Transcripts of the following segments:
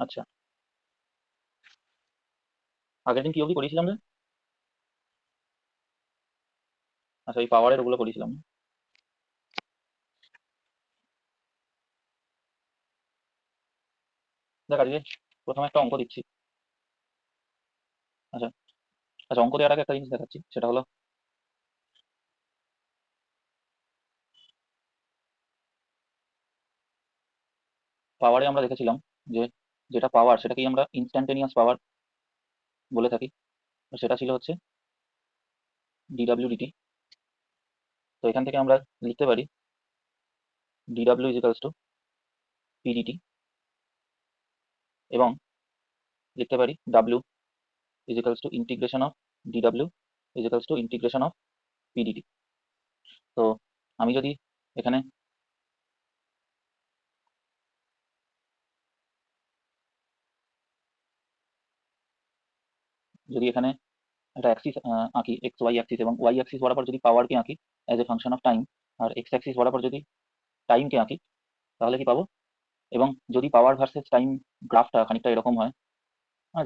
আচ্ছা, আগের দিন কি অবধি করিয়েছিলাম রে? আচ্ছা, ওই পাওয়ারের ওগুলো করিয়েছিলাম। দেখ আজকে প্রথমে একটা অঙ্ক দিচ্ছি। আচ্ছা। আচ্ছা, অঙ্ক দেওয়ার আগে একটা জিনিস দেখাচ্ছি, সেটা হলো পাওয়ারে আমরা দেখেছিলাম যে যেটা পাওয়ার সেটাকেই আমরা ইনস্ট্যান্টেনিয়াস পাওয়ার বলে থাকি। তো সেটা ছিল হচ্ছে ডিডাব্লিউ ডিটি। তো এখান থেকে আমরা লিখতে পারি ডিডাব্লিউ ইজিক্যালস টু পিডিটি, এবং লিখতে পারি W equals to integration of ডিডাব্লিউ equals to integration of PDT. তো আমি যদি এখানে যদি এখানে একটা অ্যাক্সিস আঁকি, এক্স ওয়াই অ্যাক্সিস, এবং ওয়াই অ্যাক্সিস বরাবর যদি পাওয়ারকে আঁকি as a function of time, আর এক্স অ্যাক্সিস বরাবর যদি টাইমকে আঁকি, তাহলে কি পাবো? এবং যদি পাওয়ার ভার্সেস টাইম গ্রাফটা খানিকটা এরকম হয়,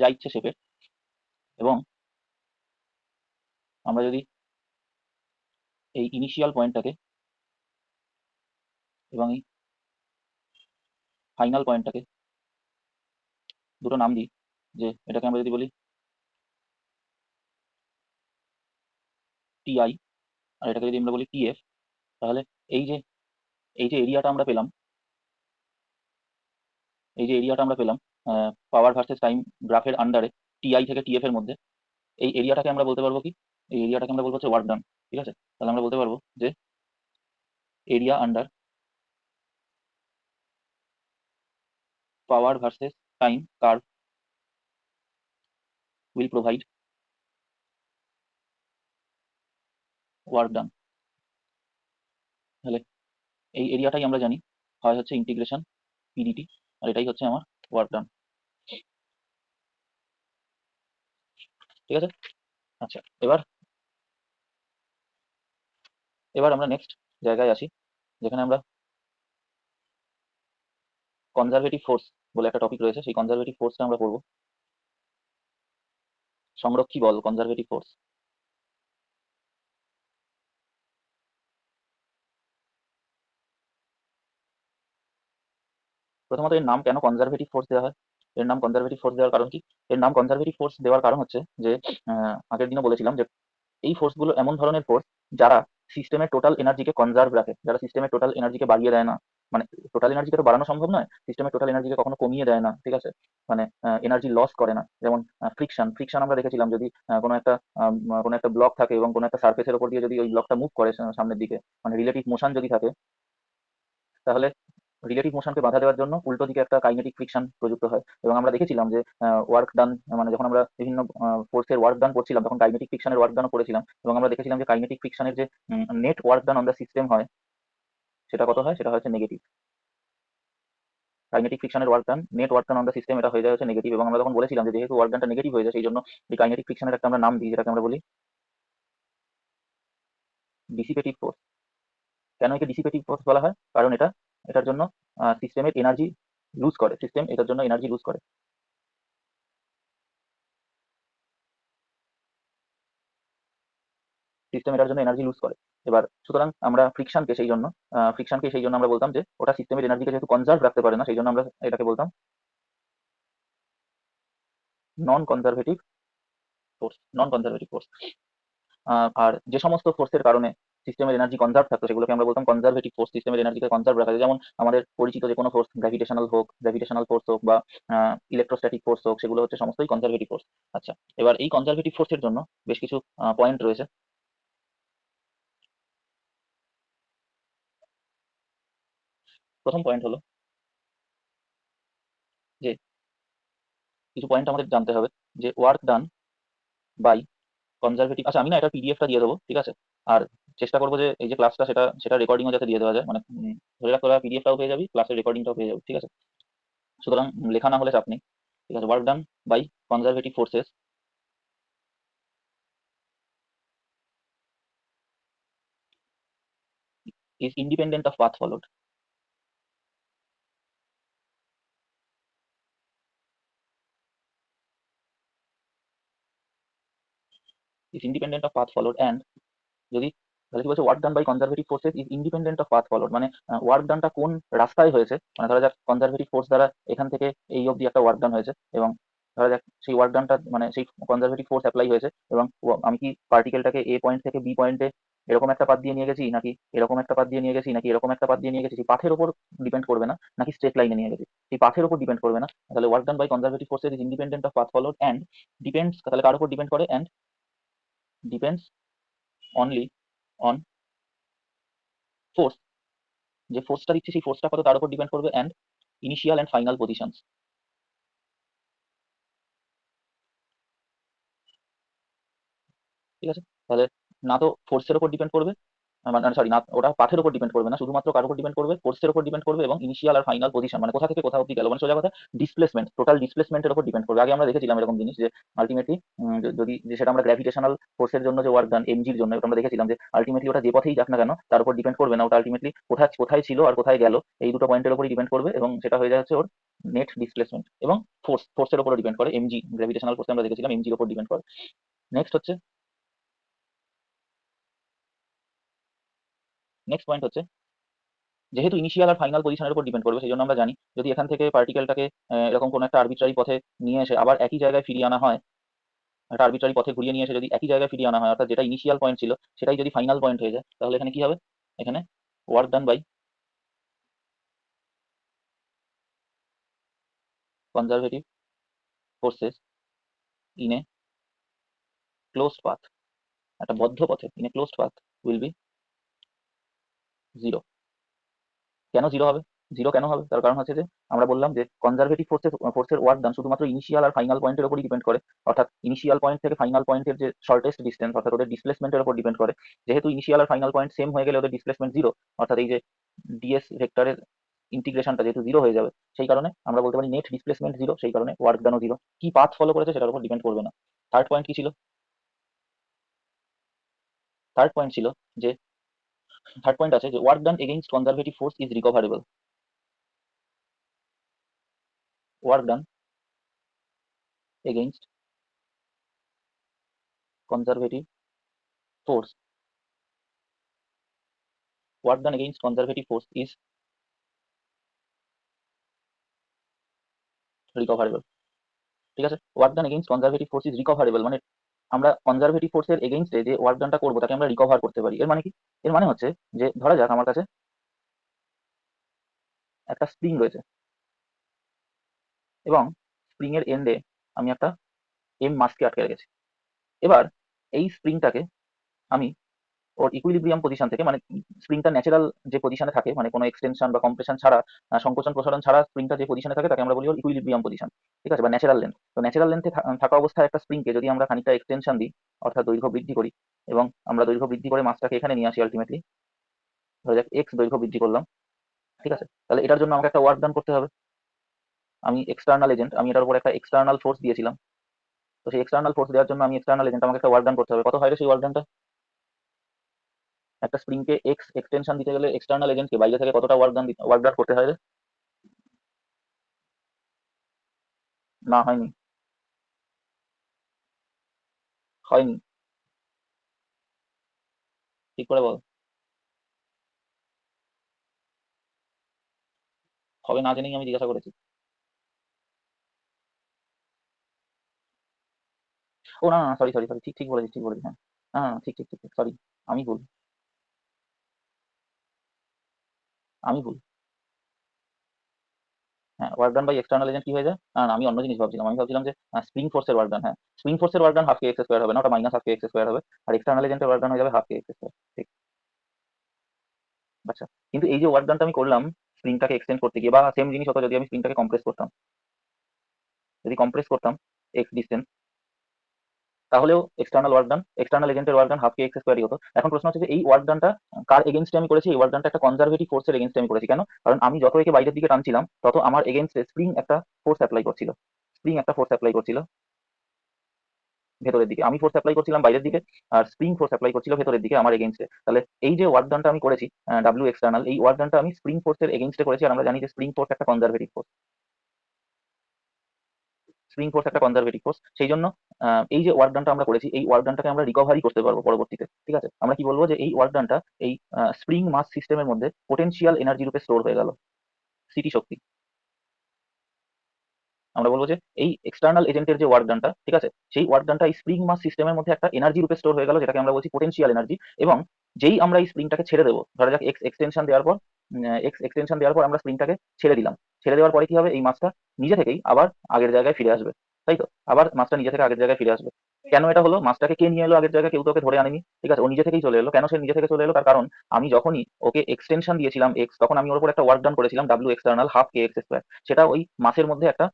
যা ইচ্ছে শেপের, এবং আমরা যদি এই ইনিশিয়াল পয়েন্টটাকে এবং এই ফাইনাল পয়েন্টটাকে দুটো নাম দিই, যে এটাকে আমরা যদি বলি টিআই, আর এটাকে যদি আমরা বলি টিএফ, তাহলে এই যে এই যে এরিয়াটা আমরা পেলাম, এই যে এরিয়াটা আমরা পেলাম পাওয়ার ভার্সেস টাইম গ্রাফের আন্ডারে টিআই থেকে টিএফ এর মধ্যে, এই এরিয়াটাকে আমরা বলতে পারবো কি? এই এরিয়াটাকে আমরা বলবো হচ্ছে ওয়ার্ক ডান। ঠিক আছে, তাহলে আমরা বলতে পারবো যে area under power versus time curve will provide work done. তাহলে এই এরিয়াটাই আমরা জানি হয় হচ্ছে ইন্টিগ্রেশন পিডিটি, আর এটাই হচ্ছে আমার ওয়ার্ক ডান। ঠিক আছে। আচ্ছা, এবার এবার আমরা নেক্সট জায়গায় আসি, যেখানে আমরা কনজারভেটিভ ফোর্স বলে একটা টপিক রয়েছে, সেই কনজারভেটিভ ফোর্সটা আমরা পড়বো। সংরক্ষী বল, কনজারভেটিভ ফোর্স। প্রথমত এর নাম কেন কনজারভেটিভ ফোর্স দেওয়া হয়? এর নাম কনজারভেটিভ ফোর্স দেওয়ার কারণ কি? এর নাম কনজারভেটিভ ফোর্স দেওয়ার কারণ হচ্ছে যে আগের দিনও বলেছিলাম যে এই ফোর্সগুলো এমন ধরনের ফোর্স যারা সিস্টেমের টোটাল এনার্জিকে কনজার্ভ রাখে, যারা সিস্টেমের টোটাল এনার্জিকে বাড়িয়ে দেয় না। মানে টোটাল এনার্জিকে তো বাড়ানো সম্ভব নয়, সিস্টেমের টোটাল এনার্জিকে কখনো কমিয়ে দেয় না। ঠিক আছে, মানে এনার্জি লস করে না। যেমন ফ্রিকশন, ফ্রিকশন আমরা দেখেছিলাম যদি কোনো একটা ব্লক থাকে এবং কোনো একটা সার্ফেসের উপর দিয়ে যদি ওই ব্লকটা মুভ করে সামনের দিকে, মানে রিলেটিভ মোশন যদি থাকে, তাহলে রিলেটিভ মোশনকে বাধা দেওয়ার জন্য উল্টো দিকে একটা কাইনেটিক ফ্রিকশন প্রযুক্ত হয়। এবং আমরা দেখেছিলাম যে ওয়ার্ক ডান, মানে যখন আমরা বিভিন্ন ফোর্সের ওয়ার্ক ডান করছিলাম তখন কাইনেটিক ফ্রিকশনের ওয়ার্ক ডানও করেছিলাম, এবং আমরা দেখেছিলাম যে কাইনেটিক ফ্রিকশনের যে net work done on the system হয়, সেটা কত হয়? সেটা হচ্ছে নেগেটিভ। কাইনেটিক ফ্রিকশনের work done, net work done on the system, এটা হয়ে যায় হচ্ছে নেগেটিভ। এবং আমরা তখন বলেছিলাম যে যেহেতু ওয়ার্ক ডানটা নেগেটিভ হয়ে যায়, সেই জন্য এই কাইনেটিক ফ্রিকশনের একটা আমরা নাম দিই, যেটাকে আমরা বলি ডিসিপেটিভ ফোর্স। কেন একে ডিসিপেটিভ ফোর্স বলা হয়? কারণ এটার জন্য সিস্টেমের এনার্জি লুজ করে, সিস্টেম এটার জন্য এনার্জি লুজ করে, সিস্টেম এটার জন্য এনার্জি লুজ করে। এবার সুতরাং আমরা ফ্রিকশনকে সেই জন্য আমরা বলতাম যে ওটা সিস্টেমের এনার্জিকে যেহেতু কনজার্ভ রাখতে পারে না, সেই জন্য আমরা এটাকে বলতাম নন কনজারভেটিভ ফোর্স, নন কনজারভেটিভ ফোর্স। আর যে সমস্ত ফোর্সের কারণে সিস্টেমের এনার্জি কনজার্ভ থাকতো সেগুলোকে আমরা বলতাম কনজারভেটিভ ফোর্স, সিস্টেমের এনার্জিকে কনজার্ভ রাখা যায়। যেমন আমাদের পরিচিত যে কোনো ফোর্স, গ্র্যাভিটেশনাল ফোর্স হোক বা ইলেকট্রোস্ট্যাটিক ফোর্স হোক, সেগুলো হচ্ছে সমস্তই কনজারভেটিভ ফোর্স। আচ্ছা, এবার এই কনজারভেটিভ ফোর্সের জন্য বেশ কিছু পয়েন্ট রয়েছে। প্রথম পয়েন্ট হলো যে কিছু পয়েন্ট আমাদের জানতে হবে যে ওয়ার্ক ডান বাই কনজারভেটিভ। আচ্ছা, আমি না এটা পিডিএফটা দিয়ে দেবো, ঠিক আছে? আর চেষ্টা করবো যে এই যে ক্লাসটা সেটা সেটা রেকর্ডিংও যাতে দিয়ে দেওয়া যায়, মানে ধরে রাখ তোরা পিডিএফটাও পেয়ে যাবি, ক্লাসের রেকর্ডিংটাও পেয়ে যাবি। ঠিক আছে, সুতরাং লেখা না হলে চাপ নেই। ঠিক আছে, work done by conservative forces is independent of path followed. Is independent of path followed and যদি তাহলে কি বলছে work done by conservative forces is independent of path followed, মানে ওয়ার্ক ডানটা কোন রাস্তায় হয়েছে, মানে ধরা যাক কনজারভেটিভ ফোর্স দ্বারা এখান থেকে এই অবধি একটা ওয়ার্ক ডান হয়েছে, এবং ধরা যাক সেই ওয়ার্ক ডানটা মানে সেই কনজারভেটিভ ফোর্স অ্যাপ্লাই হয়েছে, এবং আমি কি পার্টিকেলটাকে এ পয়েন্ট থেকে বি পয়েন্টে এরকম একটা পাথ দিয়ে নিয়ে গেছি, নাকি এরকম একটা পাথ দিয়ে নিয়ে গেছি, নাকি এরকম একটা পাথ দিয়ে নিয়ে গেছি, সেই পাথের উপর ডিপেন্ড করবে না, নাকি স্ট্রেট লাইনে নিয়ে গেছি সেই পাথের উপর ডিপেন্ড করবে না। তাহলে work done by conservative forces is independent of path followed and depends, তাহলে কার উপর ডিপেন্ড করে, and depends only on force, যে ফোর্সটা দিচ্ছে সেই ফোর্সটা কত তার উপর ডিপেন্ড করবে, and initial and final positions. ঠিক আছে, তাহলে না তো ফোর্সের উপর ডিপেন্ড করবে, মানে সরি না, ওটা পাথের উপর ডিপেন্ড করবে না, শুধুমাত্র কার উপর ডিপেন্ড করবে, ফোর্সের উপর ডিপেন্ড করবে, এবং ইনিশিয়াল আর ফাইনাল পজিশন মানে কোথা থেকে কোথা অব্দি গেল, মানে সোজা কথা ডিসপ্লেসমেন্ট, টোটাল ডিসপ্লেসমেন্টের উপর ডিপেন্ড করবে। আগে আমরা দেখেছিলাম এরকম জিনিস যে আলটিমেটলি যদি যে সেটা আমরা গ্র্যাভিটেশনাল ফোর্সের জন্য যে ওয়ার্ক ডান এমজির জন্য ওটা আমরা দেখেছিলাম যে আলটিমেটলি ওটা যে পথেই যাক না কেন তার উপর ডিপেন্ড করবে না, ওটা আলটিমেটলি কোথায় কোথায় ছিল আর কোথায় গেল এই দুটো পয়েন্টের উপরই ডিপেন্ড করবে, এবং সেটা হয়ে যাচ্ছে ওর নেট ডিসপ্লেসমেন্ট, এবং ফোর্সের উপর ডিপেন্ড করে, এমজি গ্র্যাভিটেশনাল ফোর্সে আমরা দেখেছিলাম এমজির উপর ডিপেন্ড করে। নেক্সট পয়েন্ট হচ্ছে যেহেতু ইনিশিয়াল আর ফাইনাল পজিশনের উপর ডিপেন্ড করবে, সেই জন্য আমরা জানি যদি এখান থেকে পার্টিকেলটাকে এরকম কোনো একটা আরবিট্রারি পথে নিয়ে এসে আবার একই জায়গায় ফিরিয়ে আনা হয়, একটা আরবিট্রারি পথে ঘুরিয়ে নিয়ে এসে যদি একই জায়গায় ফিরিয়ে আনা হয়, অর্থাৎ যেটা ইনিশিয়াল পয়েন্ট ছিল সেটাই যদি ফাইনাল পয়েন্ট হয়ে যায়, তাহলে এখানে কি হবে, এখানে work done by conservative forces in a closed path, একটা বদ্ধ পথে in a closed path will be zero. কেন জিরো হবে, জিরো কেন হবে, তার কারণ হচ্ছে যে আমরা বললাম যে কনজারভেটিভ ফোর্সের ওয়ার্ক ডান শুধুমাত্র ইনিশিয়াল আর ফাইনাল পয়েন্টের উপরই ডিপেন্ড করে, অর্থাৎ ইনিশিয়াল পয়েন্ট থেকে ফাইনাল পয়েন্টের যে শর্টেস্ট ডিস্টেন্স অর্থাৎ ওদের ডিসপ্লেসমেন্টের উপর ডিপেন্ড করে। যেহেতু ইনিশিয়াল আর ফাইনাল পয়েন্ট সেম হয়ে গেলে ওদের ডিসপ্লেসমেন্ট জিরো, অর্থাৎ এই যে ডিএস ভেক্টরের ইন্টিগ্রেশনটা যেহেতু জিরো হয়ে যাবে, সেই কারণে আমরা বলতে পারি নেট ডিসপ্লেসমেন্ট জিরো, সেই কারণে ওয়ার্ক ডানও জিরো। কি পাথ ফলো করেছে সেটার উপর ডিপেন্ড করবে না। থার্ড পয়েন্ট কি ছিল, থার্ড পয়েন্ট ছিল যে থার্ড পয়েন্ট আছে যে work done against conservative force is recoverable, work done against conservative force, work done against conservative force is recoverable. ঠিক আছে, work done against conservative force is recoverable, মানে আমরা কনজারভেটিভ ফোর্সের এগেইনস্টে যে ওয়ার্ক ডানটা করবো তাকে আমরা রিকভার করতে পারি। এর মানে কি, এর মানে হচ্ছে যে ধরা যাক আমার কাছে একটা স্প্রিং রয়েছে, এবং স্প্রিং এর এন্ডে আমি একটা এম মাসকে আটকে রেখেছি। এবার এই স্প্রিংটাকে আমি ওর ইকুইলিব্রিয়াম পজিশন থেকে, মানে স্প্রিংটা ন্যাচারাল যে পজিশনে থাকে, মানে কোনো এক্সটেনশন বা কম্প্রেশন ছাড়া, সংকোচন প্রসারণ ছাড়া স্প্রিংটা যে পজিশনে থাকে তাকে আমরা বলি ওর ইকুইলিব্রিয়াম পজিশন। ঠিক আছে, বা ন্যাচারাল লেন্থ। তো ন্যাচারাল লেন্থে থাকা অবস্থায় একটা স্প্রিংকে যদি আমরা খানিকটা এক্সটেনশন দিই, অর্থাৎ দৈর্ঘ্য বৃদ্ধি করি, এবং আমরা দৈর্ঘ্য বৃদ্ধি করে মাসটাকে এখানে নিয়ে আসি, আলটিমেটলি ধরা যাক এক্স দৈর্ঘ্য বৃদ্ধি করলাম। ঠিক আছে, তাহলে এটার জন্য আমাকে একটা ওয়ার্ক ডান করতে হবে। আমি এক্সটার্নাল এজেন্ট, আমি এটার উপর একটা এক্সটার্নাল ফোর্স দিয়েছিলাম, তো সেই এক্সটার্নাল ফোর্স দেওয়ার জন্য আমি এক্সটার্নাল এজেন্ট আমাকে একটা ওয়ার্ক ডান করতে হবে। কত হয় রে সেই ওয়ার্ক ডানটা, একটা স্প্রিংকে এক্স এক্সটেনশন দিতে গেলে এক্সটার্নাল এজেন্টকে বাইরে থেকে কতটা ওয়ার্ক ডান করতে হয় রে? না হয়নি, হয়নি, ঠিক করে বল। হবে না জেনেই আমি জিজ্ঞাসা করেছি। ও না না, সরি সরি সরি, ঠিক ঠিক বলেছিস, ঠিক বলেছিস, হ্যাঁ হ্যাঁ হ্যাঁ, ঠিক ঠিক ঠিক, সরি, আমি ভুল, আমি ভুল। হ্যাঁ, work done by external agent কি হয়ে যায়, না না, আমি অন্য জিনিস ভাবছিলাম, আমি ভাবছিলাম যে স্প্রিং ফোর্সের ওয়ার্ক ডান, হ্যাঁ স্প্রিং ফোর্সের work done half k x square হবে না, ওটা minus half k x square হবে, আর এক্সটার্নাল এজেন্টের ওয়ার্ক ডান হয়ে যাবে হাফ কে এক্স স্কোয়ার। ঠিক। আচ্ছা, কিন্তু এই যে ওয়ার্ক ডানটা আমি করলাম স্প্রিংটাকে এক্সটেন্ড করতে গিয়ে, বা সেম জিনিস হতো যদি আমি স্প্রিংটাকে কম্প্রেস করতাম, যদি কম্প্রেস করতাম এক্স ডিস্টেন্স, তাহলেও এক্সটার্নাল ওয়ার্ক ডান, এক্সটার্নাল এজেন্টের work done half k x স্কোয়ারই হতো। এখন প্রশ্ন হচ্ছে যে এই ওয়ার্ক ডানটা কার এগেনস্টে আমি করেছি, এই ওয়ার্ক ডানটা একটা কনজারভেটিভ ফোর্সের এগেনস্টে আমি করেছি। কেন, কারণ আমি যত একে বাইরের দিকে টানছিলাম তত আমার এগেনস্টে স্প্রিং একটা ফোর্স অ্যাপ্লাই করছিল, স্প্রিং একটা ফোর্স অ্যাপ্লাই করছিল ভেতরের দিকে, আমি ফোর্স অ্যাপ্লাই করছিলাম বাইরের দিকে, আর স্প্রিং ফোর্স অ্যাপ্লাই করছিল ভেতরের দিকে আমার এগেনস্টে। তাহলে এই যে ওয়ার্ক ডানটা আমি করেছি ডাব্লিউ এক্সটার্নাল, এই ওয়ার্ক ডানটা আমি স্প্রিং ফোর্সের এগেনস্টে করেছি, আর আমরা জানি যে স্প্রিং ফোর্স একটা কনজারভেটিভ ফোর্স, স্প্রিং ফোর্স একটা কনজারভেটিভ ফোর্স, সেই জন্য এই যে ওয়ার্ক ডানটা আমরা করেছি এই ওয়ার্ক ডানটাকে আমরা রিকভারি করতে পারবো পরবর্তীতে। ঠিক আছে, আমরা কি বলবো যে এই ওয়ার্ক ডানটা এই স্প্রিং মাস সিস্টেমের মধ্যে পোটেনশিয়াল এনার্জি রূপে স্টোর হয়ে গেল, স্মৃতি শক্তি। আমরা বলবো যে এই এক্সটার্নাল এজেন্টের যে ওয়ার্ক ডানটা, ঠিক আছে, সেই ওয়ার্ক ডানটা এই স্প্রিং মাস সিস্টেমের মধ্যে একটা এনার্জি রূপে স্টোর হয়ে গেল, যেটাকে আমরা বলছি পোটেনশিয়াল এনার্জি। এবং যেই আমরা এই স্প্রিংটাকে ছেড়ে দেবো, ধরা যাক এক্স এক্সটেনশন দেওয়ার পর, আমরা স্প্রিংটাকে ছেড়ে দিলাম। ছেড়ে দেওয়ার পরে কি হবে, এই মাসটা নিজে থেকেই আবার আগের জায়গায় ফিরে আসবে, তাই তো? আবার মাসটা নিজে থেকে আগের জায়গায় ফিরে আসবে। কেন এটা হলো? মাসটাকে কে নিয়ে এলো আগের জায়গায়? কেউ তো ওকে ধরে আনেনি, ঠিক আছে, ও নিজে থেকেই চলে এলো। কেন সে নিজে থেকে চলে এলো? তার কারণ আমি যখনই ওকে এক্সটেনশন দিয়েছিলাম এক্স, তখন আমি ওর উপর একটা ওয়ার্ক ডান করেছিলাম W external half k x square. সেটা ওই মাসের মধ্যে একটা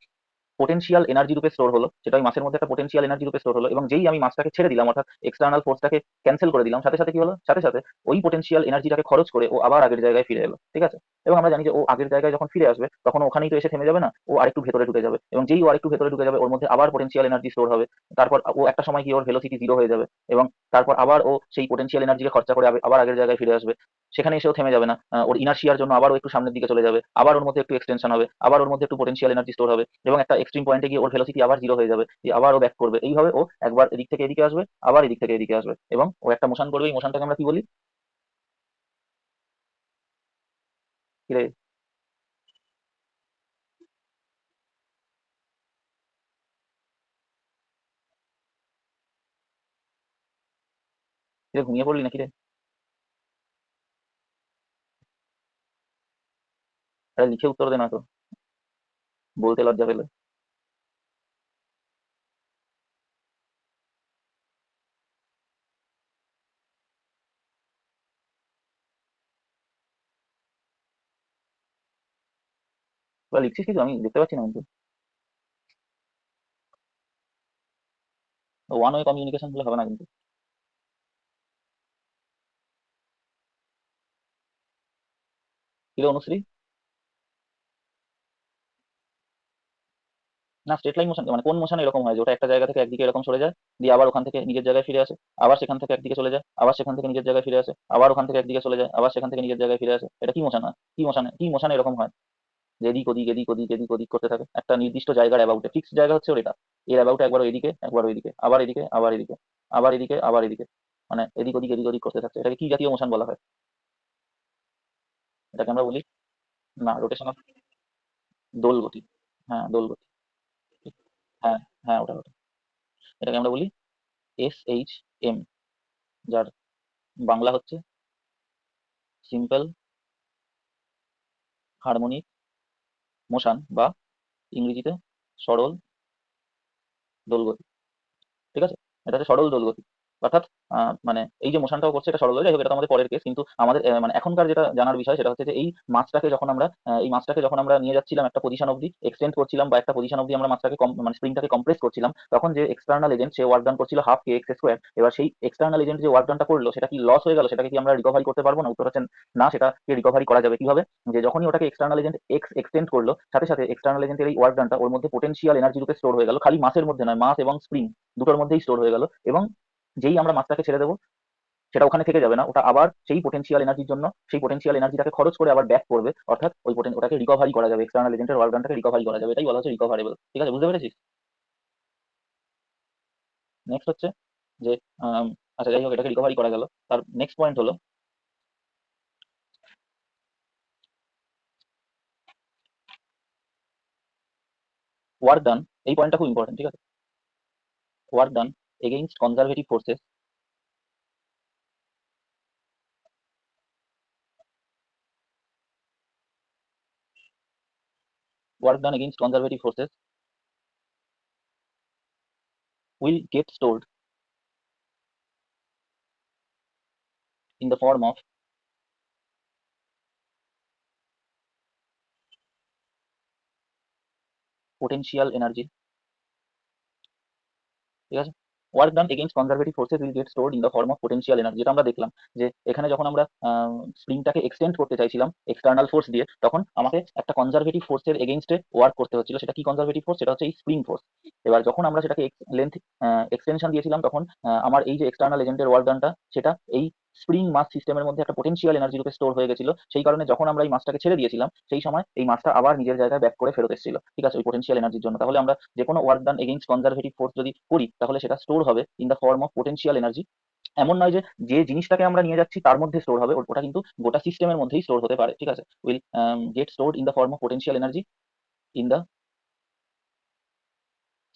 পোটেনশিয়াল এনার্জি রূপে স্টোর হলো, সেটা ওই মাসের মধ্যে একটা পোটেনশিয়াল এনার্জি রূপে স্টোর হলো। এবং যেই আমি মাসটাকে ছেড়ে দিলাম, অর্থাৎ এক্সটার্নাল ফোর্সটাকে ক্যান্সেল করে দিলাম, সাথে সাথে কি হলো, সাথে সাথে ওই পোটেনশিয়াল এনার্জিটাকে খরচ করে ও আবার আগের জায়গায় ফিরে এলো, ঠিক আছে। এবং আমরা জানি যে ও আগের জায়গায় যখন ফিরে আসবে তখন ওখানেই তো এসে থেমে যাবে না, ও আরেকটু ভেতরে ঢুকে যাবে। এবং যেই ও আরেকটু ভেতরে ঢুকে যাবে ওর মধ্যে আবার পোটেনশিয়াল এনার্জি স্টোর হবে। তারপর ও একটা সময় গিয়ে ওর ভেলোসিটি জিরো হয়ে যাবে, এবং তারপর আবার ও সেই পোটেনশিয়াল এনার্জিকে খরচা করে আবার আগের জায়গায় ফিরে আসবে। সেখানে এসেও থেমে যাবে না, ওর ইনার্শিয়ার জন্য আবার ও একটু সামনের দিকে চলে যাবে, আবার ওর মধ্যে একটু এক্সটেনশন হবে, আবার ওর মধ্যে একটু পোটেনশিয়াল এনার্জি স্টোর হবে, এবং একটা এক্সট্রিম পয়েন্টে গিয়ে ওর ভেলোসিটি আবার জিরো হয়ে যাবে, দিয়ে আবার ও ব্যাক করবে। এইভাবে ও একবার এদিক থেকে এদিকে আসবে, আবার এদিক থেকে এদিকে আসবে, এবং ও একটা মোশন করবে। এই মোশনটাকে আমরা কি বলি? কি রে? কি রে, ঘুমিয়ে পড়লি নাকি রে? আরে লিখে উত্তর দে না তো, বলতে লজ্জা পেলে। তোরা লিখছিস কিছু? আমি দেখতে পাচ্ছি না কিন্তু। ওয়ান ওয়ে কমিউনিকেশন হলে হবে না কিন্তু। কি রে অনুশ্রী? না, স্ট্রেট লাইন মোশন মানে কোন মোশন এরকম হয় যে ওটা একটা জায়গা থেকে একদিকে এরকম সরে যায়, দিয়ে আবার ওখান থেকে নিজের জায়গায় ফিরে আসে, আবার সেখান থেকে একদিকে চলে যায়, আবার সেখান থেকে নিজের জায়গায় ফিরে আসে, আবার ওখান থেকে একদিকে চলে যায়, আবার সেখান থেকে নিজের জায়গায় ফিরে আসে? এটা কি মোশন হয়? কি মোশন এরকম হয় যে এদিক ওদিক এদিক ওদিক এদিক ওদিক করতে থাকে একটা নির্দিষ্ট জায়গার অ্যাবাউটে? ফিক্সড জায়গা হচ্ছে ওর এটা। এর অ্যাবাউটে একবার এদিকে, একবার ওইদিকে, আবার এদিকে, আবার এদিকে, আবার এদিকে, আবার এদিকে, মানে এদিক ওদিক এদিক ওদিক করতে থাকছে। এটাকে কি জাতীয় মোশন বলা হয়? এটাকে আমরা বলি, না, রোটেশনাল, দোল গতি। হ্যাঁ, দোল গতি। হ্যাঁ, হ্যাঁ, ওটা ওটা। এটাকে আমরা বলি SHM, যার বাংলা হচ্ছে সিম্পল হারমোনিক মোশন, বা ইংরেজিতে সরল দোলগতি। ঠিক আছে, এটা হচ্ছে সরল দোলগতি। অর্থাৎ মানে এই যে মোশনটাও করছে এটা সরল দোল। যাই হোক, এটা তো আমাদের পরের কেস। কিন্তু আমাদের মানে এখনকার যেটা জানার বিষয় সেটা হচ্ছে যে এই মাছটাকে যখন আমরা নিয়ে যাচ্ছিলাম একটা পজিশন অবধি, এক্সটেন্ড করছিলাম, বা একটা পজিশন অবধি আমরা মাছটাকে মানে স্প্রিংটাকে কম্প্রেস করছিলাম, তখন যে এক্সটার্নাল এজেন্ট সে ওয়ার্ক ডান করছিল হাফ কে এক্স স্কোয়ার। এবার সেই এক্সটার্নাল এজেন্ট যে ওয়ার্ক ডানটা করলো সেটা কি লস হয়ে গেল? সেটাকে কি আমরা রিকভারি করতে পারবো না? উত্তর হচ্ছে না। সেটাকে রিকভারি করা যাবে কিভাবে? যে যখনই ওটাকে এক্সটার্নাল এজেন্ট এক্স এক্সটেন্ড করলো, সাথে সাথে এক্সটার্নাল এজেন্টের এই ওয়ার্ক ডানটা ওর মধ্যে পোটেনশিয়াল এনার্জি রূপে স্টোর হয়ে গেল। খালি মাসের মধ্যে নয়, মাস এবং স্প্রিং দুটোর মধ্যেই স্টোর হয়ে গেল। এবং যেই আমরা মাছটাকে ছেড়ে দেবো, সেটা ওখানে থেকে যাবে না, ওটা আবার সেই পোটেনশিয়াল এনার্জির জন্য সেই পোটেনশিয়াল এনার্জিটাকে খরচ করে আবার ব্যাক করবে। অর্থাৎ ওটাকে রিকভারি করা যাবে, এক্সটার্নাল এজেন্টের ওয়ার্ক রিকভারি করা যাবে। এটাই বলা হচ্ছে রিকভারেবল। ঠিক আছে, বুঝতে পেরেছিস? নেক্সট হচ্ছে যে আম, আচ্ছা যাই হোক, এটাকে রিকভারি করা গেল। তার নেক্সট পয়েন্ট হলো ওয়ার্ক ডান। এই পয়েন্টটা খুব ইম্পর্টেন্ট, ঠিক আছে। Work done against conservative forces, work done against conservative forces will get stored in the form of potential energy। ঠিক আছে, work done against conservative forces will get stored in the form of potential energy. যেটা আমরা দেখলাম যে এখানে যখন আমরা স্প্রিংটাকে extend করতে চাইছিলাম এক্সটার্নাল ফোর্স দিয়ে, তখন আমাকে একটা কনজারভেটিভ ফোর্সের এগেইনস্টে ওয়ার্ক করতে হচ্ছিল। সেটা কি কনজারভেটিভ ফোর্স? সেটা হচ্ছে এই স্প্রিং ফোর্স। এবার যখন আমরা সেটাকে লেন্থ এক্সটেনশন দিয়েছিলাম, তখন আমার এই যে এক্সটার্নাল এজেন্টের ওয়ার্ক ডানটা সেটা এই স্প্রিং মাস সিস্টেমের মধ্যে একটা পোটেনশিয়াল এনার্জি রূপে স্টোর হয়ে গেছিল, সেই কারণে যখন আমরা এই মাসটাকে ছেড়ে দিয়েছিলাম সেই সময় এই মাসটা আবার নিজের জায়গায় ব্যাক করে ফেরত এসেছিল, ঠিক আছে, ওই পোটেনশিয়াল এনার্জির জন্য। তাহলে আমরা যে কোনো work done against conservative force যদি করি তাহলে সেটা স্টোর হবে in the form of potential energy. এমন নয় যে যে জিনিসটাকে আমরা নিয়ে যাচ্ছি তার মধ্যে স্টোর হবে, ওটা কিন্তু গোটা সিস্টেমের মধ্যেই স্টোর হতে পারে, ঠিক আছে, will get stored in the form of potential energy in the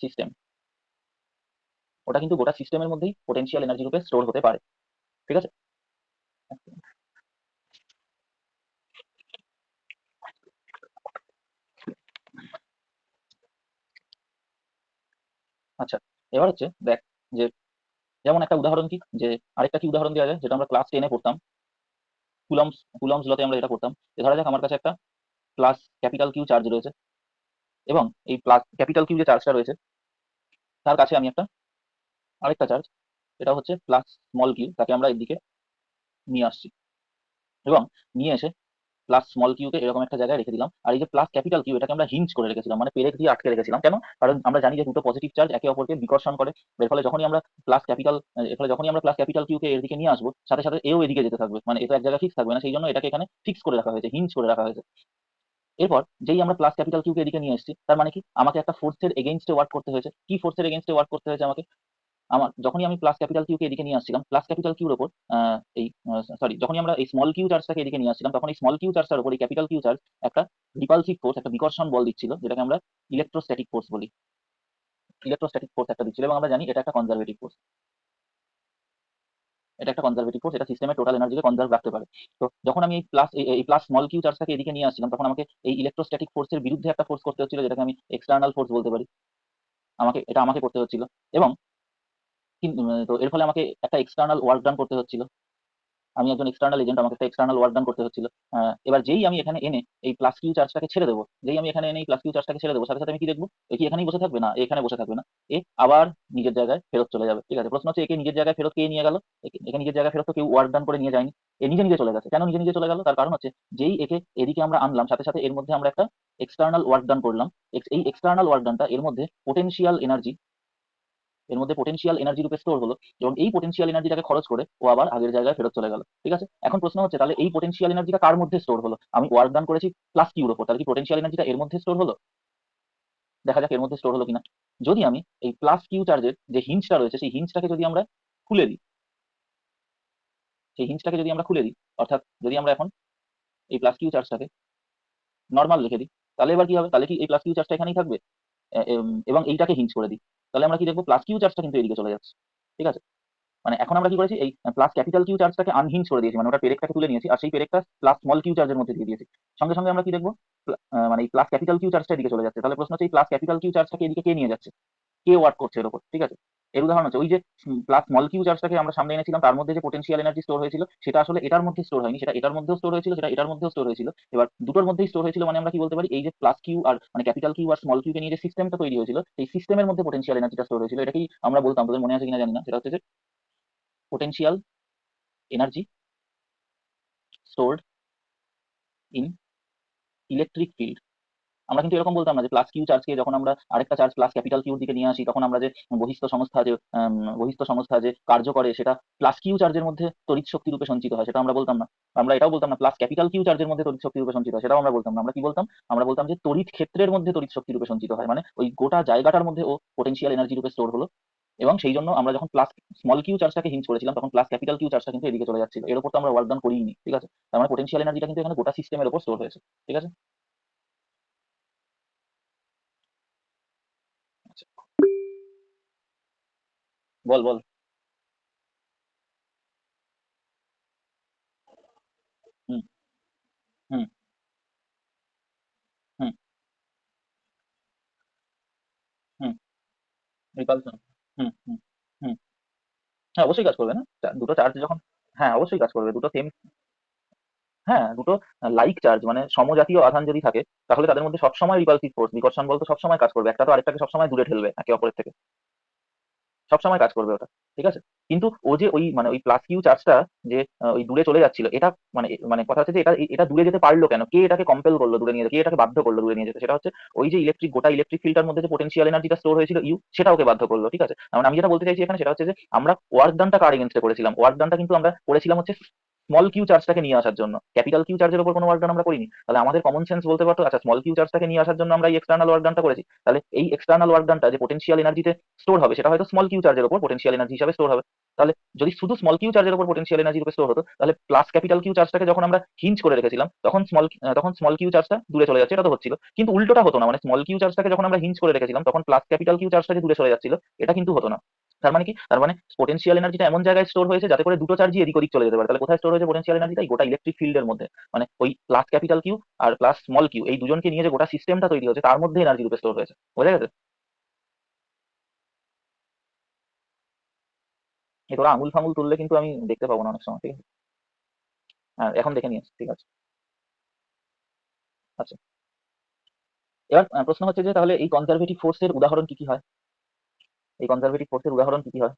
system. ওটা কিন্তু গোটা সিস্টেমের মধ্যেই পোটেনশিয়াল এনার্জি রূপে স্টোর হতে পারে, ঠিক আছে। আচ্ছা, এবার হচ্ছে দেখ যে যেমন একটা উদাহরণ কি, যে আরেকটা কি উদাহরণ দেওয়া যায় যেটা আমরা ক্লাস 10-এ পড়তাম, কুলম্বস কুলম্বস লতে আমরা এটা পড়তাম, যে ধরা যাক আমার কাছে একটা প্লাস ক্যাপিটাল কিউ চার্জ রয়েছে, এবং এই প্লাস ক্যাপিটাল কিউ যে চার্জটা রয়েছে তার কাছে আমি একটা আরেকটা চার্জ, এটা হচ্ছে প্লাস স্মল কিউ, তাকে আমরা এদিকে নিয়ে আসছি, এবং নিয়ে এসে প্লাস স্মল কিউকে এরকম একটা জায়গায় রেখে দিলাম। আর এই যে প্লাস ক্যাপিটাল কিউ এটাকে আমরা হিঞ্জ করে রেখেছিলাম, মানে পেরেক দিয়ে আটকে রেখেছিলাম। কেন? কারণ আমরা জানি যে দুটো পজিটিভ চার্জ একে অপরকে বিকর্ষণ করে, এর ফলে যখনই আমরা প্লাস ক্যাপিটাল কিউকে এর দিকে নিয়ে আসবো সাথে সাথে এও এদিকে যেতে থাকবে, মানে এটা এক জায়গায় ফিক্স থাকবে না, সেই জন্য এটাকে এখানে ফিক্স করে রাখা হয়েছে, হিঞ্জ করে রাখা হয়েছে। এরপর যেই আমরা প্লাস ক্যাপিটাল কিউকে এদিকে নিয়ে এসেছি, তার মানে কি আমাকে একটা ফোর্সের এগেইনস্টে ওয়ার্ক করতে হয়েছে। কি ফোর্সের এগেইনস্টে ওয়ার্ক করতে হয়েছে আমাকে? আমার যখনই আমি প্লাস ক্যাপিটাল কিউকে এদিকে নিয়ে আসছিলাম, প্লাস ক্যাপিটাল কিউর উপর এই সরি যখনই আমরা এই স্মল কিউ চার্জটাকে এদিকে নিয়ে আসছিলাম, তখন এই স্মল কিউ চার্জটার উপর এই ক্যাপিটাল কিউ চার্জ একটা রিপালসিভ ফোর্স, একটা বিকর্ষণ বল দিচ্ছিল, যেটাকে আমরা ইলেকট্রোস্ট্যাটিক ফোর্স বলি। ইলেকট্রোস্ট্যাটিক ফোর্স একটা দিচ্ছিল, এবং আমরা জানি এটা একটা কনজারভেটিভ ফোর্স। এটা একটা কনজারভেটিভ ফোর্স, এটা সিস্টেমের টোটাল এনার্জিকে কনজার্ভ রাখতে পারে। তো যখন আমি এই প্লাস স্মল কিউ চার্জটাকে এদিকে নিয়ে আসছিলাম, তখন আমাকে এই ইলেকট্রোস্ট্যাটিক ফোর্সের বিরুদ্ধে একটা ফোর্স করতে হচ্ছিল, যেটাকে আমি এক্সটার্নাল ফোর্স বলতে পারি। আমাকে করতে হচ্ছিল, এবং তো এর ফলে আমাকে একটা এক্সটার্নাল ওয়ার্ক ডান করতে হচ্ছিল। আমি একজন এক্সটার্নাল এজেন্ট, আমাকে একটা এক্সটার্নাল ওয়ার্ক ডান করতে হচ্ছিল। এবার যেই আমি এখানে এনে এই প্লাস কিউ চার্জটাকে ছেড়ে দেবো, সাথে সাথে আমি কি দেখবো, এ কি এখানেই বসে থাকবে? না, এখানে বসে থাকবে না, এ আবার নিজের জায়গায় ফেরত চলে যাবে, ঠিক আছে। প্রশ্ন হচ্ছে একে নিজের জায়গায় ফেরত কে নিয়ে গেল? একে নিজের জায়গায় ফেরত তো কেউ ওয়ার্ক ডান করে নিয়ে যায়নি, এ নিজে নিজে চলে গেছে। কেন নিজে নিজে চলে গেল? তার কারণ হচ্ছে যেই একে এদিকে আমরা আনলাম, সাথে সাথে এর মধ্যে আমরা একটা এক্সটার্নাল ওয়ার্ক ডান করলাম। এই এক্সটার্নাল ওয়ার্ক ডানটা এর মধ্যে পোটেনশিয়াল এনার্জি রূপে স্টোর হলো, এবং এই পোটেনশিয়াল এনার্জিটাকে খরচ করে ও আবার আগের জায়গায় ফেরত চলে গেল, ঠিক আছে। এখন প্রশ্ন হচ্ছে তাহলে এই পোটেনশিয়াল এনার্জিটা কার মধ্যে স্টোর হলো? আমি ওয়ার্ক ডান করেছি প্লাস কিউর উপর, তাহলে কি পোটেনশিয়াল এনার্জিটা এর মধ্যে স্টোর হলো? দেখা যাক এর মধ্যে স্টোর হলো কিনা। যদি আমি এই প্লাস কিউ চার্জের যে হিঞ্জটা রয়েছে সেই হিঞ্জটাকে যদি আমরা খুলে দিই, অর্থাৎ যদি আমরা এখন এই প্লাস কিউ চার্জটাকে নর্মাল লিখে দিই, তাহলে এবার কি হবে? তাহলে কি এই প্লাস কিউ চার্জটা এখানেই থাকবে? এবং এইটাকে হিঞ্জ করে দিই, তাহলে আমরা কি দেখবো? প্লাস কিউ চার্জটা কিন্তু এদিকে চলে যাচ্ছে, ঠিক আছে। মানে এখন আমরা কি করেছি, এই প্লাস ক্যাপিটাল কিউ চার্জটাকে আনহিঞ্জ করে দিয়েছি, মানে ওটা পেরেকটাকে তুলে নিয়েছি, আর সেই পেরেকটা প্লাস স্মল কিউ চার্জের মধ্যে দিয়ে দিয়েছি। সঙ্গে সঙ্গে আমরা কি দেখবো? মানে এই প্লাস ক্যাপিটাল কিউ চার্জটা এদিকে চলে যাচ্ছে। তাহলে প্রশ্ন হচ্ছে এই প্লাস ক্যাপিটাল কিউ চার্জটাকে এদিকে কে নিয়ে যাচ্ছে? কে ওয়ার্ক করছে এর উপর, ঠিক আছে। এর উদাহরণ হচ্ছে ওই যে প্লাস স্মল কিউ চার্জটাকে আমরা সামনে এনেছিলাম, তার মধ্যে যে পোটেনশিয়াল এনার্জি স্টোর হয়েছিল সেটা আসলে এটার মধ্যে স্টোর হয়নি, সেটা এটার মধ্যেও স্টোর হয়েছিল, সেটা এটার মধ্যেও স্টোর হয়েছিল। এবার দুটোর মধ্যেই স্টোর হয়েছিল, মানে আমরা কি বলতে পারি, এই যে প্লাস কিউ আর মানে ক্যাপিটাল কিউ আর স্মল কিউকে নিয়ে যে সিস্টেমটা তৈরি হয়েছিল, সেই সিস্টেমের মধ্যে পোটেনশিয়াল এনার্জিটা স্টোর হয়েছিল। এটাকেই আমরা বলতাম, তোদের মনে আছে কিনা জানি না, সেটা হচ্ছে যে potential energy stored in electric field. আমরা কিন্তু এরকম বলতাম না যে প্লাস কিউ চার্জকে যখন আমরা আরেকটা চার্জ প্লাস ক্যাপিটাল কিউর দিকে নিয়ে আসি, তখন আমরা যে বহিস্থ সংস্থা যে কার্য করে সেটা প্লাস কিউ চার্জের মধ্যে তড়িৎ শক্তি রূপে সঞ্চিত হয়, সেটা আমরা বলতাম না। আমরা এটাও বলতাম না প্লাস ক্যাপিটাল কিউ চার্জের মধ্যে তড়িৎ শক্তি রূপে সঞ্চিত হয়, সেটাও আমরা বলতাম না। আমরা কি বলতাম? আমরা বলতাম যে তড়িৎ ক্ষেত্রের মধ্যে তড়িৎ শক্তি রূপে সঞ্চিত হয়, মানে ওই গোটা জায়গাটার মধ্যে ও পোটেনশিয়াল এনার্জি রূপে স্টোর হলো। এবং সেই জন্য আমরা যখন প্লাস স্মল কিউ চার্জটাকে হিঞ্জ করেছিলাম, তখন প্লাস ক্যাপিটাল কিউ চার্জটা কিন্তু এদিকে চলে যাচ্ছিল, এর উপর তো আমরা ওয়ার্ক ডান করিনি, ঠিক আছে। তার মানে পোটেনশিয়াল এনার্জিটা কিন্তু এখানে গোটা সিস্টেমের উপর স্টোর হয়েছে, ঠিক আছে। আচ্ছা, বল বল। হুম, হুম, হুম, হুম, রিপালশন। হুম, হুম, হুম। হ্যাঁ, অবশ্যই কাজ করবে না। দুটো চার্জ যখন, হ্যাঁ অবশ্যই কাজ করবে, দুটো সেম, হ্যাঁ দুটো লাইক চার্জ মানে সমজাতীয় আধান যদি থাকে, তাহলে তাদের মধ্যে সবসময় রিপালসিভ ফোর্স বিকর্ষণ বল তো সবসময় কাজ করবে, একটা তো আরেকটাকে সবসময় দূরে ঠেলবে একে অপরের থেকে। সবসময় কাজ করবে ওটা, ঠিক আছে। কিন্তু ও যে ওই মানে ওই প্লাস কিউ চার্জটা যে ওই দূরে চলে যাচ্ছিল, এটা মানে মানে কথা হচ্ছে যে এটা এটা দূরে যেতে পারলো কেন, কে এটাকে কম্পেল করলো দূরে নিয়ে যেতে, কে এটাকে বাধ্য করলো দূরে নিয়ে যেতে, সেটা হচ্ছে ওই যে গোটা ইলেকট্রিক ফিল্ডটার মধ্যে যে পোটেনশিয়াল এনার্জিটা স্টোর হয়েছিল ইউ, সেটা ওকে বাধ্য করলো, ঠিক আছে। মানে আমি যেটা বলতে চাইছি এখানে সেটা হচ্ছে যে আমরা ওয়ার্ক ডানটা কার এগেনস্টে করেছিলাম, ওয়ার্ক ডানটা কিন্তু আমরা করেছিলাম হচ্ছে স্মল কিউ চার্জটাকে নিয়ে আসার জন্য, ক্যাপিটাল কিউ চার্জের উপর কোনো ওয়ার্ক ডান আমরা করিনি। তাহলে আমাদের কমন সেন্স বলতে পারতো আচ্ছা স্মল কিউ চার্জটাকে নিয়ে আসার জন্য আমরা এই এক্সটার্নাল ওয়ার্ক ডানটা করেছি, তাহলে এই এক্সটার্নাল ওয়ার্ক ডানটা যে পোটেনশিয়াল এনার্জিতে স্টোর হবে সেটা হয়তো স্মল কিউ চার্জের উপর পোটেনশিয়াল এনার্জি হিসাবে স্টোর হবে। তাহলে যদি শুধু স্মল কিউ চার্জের উপর পোটেনশিয়াল এনার্জি রূপে স্টোর হতো, তাহলে প্লাস ক্যাপিটাল কিউ চার্জটাকে যখন আমরা হিঞ্জ করে রেখেছিলাম তখন স্মল কিউ চার্জটা দূরে চলে যাচ্ছে, এটা তো হচ্ছিল। কিন্তু উল্টোটা হতো না, মানে স্মল কিউ চার্জটাকে যখন আমরা হিঞ্জ করে রেখেছিলাম তখন প্লাস ক্যাপিটাল কিউ চার্জটা যে দূরে চলে যাচ্ছিল, এটা কিন্তু হতো না। তার মানে কি, তার মানে পোটেনশিয়াল এনার্জিটা এমন জায়গায় স্টোর হয়েছে যাতে করে দুটো চার্জই এদিক ওদিক চলে যেতে পারে। তাহলে কোথায় স্টোর হয়েছে পোটেনশিয়াল এনার্জিটা, গোটা ইলেকট্রিক ফিল্ডের মধ্যে, মানে ওই plus capital Q R plus small Q এই দুজনকে নিয়ে যে গোটা সিস্টেমটা তৈরি হচ্ছে তার মধ্যে এনার্জি রূপে স্টোর হয়েছে, বোঝা গেছে। এ তোরা আঙুল ফাঙুল তুললে কিন্তু আমি দেখতে পাবো না অনেক সময়, ঠিক আছে। হ্যাঁ এখন দেখে নিয়েছি, ঠিক আছে। আচ্ছা, এবার প্রশ্ন হচ্ছে যে তাহলে এই কনজারভেটিভ ফোর্সের উদাহরণ কি কি হয়, এই কনজারভেটিভ ফোর্সের উদাহরণ কি কি হয়।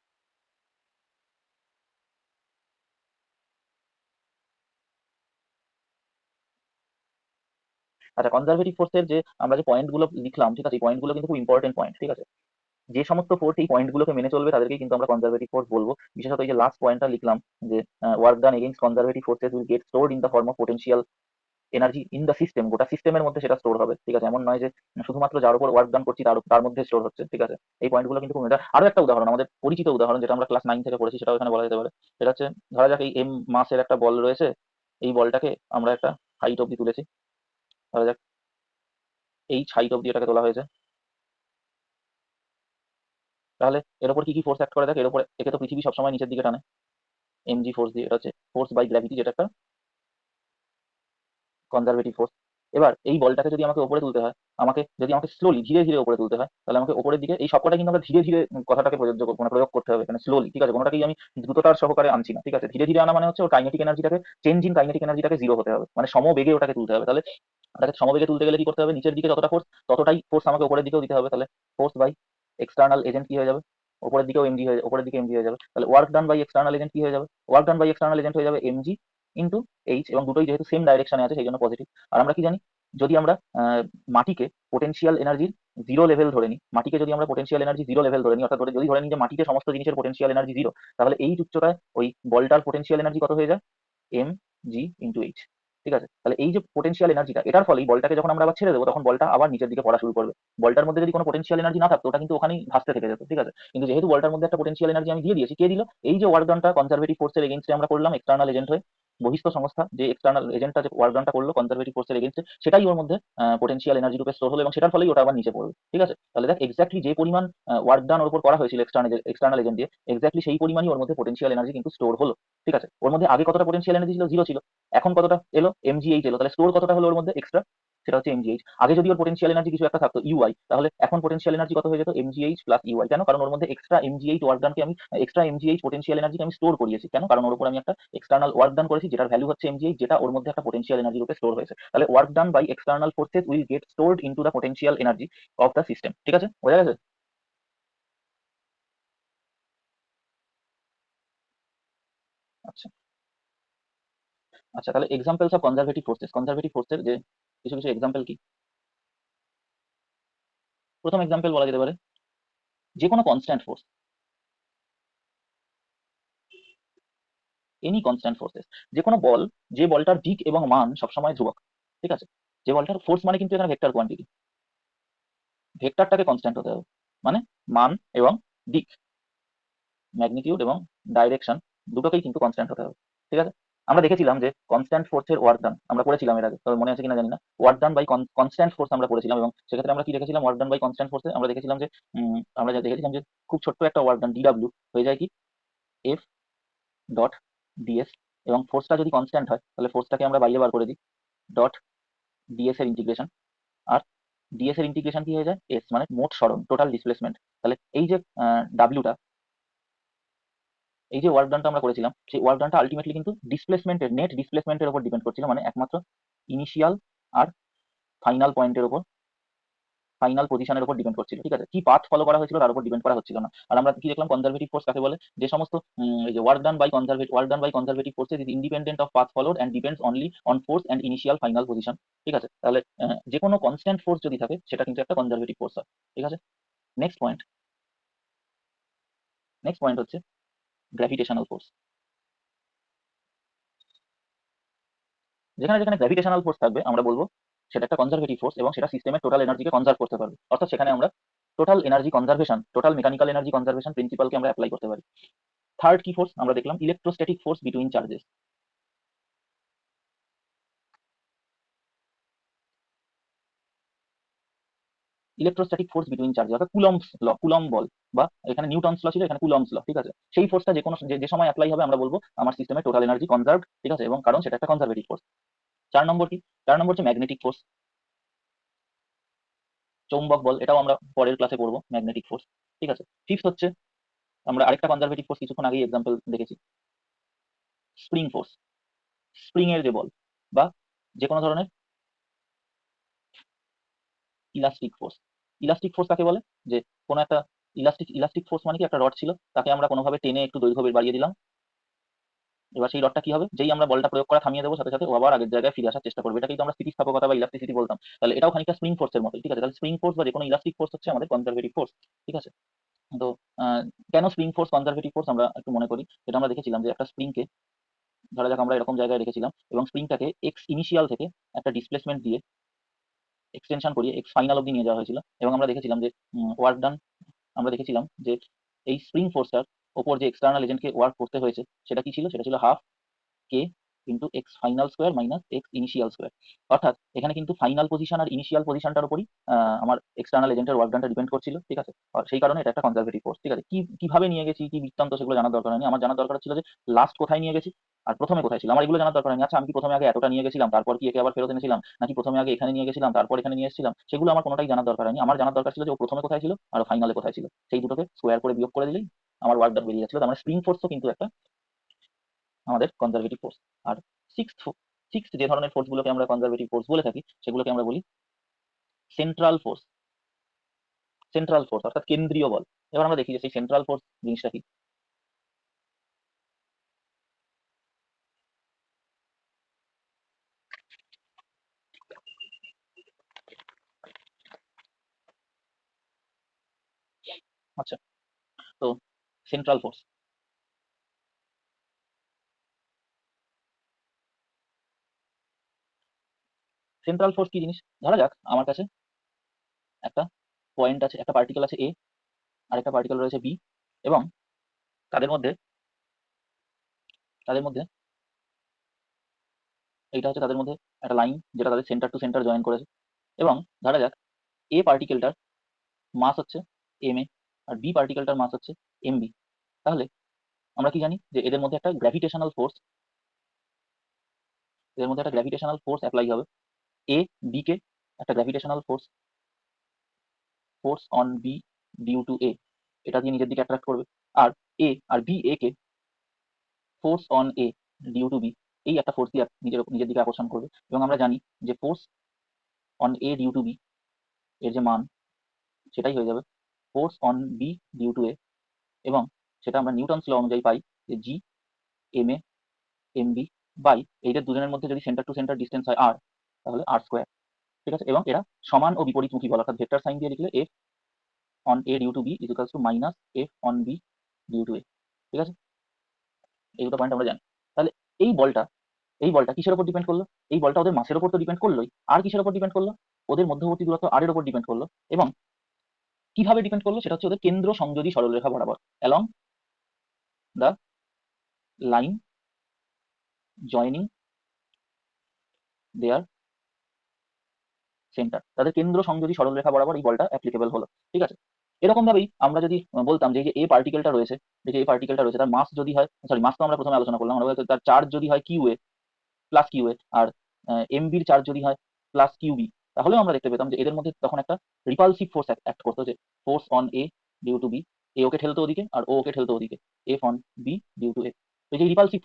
আচ্ছা, কনজারভেটিভ ফোর্সের যে আমরা যে পয়েন্ট গুলো লিখলাম, ঠিক আছে, এই পয়েন্ট গুলো কিন্তু খুব ইম্পর্টেন্ট পয়েন্ট, ঠিক আছে। যে সমস্ত ফোর্স এই পয়েন্ট গুলোকে মেনে চলবে তাদেরকে কিন্তু আমরা কনজারভেটিভ ফোর্স বলবো। বিশেষত এই যে লাস্ট পয়েন্টটা লিখলাম যে work done against conservative forces will get stored in the form of potential energy in the system, গোটা সিস্টেমের মধ্যে সেটা স্টোর হবে, ঠিক আছে। এমন নয় যে শুধুমাত্র যার উপর ওয়ার্ক ডান করছি তার মধ্যে স্টোর হচ্ছে, ঠিক আছে। এই পয়েন্টগুলো কিন্তু খুব আরো একটা উদাহরণ, আমাদের পরিচিত উদাহরণ যেটা আমরা ক্লাস 9 থেকে পড়েছি সেটাও এখানে বলা যেতে পারে। সেটা হচ্ছে ধরা যাক এই এম মাসের একটা বল রয়েছে, এই বলটাকে আমরা একটা হাইট অব্দি তুলেছি, ধরা যাক এই হাইট অব্দি এটাকে তোলা হয়েছে। তাহলে এর উপর কি কি ফোর্স অ্যাক্ট করে, দেখ এর উপর একে তো পৃথিবী সবসময় নিচের দিকে টানে এমজি ফোর্স দিয়ে, এটা হচ্ছে ফোর্স বাই গ্র্যাভিটি, যেটা একটা কনজারভেটিভ ফোর্স। এবার এই বলটাকে যদি আমাকে উপরে তুলতে হয়, যদি আমাকে স্লোলি ধীরে ধীরে উপরে তুলতে হয়, তাহলে আমাকে উপরের দিকে এই সবকটা কিন্তু আমরা ধীরে ধীরে কথাটাকে প্রয়োগ করতে হবে এখানে, স্লোলি, ঠিক আছে। কোনোটাকেই আমি দ্রুততার সহকারে আনছি না, ঠিক আছে। ধীরে ধীরে আনা মানে হচ্ছে ওর কাইনেটিক এনার্জিটাকে চেঞ্জ ইন কাইনেটিক এনার্জিটাকে জিরো হতে হবে, মানে সমবেগে ওটাকে তুলতে হবে। তাহলে ওটাকে সমবেগে তুলতে গেলে কি করতে হবে, নিচের দিকে যতটা ফোর্স ততটাই ফোর্স আমাকে উপরের দিকেও দিতে হবে। তাহলে ফোর্স বাই এক্সটার্নাল এজেন্ট কি হয়ে যাবে, উপরের দিকে এমজি হয়ে যাবে। তাহলে work done by external agent কি হয়ে যাবে, work done by external agent হয়ে যাবে এমজি ইন্টু এইচ, এবং দুটোই যেহেতু সেম ডাইরেকশনে আছে সেই জন্য পজিটিভ। আর আমরা কি জানি, যদি আমরা মাটিকে পোটেনশিয়াল এনার্জির জিরো লেভেল ধরে নিই, মাটিকে যদি আমরা পোটেনশিয়াল এনার্জি জিরো লেভেল ধরে নিই, অর্থাৎ যদি ধরে নিই যে মাটিতে সমস্ত জিনিসের পোটেনশিয়াল এনার্জি জিরো, তাহলে এই উচ্চতায় ওই বলটার পোটেনশিয়াল এনার্জি কত হয়ে যায়, এম জি ইন্টু এইচ, ঠিক আছে। তাহলে এই যে পোটেনশিয়াল এনার্জিটা, এটার ফলে বলটাকে যখন আমরা আবার ছেড়ে দেবো তখন বলটা আবার নিচের দিকে পড়া শুরু করবে। বলটার মধ্যে যদি কোনো পোটেনশিয়াল এনার্জি না থাকতো ওটা কিন্তু ওখানেই ভাসতে থেকে যেত, ঠিক আছে। কিন্তু যেহেতু বলটার মধ্যে একটা পোটেনশিয়াল এনার্জি আমি দিয়ে দিয়েছি, কে দিল, এই যে ওয়ার্ক ডানটা কনজারভেটিভ ফোর্সের এগেইনস্টে আমরা করলাম এক্সটার্নাল এজেন্ট হয়ে, বহিস্থ সংস্থা যে এক্সটার্নাল এজেন্টটা যে ওয়ার্ক ডানটা করলো কনজারভেটিভ ফোর্সের এগেইনস্টে, সেটাই ওর মধ্যে পোটেনশিয়াল এনার্জি রূপে স্টোর হলো এবং সেটার ফলেই ওটা আবার নিচে পড়বে, ঠিক আছে। তাহলে দেখ এক্স্যাক্টলি যে পরিমাণ ওয়ার্ক ডান ওর উপর করা হয়েছিল এক্সটার্নাল এজেন্ট দিয়ে, এক্স্যাক্টলি সেই পরিমাণই ওর মধ্যে পোটেনশিয়াল এনার্জি কিন্তু স্টোর হলো, ঠিক আছে। ওর মধ্যে আগে কতটা পোটেনশিয়াল এনার্জি ছিল, জিরো ছিল, এখন কতটা এলো, এমজিএইচ এলো। তাহলে স্টোর কতটা হলো ওর মধ্যে এক্সট্রা, সেটা হচ্ছে এমজিএইচ। আগে যদি ওর পোটেনশিয়াল এনার্জি কিছু একটা থাকতো ইউআই, তাহলে এখন পোটেনশিয়াল এনার্জি কত হয়ে যেত, এমজিএইচ প্লাস ইউআই। কেন, কারণ ওর মধ্যে এক্সট্রা এমজিএইচ ওয়ার্ক ডানকে আমি এক্সট্রা এমজিএইচ পোটেনশিয়াল এনার্জিকে আমি স্টোর করিয়েছি। কেন, কারণ ওর উপর আমি একটা এক্সটার্নাল ওয়ার্ক ডান করেছি যেটার ভ্যালু হচ্ছে এমজিএইচ, যেটা ওর মধ্যে একটা পোটেনশিয়াল এনার্জি রূপে স্টোর হয়েছে। তাহলে work done by external forces will get stored into the potential energy of the system, ঠিক আছে, বোঝা গেছে। আচ্ছা, আচ্ছা, তাহলে এক্সাম্পলস অফ কনজারভেটিভ ফোর্সের যে কিছু কিছু এক্সাম্পল কি। প্রথম এক্সাম্পল বলা যেতে পারে যে কোনো constant force, any constant forces, যে কোনো বল, যে বলটার দিক এবং মান সবসময় ধ্রুবক, ঠিক আছে। যে বলটার ফোর্স মানে কিন্তু এখানে ভেক্টর কোয়ান্টিটি, ভেক্টরটাকে কনস্ট্যান্ট হতে হবে, মানে মান এবং দিক, ম্যাগনিটিউড এবং ডাইরেকশন দুটোকেই কিন্তু কনস্ট্যান্ট হতে হবে, ঠিক আছে। আমরা দেখেছিলাম যে কনস্ট্যান্ট ফোর্সের ওয়ার্ক ডান আমরা করেছিলাম এর আগে, তবে মনে আছে কিনা জানি না, work done by constant force আমরা করেছিলাম, এবং সেক্ষেত্রে আমরা কি দেখেছিলাম, ওয়ার্ক ডান বাই কনস্ট্যান্ট ফোর্সে আমরা দেখেছিলাম যে আমরা যা দেখেছিলাম যে খুব ছোট্ট একটা ওয়ার্ক ডান ডিডব্লিউ হয়ে যায় কি এফ ডট ডিএস, এবং ফোর্সটা যদি কনস্ট্যান্ট হয় তাহলে ফোর্সটাকে আমরা বাইরে বার করে দিই ডট ডিএস এর ইন্টিগ্রেশন, আর ডিএস এর ইন্টিগ্রেশন কি হয়ে যায়, এস মানে মোট সরণ, টোটাল ডিসপ্লেসমেন্ট। তাহলে এই যে ডাব্লিউটা, এই যে ওয়ার্ক ডানটা আমরা করেছিলাম সেই ওয়ার্ক ডানটা আলটিমেটলি কিন্তু ডিসপ্লেসমেন্টের, নেট ডিসপ্লেসমেন্টের উপর ডিপেন্ড করছিল, মানে একমাত্র ইনিশিয়াল আর ফাইনাল পয়েন্টের উপর ফাইনাল পজিশনের উপর ডিপেন্ড করছিল, ঠিক আছে, কি পাথ ফলো করা হয়েছিল তার উপর ডিপেন্ড করা হচ্ছিল না। আর আমরা কি দেখলাম, কনজারভেটিভ ফোর্স কাকে বলে, যে সমস্ত এই যে work done by conservative force is independent of path followed and depends only on force and initial final position, ঠিক আছে। তাহলে যে কোনো কনস্ট্যান্ট ফোর্স যদি থাকে সেটা কিন্তু একটা কনজারভেটিভ ফোর্স হয়, ঠিক আছে। নেক্সট পয়েন্ট হচ্ছে গ্র্যাভিটেশনাল ফোর্স। যেখানে যেখানে গ্র্যাভিটেশনাল ফোর্স থাকবে আমরা বলবো সেটা একটা কনজারভেটিভ ফোর্স এবং সেটা সিস্টেমের টোটাল এনার্জিকে কনজার্ভ করতে পারবে, অর্থাৎ সেখানে আমরা total energy conservation, total mechanical energy conservation প্রিন্সিপালকে আমরা অ্যাপ্লাই করতে পারি। থার্ড কি ফোর্স আমরা দেখলাম, electrostatic force between charges. Electrostatic force between charges অর্থাৎ কুলম্ব বল, বা এখানে নিউটনস ল ছিল, এখানে কুলম্বস ল, ঠিক আছে। সেই ফোর্সটা যে কোনো যে সময় অ্যাপ্লাই হবে আমরা বলবো আমার সিস্টেমে টোটাল এনার্জি কনজার্ভ, ঠিক আছে, এবং কারণ সেটা একটা কনজারভেটিভ ফোর্স। 4 নম্বর কি, 4 নম্বর হচ্ছে ম্যাগনেটিক ফোর্স, চৌম্বক বল, এটাও আমরা পরের ক্লাসে পড়বো ম্যাগনেটিক ফোর্স, ঠিক আছে। ফিফথ হচ্ছে আমরা আরেকটা কনজারভেটিভ ফোর্স কিছুক্ষণ আগেই এক্সাম্পল দেখেছি, স্প্রিং ফোর্স, স্প্রিং এর যে বল বা যে কোনো ধরনের ইলাস্টিক ফোর্স। ইলাস্টিক ফোর্স কাকে বলে, যে কোনো একটা ইলাস্টিক ফোর্স মানে কি, একটা রড ছিল তাকে আমরা কোনোভাবে টেনে একটু দৈর্ঘ্য বাড়িয়ে দিলাম, এবার সেই রডটা কি হবে, যেই আমরা বলটা প্রয়োগ করা থামিয়ে দেবো সাথে সাথে ও আবার আগের জায়গায় ফিরে আসার চেষ্টা করবে, এটাকেই তো আমরা স্থিতিস্থাপকতা বা ইলাস্টিসিটি বলতাম। তাহলে এটাও খানিকটা স্প্রিং ফোর্সের মতো, ঠিক আছে। তাহলে স্প্রিং ফোর্স বা যে কোনো ইলাস্টিক ফোর্স হচ্ছে আমাদের কনজারভেটিভ ফোর্স, ঠিক আছে। তো কেন স্প্রিং ফোর্স কনজারভেটিভ ফোর্স আমরা একটু মনে করি, যেটা আমরা দেখেছিলাম যে একটা স্প্রিংকে ধরা যাক আমরা এরকম জায়গায় রেখেছিলাম এবং স্প্রিংটাকে এক্স ইনিশিয়াল থেকে একটা ডিসপ্লেসমেন্ট দিয়ে এক্সটেনশন করিয়ে এক্স ফাইনাল অব্দি নিয়ে যাওয়া হয়েছিল, এবং আমরা দেখেছিলাম যে ওয়ার্ক ডান, আমরা দেখেছিলাম যে এই স্প্রিং ফোর্সটার ওপর যে এক্সটার্নাল এজেন্টকে ওয়ার্ক করতে হয়েছে সেটা কি ছিল, সেটা ছিল half K into x final square minus x initial square. অর্থাৎ এখানে কিন্তু ফাইনাল পজিশন আর ইনিশিয়াল পজিশনটার উপরই আমার এক্সটার্নাল এজেন্টের ওয়ার্ক ডানটা ডিপেন্ড করছিল, ঠিক আছে। আর সেই কারণে এটা একটা কনজারভেটিভ ফোর্স, ঠিক আছে। কিভাবে নিয়ে গেছি, কি বৃত্তান্ত, সেগুলো জানার দরকার হয়নি, আমার জানার দরকার ছিল যে লাস্ট কোথায় নিয়ে গেছি আর প্রথমে কোথায় ছিল, আমার এগুলো জানার দরকার হয়নি। আচ্ছা আমি কি প্রথমে আগে এতটা নিয়ে গেছিলাম তারপর কি একে আবার ফেরত এনেছিলাম, নাকি প্রথমে আগে এখানে নিয়ে গেছিলাম তারপর এখানে নিয়ে এসেছিলাম, সেগুলো আমার কোনোটাই জানার দরকার হয়নি। আমার জানার দরকার ছিল যে ও প্রথমে কোথায় ছিল আর ফাইনালে কোথায় ছিল, সেই দুটোকে স্কোয়ার করে বিয়োগ করে দিলেই আমার ওয়ার্ক ডান বেরিয়ে যাচ্ছিল। তার মানে স্প্রিং ফোর্সও কিন্তু একটা আমাদের কনজারভেটিভ ফোর্স। আর সিক্সথ সিক্সথ যে ধরনের ফোর্সগুলোকে আমরা কনজারভেটিভ ফোর্স বলে থাকি সেগুলোকে আমরা বলি সেন্ট্রাল ফোর্স। সেন্ট্রাল ফোর্স অর্থাৎ কেন্দ্রীয় বল। এবার আমরা দেখি যে সেই সেন্ট্রাল ফোর্স জিনিসটা কি। আচ্ছা, তো সেন্ট্রাল ফোর্স, সেন্ট্রাল ফোর্স কি জিনিস, ধরা যাক আমার কাছে একটা পয়েন্ট আছে, একটা পার্টিকেল আছে এ, আর একটা পার্টিকেল রয়েছে বি, এবং তাদের মধ্যে তাদের মধ্যে এইটা হচ্ছে তাদের মধ্যে একটা লাইন যেটা তাদের সেন্টার টু সেন্টার জয়েন করেছে, এবং ধরা যাক এ পার্টিকেলটার মাস হচ্ছে এম এ আর বি পার্টিকেলটার মাস হচ্ছে এম বি। তাহলে আমরা কি জানি যে এদের মধ্যে একটা গ্র্যাভিটেশনাল ফোর্স, এদের মধ্যে একটা গ্র্যাভিটেশনাল ফোর্স অ্যাপ্লাই হবে এ বি কে, একটা gravitational force, force on B due to A, এটা দিয়ে নিজের দিকে অ্যাট্রাক্ট করবে। আর এ আর বি এ কে force on A due to B, এই একটা ফোর্স দিয়ে নিজের দিকে আকর্ষণ করবে। এবং আমরা জানি যে force on A due to B এর যে মান সেটাই হয়ে যাবে force on B due to A, এবং সেটা আমরা নিউটনস ল অনুযায়ী পাই যে G M A M B by এইদের দুজনের মধ্যে যদি সেন্টার টু সেন্টার ডিস্টেন্স হয় আর, তাহলে আর স্কোয়ার, ঠিক আছে। এবং এরা সমান ও বিপরীতমুখী বল, অর্থাৎ ভেক্টর সাইন দিয়ে লিখলে F on A due to B is equals to minus F on B due to A, ঠিক আছে। এই দুটো পয়েন্ট আমরা জানি। তাহলে এই বলটা এই বলটা কিসের উপর ডিপেন্ড করলো, এই বলটা ওদের মাসের উপর তো ডিপেন্ড করলোই, আর কিসের উপর ডিপেন্ড করলো, ওদের মধ্যবর্তী দূরত্ব আর এর উপর ডিপেন্ড করলো। এবং কিভাবে ডিপেন্ড করলো, সেটা হচ্ছে ওদের কেন্দ্র সংযোজী সরলরেখা বরাবর, along the line joining their centre, তাদের কেন্দ্র সংযোজী সরলরেখা বরাবর এই বলটা অ্যাপ্লিকেবল হলো, ঠিক আছে। এরকম ভাবেই আমরা যদি বলতাম যে এই যে এ পার্টিকেলটা রয়েছে, যে এই পার্টিকেলটা রয়েছে তার মাস যদি হয়, সরি মাস তো আমরা প্রথমে আলোচনা করলাম, আমরা বলতে তার চার্জ যদি হয় কিউ এ প্লাস কিউ এ, আর এমবির চার্জ যদি হয় প্লাস কিউবি, তাহলেও আমরা দেখতে পেতাম যে এদের মধ্যে তখন একটা রিপালসিভ ফোর্স অ্যাক্ট করতো, যে force on A due to B, এ ওকে ঠেলতো ওদিকে আর ও ওকে ঠেলতো ওদিকে, F on B due to A. তো যে রিপালসিভ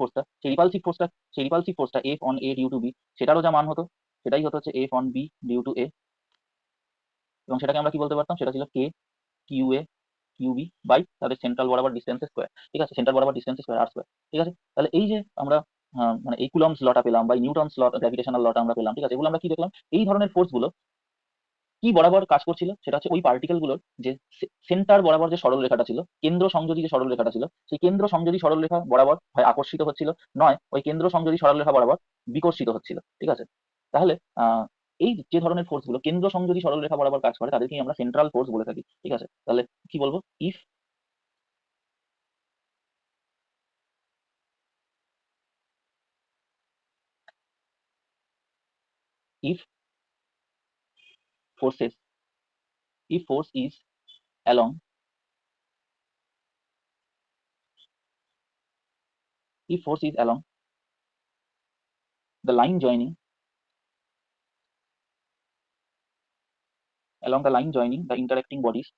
ফোর্সটা F on A due to B, সেটারও যা মান হতো সেটাই হতো হচ্ছে F on B due to A, এবং সেটাকে আমরা কি বলতে পারতাম, সেটা ছিল k q A q B by তাদের সেন্ট্রাল বরাবর ডিস্টেন্স স্কোয়ার, ঠিক আছে, সেন্ট্রাল বরাবর ডিস্টেন্স স্কোয়ার আর স্কোয়ার, ঠিক আছে। তাহলে এই যে আমরা মানে এই কুলম্বস লটা পেলাম বা নিউটনস ল গ্র্যাভিটেশনাল লটা আমরা পেলাম, ঠিক আছে, এগুলো আমরা কি দেখলাম, এই ধরনের ফোর্স গুলো কি বরাবর কাজ করছিল, সেটা হচ্ছে ওই পার্টিকেল গুলোর যে সেন্টার বরাবর যে সরল রেখাটা ছিল, কেন্দ্র সংযোজী যে সরল রেখাটা ছিল, সেই কেন্দ্র সংযোজী সরল রেখা বরাবর হয় আকর্ষিত হচ্ছিল, নয় ওই কেন্দ্র সংযোজী সরল রেখা বরাবর বিকর্ষিত হচ্ছিল, ঠিক আছে। তাহলে এই যে ধরনের ফোর্স গুলো কেন্দ্র সংযোজী সরল রেখা বরাবর কাজ করে তাদেরকেই আমরা সেন্ট্রাল ফোর্স বলে থাকি, ঠিক আছে। তাহলে কি বলবো, if if forces if force is along if force is the line joining along the line joining the interacting bodies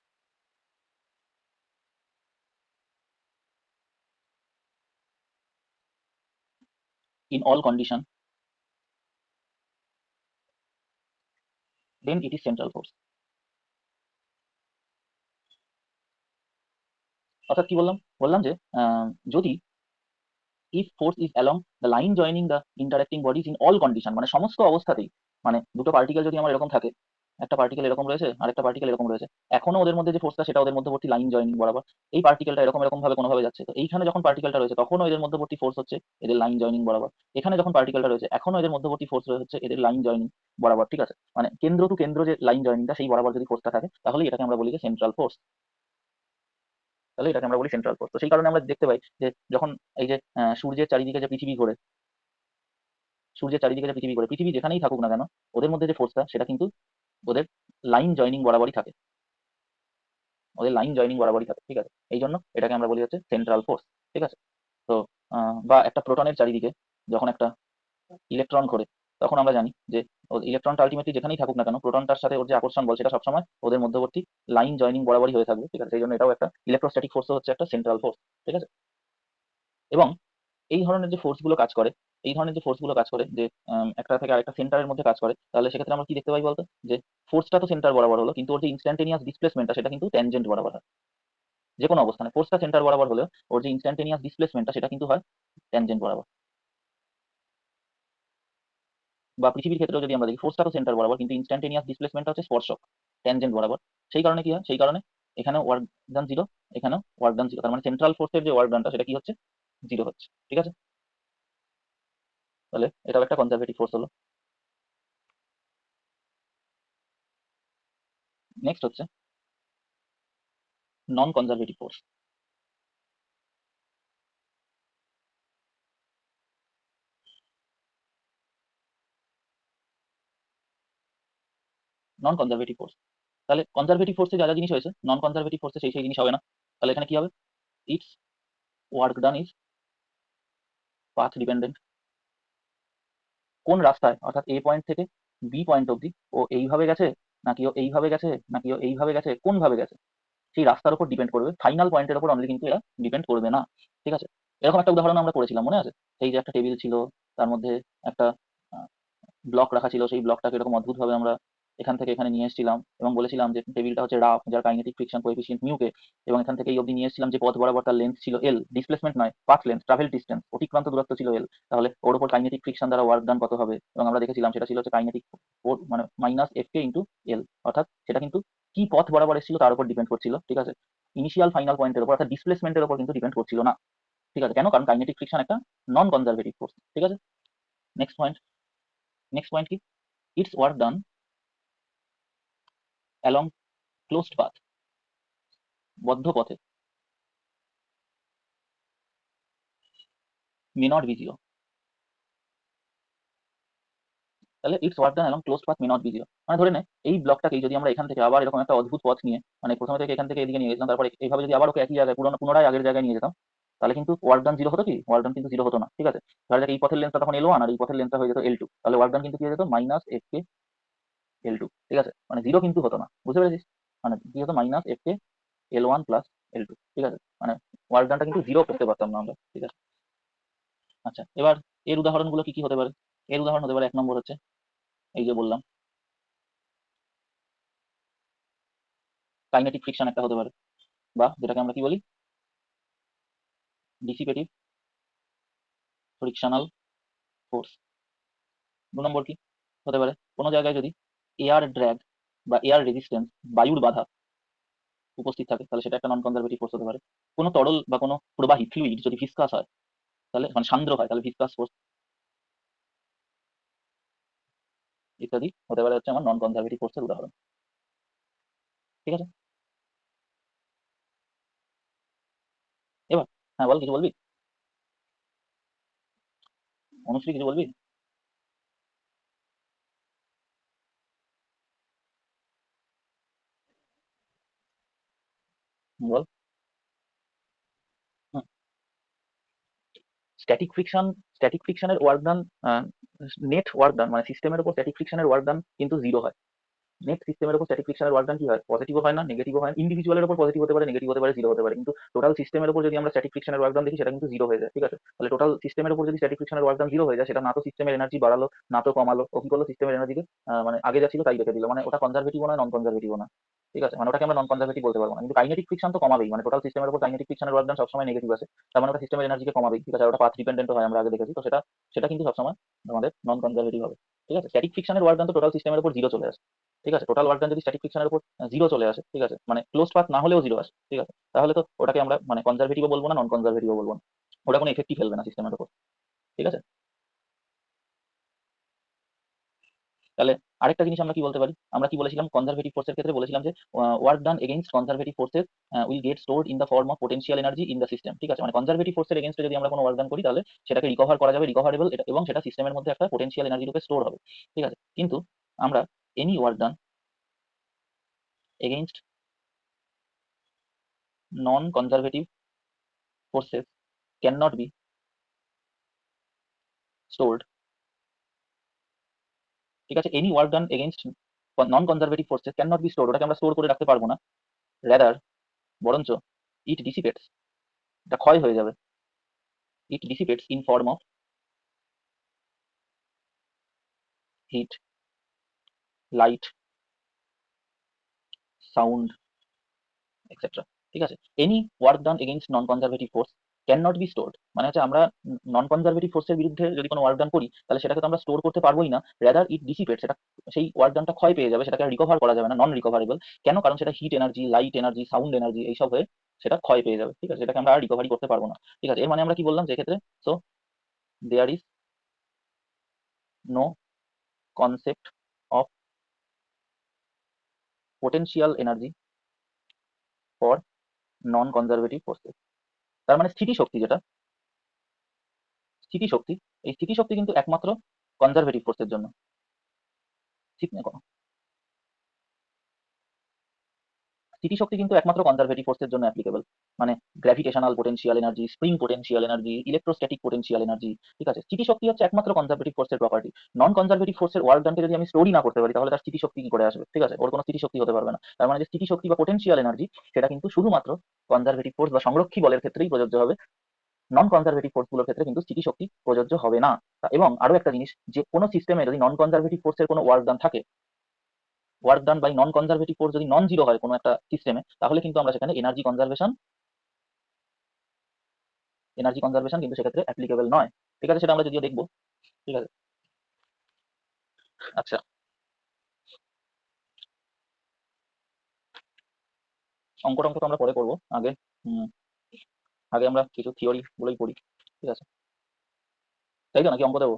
in all condition, then it is central force। অর্থাৎ কি বললাম, বললাম যে যদি if force is along the line joining the interacting bodies in all condition, মানে সমস্ত অবস্থাতেই, মানে দুটো পার্টিকেল যদি আমার এরকম থাকে, একটা পার্টিকেল এরকম রয়েছে আর একটা পার্টিকেল এরকম রয়েছে, এখনো ওদের মধ্যে যে ফোর্সটা সেটা ওদের মধ্যবর্তী লাইন জয়নিং বরাবর, এই পার্টিকেলটা এরকম এরকম ভাবে কোনোভাবে যাচ্ছে, তো এইখানে যখন পার্টিকেলটা রয়েছে তখনও এদের মধ্যবর্তী ফোর্স হচ্ছে এদের লাইন জয়নিং বরাবর, এখানে যখন পার্টিকেলটা রয়েছে এখনো এদের মধ্যবর্তী ফোর্স হচ্ছে এদের লাইন জয়নিং বরাবর, ঠিক আছে। মানে কেন্দ্র টু কেন্দ্র যে লাইন জয়নিংটা সেই বরাবর যদি ফোর্সটা থাকে তাহলে এটাকে আমরা বলি যে সেন্ট্রাল ফোর্স, তাহলে এটাকে আমরা বলি সেন্ট্রাল ফোর্স। তো সেই কারণে আমরা দেখতে পাই যে যখন এই যে সূর্যের চারিদিকে যে পৃথিবী ঘোরে, সূর্যের চারিদিকে যে পৃথিবী ঘোরে, পৃথিবী যেখানেই থাকুক না কেন ওদের মধ্যে যে ফোর্সটা সেটা কিন্তু ওদের লাইন জয়নিং বরাবরই থাকে, ওদের লাইন জয়নিং বরাবরই থাকে, ঠিক আছে। এই জন্য এটাকে আমরা বলি হচ্ছে সেন্ট্রাল ফোর্স, ঠিক আছে। তো বা একটা প্রোটনের চারিদিকে যখন একটা ইলেকট্রন ঘোরে তখন আমরা জানি যে ইলেকট্রনটা আলটিমেটলি যেখানেই থাকুক না কেন প্রোটনটার সাথে ওর যে আকর্ষণ বল সেটা সবসময় ওদের মধ্যবর্তী লাইন জয়নিং বরাবরই হয়ে থাকবে, ঠিক আছে। সেই জন্য এটাও একটা ইলেকট্রোস্ট্যাটিক ফোর্স হচ্ছে একটা সেন্ট্রাল ফোর্স, ঠিক আছে। এবং এই ধরনের যে ফোর্স গুলো কাজ করে, এই ধরনের যে ফোর্স গুলো কাজ করে যে একটা থেকে আরেকটা সেন্টারের মধ্যে কাজ করে, তাহলে সেক্ষেত্রে আমরা কি দেখতে পাই বলতো, যে ফোর্সটা তো সেন্টার বরাবর হলো কিন্তু ওর যে ইনস্ট্যান্টেনিয়াস ডিসপ্লেসমেন্টটা সেটা কিন্তু ট্যানজেন্ট বরাবর হয়। যে কোনো অবস্থানে ফোর্সটা সেন্টার বরাবর হলেও ওর যে ইনস্ট্যান্টেনিয়াস ডিসপ্লেসমেন্টটা সেটা কিন্তু হয় ট্যানজেন্ট বরাবর। বা পৃথিবীর ক্ষেত্রেও যদি আমরা দেখি ফোর্সটা তো সেন্টার বরাবর কিন্তু ইনস্ট্যান্টেনিয়াস ডিসপ্লেসমেন্টটা হচ্ছে স্পর্শক, ট্যানজেন্ট বরাবর। সেই কারণে কি হয়, সেই কারণে এখানে ওয়ার্ক ডান জিরো, এখানেও ওয়ার্ক ডান জিরো, তার মানে সেন্ট্রাল ফোর্সের যে ওয়ার্ক ডানটা সেটা কি হচ্ছে, জিরো হচ্ছে, ঠিক আছে। তাহলে এটাও একটা কনজারভেটিভ ফোর্স হলো। নেক্সট হচ্ছে নন কনজারভেটিভ ফোর্স। নন কনজারভেটিভ ফোর্স, তাহলে কনজারভেটিভ ফোর্সে যা যা জিনিস হয়েছে নন কনজারভেটিভ ফোর্সে সেই সেই জিনিস হবে না। তাহলে এখানে কি হবে, it's work done is path dependent. কোন রাস্তায়, অর্থাৎ এ পয়েন্ট থেকে বি পয়েন্ট অবধি ও এইভাবে গেছে নাকি ও এইভাবে গেছে নাকি ও এইভাবে গেছে, কোন ভাবে গেছে সেই রাস্তার উপর ডিপেন্ড করবে, ফাইনাল পয়েন্টের উপর অনলি কিন্তু এরা ডিপেন্ড করবে না, ঠিক আছে। এরকম একটা উদাহরণ আমরা করেছিলাম মনে আছে, সেই যে একটা টেবিল ছিল তার মধ্যে একটা ব্লক রাখা ছিল, সেই ব্লকটাকে এরকম অদ্ভুতভাবে আমরা এখান থেকে এখানে নিয়ে এসেছিলাম এবং বলেছিলাম যে টেবিলটা হচ্ছে রাফ যার কাইনেটিক ফ্রিকশন কোএফিসিয়েন্ট মিউকে, এবং এখান থেকে এই অবধি নিয়ে এসেছিলাম যে পথ বরাবর তার লেন্থ ছিল এল, ডিসপ্লেসমেন্ট নয় পাথ লেন্থ, ট্রাভেল ডিস্টেন্স, অতিক্রান্ত দূরত্ব ছিল এল। তাহলে ওর উপর কাইনেটিক ফ্রিকশন দ্বারা ওয়ার্ক ডান কত হবে, এবং আমরা দেখেছিলাম সেটা ছিল হচ্ছে কাইনেটিক মানে মাইনাস এফ কে ইন্টু এল, অর্থাৎ সেটা কিন্তু কি পথ বরাবর এসেছিল তার উপর ডিপেন্ড করছিল, ঠিক আছে। ইনিশিয়াল ফাইনাল পয়েন্টের উপর অর্থাৎ ডিসপ্লেসমেন্টের উপর কিন্তু ডিপেন্ড করছিল না, ঠিক আছে। কেন, কারণ কাইনেটিক ফ্রিকশন একটা নন কনজারভেটিভ ফোর্স, ঠিক আছে। নেক্সট পয়েন্ট, নেক্সট পয়েন্ট কি, it's work done along closed path, বদ্ধ পথে, মে নট বি জিরো। তাহলে it's work done along closed path may not be zero, মানে ধরে নে এই ব্লকটাকে যদি আমরা এখান থেকে আবার এরকম একটা অদ্ভুত পথ নিয়ে, মানে প্রথমে থেকে এখান থেকে এদিকে নিয়ে গেছিলাম তারপরে এইভাবে যদি আবার ওকে একই জায়গায় পুনরায় আগের জায়গায় নিয়ে যেতাম, তাহলে কিন্তু ওয়ার্ক ডান জিরো হতো কি, ওয়ার্ক ডান কিন্তু জিরো হতো না, ঠিক আছে। তাহলে এই পথের লেন্থটা তখন এল ওয়ান আর এই পথের লেন্থটা হয়ে যেত এল টু, তাহলে ওয়ার্ক ডান কিন্তু কি হয়ে যেত মাইনাস এফ কে এল টু, ঠিক আছে। মানে জিরো কিন্তু হতো না, বুঝতে পেরেছিস, মানে কি হতো মাইনাস এফ কে L one plus L two, ঠিক আছে। মানে ওয়ার্ক ডানটা কিন্তু জিরো করতে পারতাম না আমরা, ঠিক আছে। আচ্ছা, এবার এর উদাহরণগুলো কি কি হতে পারে, এর উদাহরণ হতে পারে এক নম্বর হচ্ছে এই যে বললাম কাইনেটিক ফ্রিকশন একটা হতে পারে, বা যেটাকে আমরা কি বলি ডিসিপেটিভ ফ্রিকশনাল ফোর্স। 2 নম্বর কি হতে পারে, কোনো জায়গায় যদি এয়ার ড্র্যাগ বা এয়ার রেজিস্ট্যান্স, বায়ুর বাধা উপস্থিত থাকে, তাহলে সেটা একটা নন কনজারভেটিভ ফোর্স হতে পারে। কোনো তরল বা কোনো প্রবাহী ফ্লুইড যদি ভিসকাস হয়, তাহলে মানে সান্দ্র হয়, তাহলে ভিসকাস ফোর্স ইত্যাদি হতে পারে হচ্ছে আমার নন কনজারভেটিভ ফোর্সের উদাহরণ। ঠিক আছে, এবার হ্যাঁ বল, কিছু বলবি? অনুশ্রী কিছু বলবি? বল। স্ট্যাটিক ফ্রিকশন, স্ট্যাটিক ফ্রিকশনের work done, net work done মানে সিস্টেমের উপর স্ট্যাটিক ফ্রিকশনের ওয়ার্ক ডান কিন্তু জিরো হয়। নেট সিস্টেমের উপর স্ট্যাটিক ফ্রিকশনের ওয়ার্ক ডান কি হয়, পজিটিভও হয় না নেগেটিভও হয় না, ইন্ডিভিজুয়ালের উপর পজিটিভ হতে পারে, নেগেটিভ হতে পারে, জিরো হতে পারে, কিন্তু টোটাল সিস্টেমের উপর যদি আমরা স্ট্যাটিক ফ্রিকশনের ওয়ার্ক ডান দেখি সেটা কিন্তু জিরো হয়ে যায়। ঠিক আছে, তাহলে টোটাল সিস্টেমের উপর যদি স্ট্যাটিক ফ্রিকশনের ওয়ার্ক ডান জিরো হয়ে যায়, সেটা না তো সিস্টেমের এনার্জি বাড়ালো, না তো কমালো, ও কি করলো সিস্টেমের এনার্জিকে মানে আগে যা ছিল তাই রেখে দিল, মানে ওটা কনজারভেটিভ নয়, নন কনজারভেটিভ না। ঠিক আছে, মানে ওটাকে আমরা নন কনজারভেটিভ বলতে পারবো না। কিন্তু কাইনেটিক ফ্রিকশন তো কমাবেই, মানে টোটাল সিস্টেমের উপর কাইনেটিক ফ্রিকশনের ওয়ার্ক ডান সবসময় নেগেটিভ আছে, তার মানে ওটা সিস্টেমের এনার্জিকে কমাবেই। ঠিক আছে, আর ওটা পাথ ডিপেন্ডেন্ট হয়, আমরা আগে দেখেছি, তো সেটা সেটা কিন্তু সবসময় আমাদের নন কনজারভেটিভ হবে। ঠিক আছে, স্ট্যাটিক ফ্রিকশনের ওয়ার্ক ডান তো টোটাল সিস্টেমের উপর জিরো চলে আসে। ঠিক আছে, টোটাল ওয়ার্ক ডান যদি স্ট্যাটিক ফ্রিকশনের উপর জিরো চলে আসে, ঠিক আছে, মানে ক্লোজ পাথ না হলেও জিরো আসে, ঠিক আছে, তাহলে তো ওটাকে আমরা মানে কনজারভেটিভও বলবো না, নন কনজারভেটিভও বলবো না, ওটা কোনো এফেক্টই ফেলবে না সিস্টেমের উপর। ঠিক আছে, তাহলে আরেকটা জিনিস আমরা কি বলতে পারি, আমরা কি বলেছিলাম কনজারভেটিভ ফোর্সের ক্ষেত্রে, বলেছিলাম যে work done against conservative forces will get stored in the form of potential energy in the system. ঠিক আছে, মানে কনজারভেটিভ ফোর্সের এগেইনস্টে যদি আমরা কোনো ওয়ার্ক ডান করি, তাহলে সেটাকে রিকভার করা যাবে, রিকভারেবল, এবং সেটা সিস্টেমের মধ্যে একটা পোটেনশিয়াল এনার্জি রূপে স্টোর হবে। ঠিক আছে, কিন্তু আমরা any work done against non conservative forces can not be stored. ঠিক আছে, any work done against non conservative forces can not be store, ওটাকে আমরা স্টোর করে রাখতে পারবো না, রাদার বরঞ্চ ইট ডিসিপেটস, এটা ক্ষয় হয়ে যাবে, it dissipates in form of heat, light, sound, etcetera. ঠিক আছে, any work done against non conservative force can not be stored, মানে হচ্ছে আমরা নন কনজারভেটিভ ফোর্সের বিরুদ্ধে যদি কোনো ওয়ার্ক ডান করি, তাহলে সেটাকে তো আমরা স্টোর করতে পারবোই না, রাদার ইট ডিসিপেট, সেটা সেই ওয়ার্ক ডানটা ক্ষয় পেয়ে যাবে, সেটাকে রিকভার করা যাবে না, নন রিকভারেবল। কেন? কারণ সেটা hit energy, light energy, sound energy এইসব হয়ে সেটা ক্ষয় পেয়ে যাবে। ঠিক আছে, সেটাকে আমরা আর রিকভারি করতে পারবো না। ঠিক আছে, এর মানে আমরা কি বললাম যে এক্ষেত্রে, so there is no concept of potential energy for non conservative forces. তার মানে স্থিতিশক্তি যেটা, স্থিতিশক্তি, এই স্থিতিশক্তি কিন্তু একমাত্র কনজারভেটিভ ফোর্সের জন্য। ঠিক না? স্থিতিশক্তি কিন্তু একমাত্র কনজারভেটিভ ফোর্সের জন্য অ্যাপ্লিকেবল, মানে gravitational potential energy, spring potential energy, electrostatic potential energy. ঠিক আছে, স্থিতিশক্তি হচ্ছে একমাত্র কনজারভেটিভ ফোর্সের প্রপার্টি। নন কনজারভেটিভ ফোর্সের ওয়ার্ক ডানকে যদি আমি স্টোরি না করতে পারি, তাহলে তার স্থিতিশক্তি কি করে আসবে? ঠিক আছে, ওর কোনো স্থিতিশক্তি হতে পারবে না। তার মানে যে স্থিতিশক্তি বা পোটেনশিয়াল এনার্জি, সেটা কিন্তু শুধুমাত্র কনজারভেটিভ ফোর্স বা সংরক্ষী বলের ক্ষেত্রেই প্রযোজ্য হবে, নন কনজারভেটিভ ফোর্সগুলোর ক্ষেত্রে কিন্তু স্থিতিশক্তি প্রযোজ্য হবে না। এবং আরো একটা জিনিস, যে কোনো সিস্টেমে যদি নন কনজারভেটিভ ফোর্সের কোনো ওয়ার্ক ডান থাকে, work done by non conservative force যদি নন জিরো হয় কোনো একটা সিস্টেমে, তাহলে কিন্তু আমরা সেখানে এনার্জি কনজারভেশন, এনার্জি কনজারভেশন কিন্তু সেক্ষেত্রে অ্যাপ্লিকেবল নয়। ঠিক আছে, সেটা আমরা যদিও দেখবো। ঠিক আছে, আচ্ছা, অঙ্ক টঙ্ক তো আমরা পরে করবো, আগে উম, আগে আমরা কিছু থিওরি গুলোই পড়ি। ঠিক আছে, তাই তো, নাকি অঙ্ক দেবো?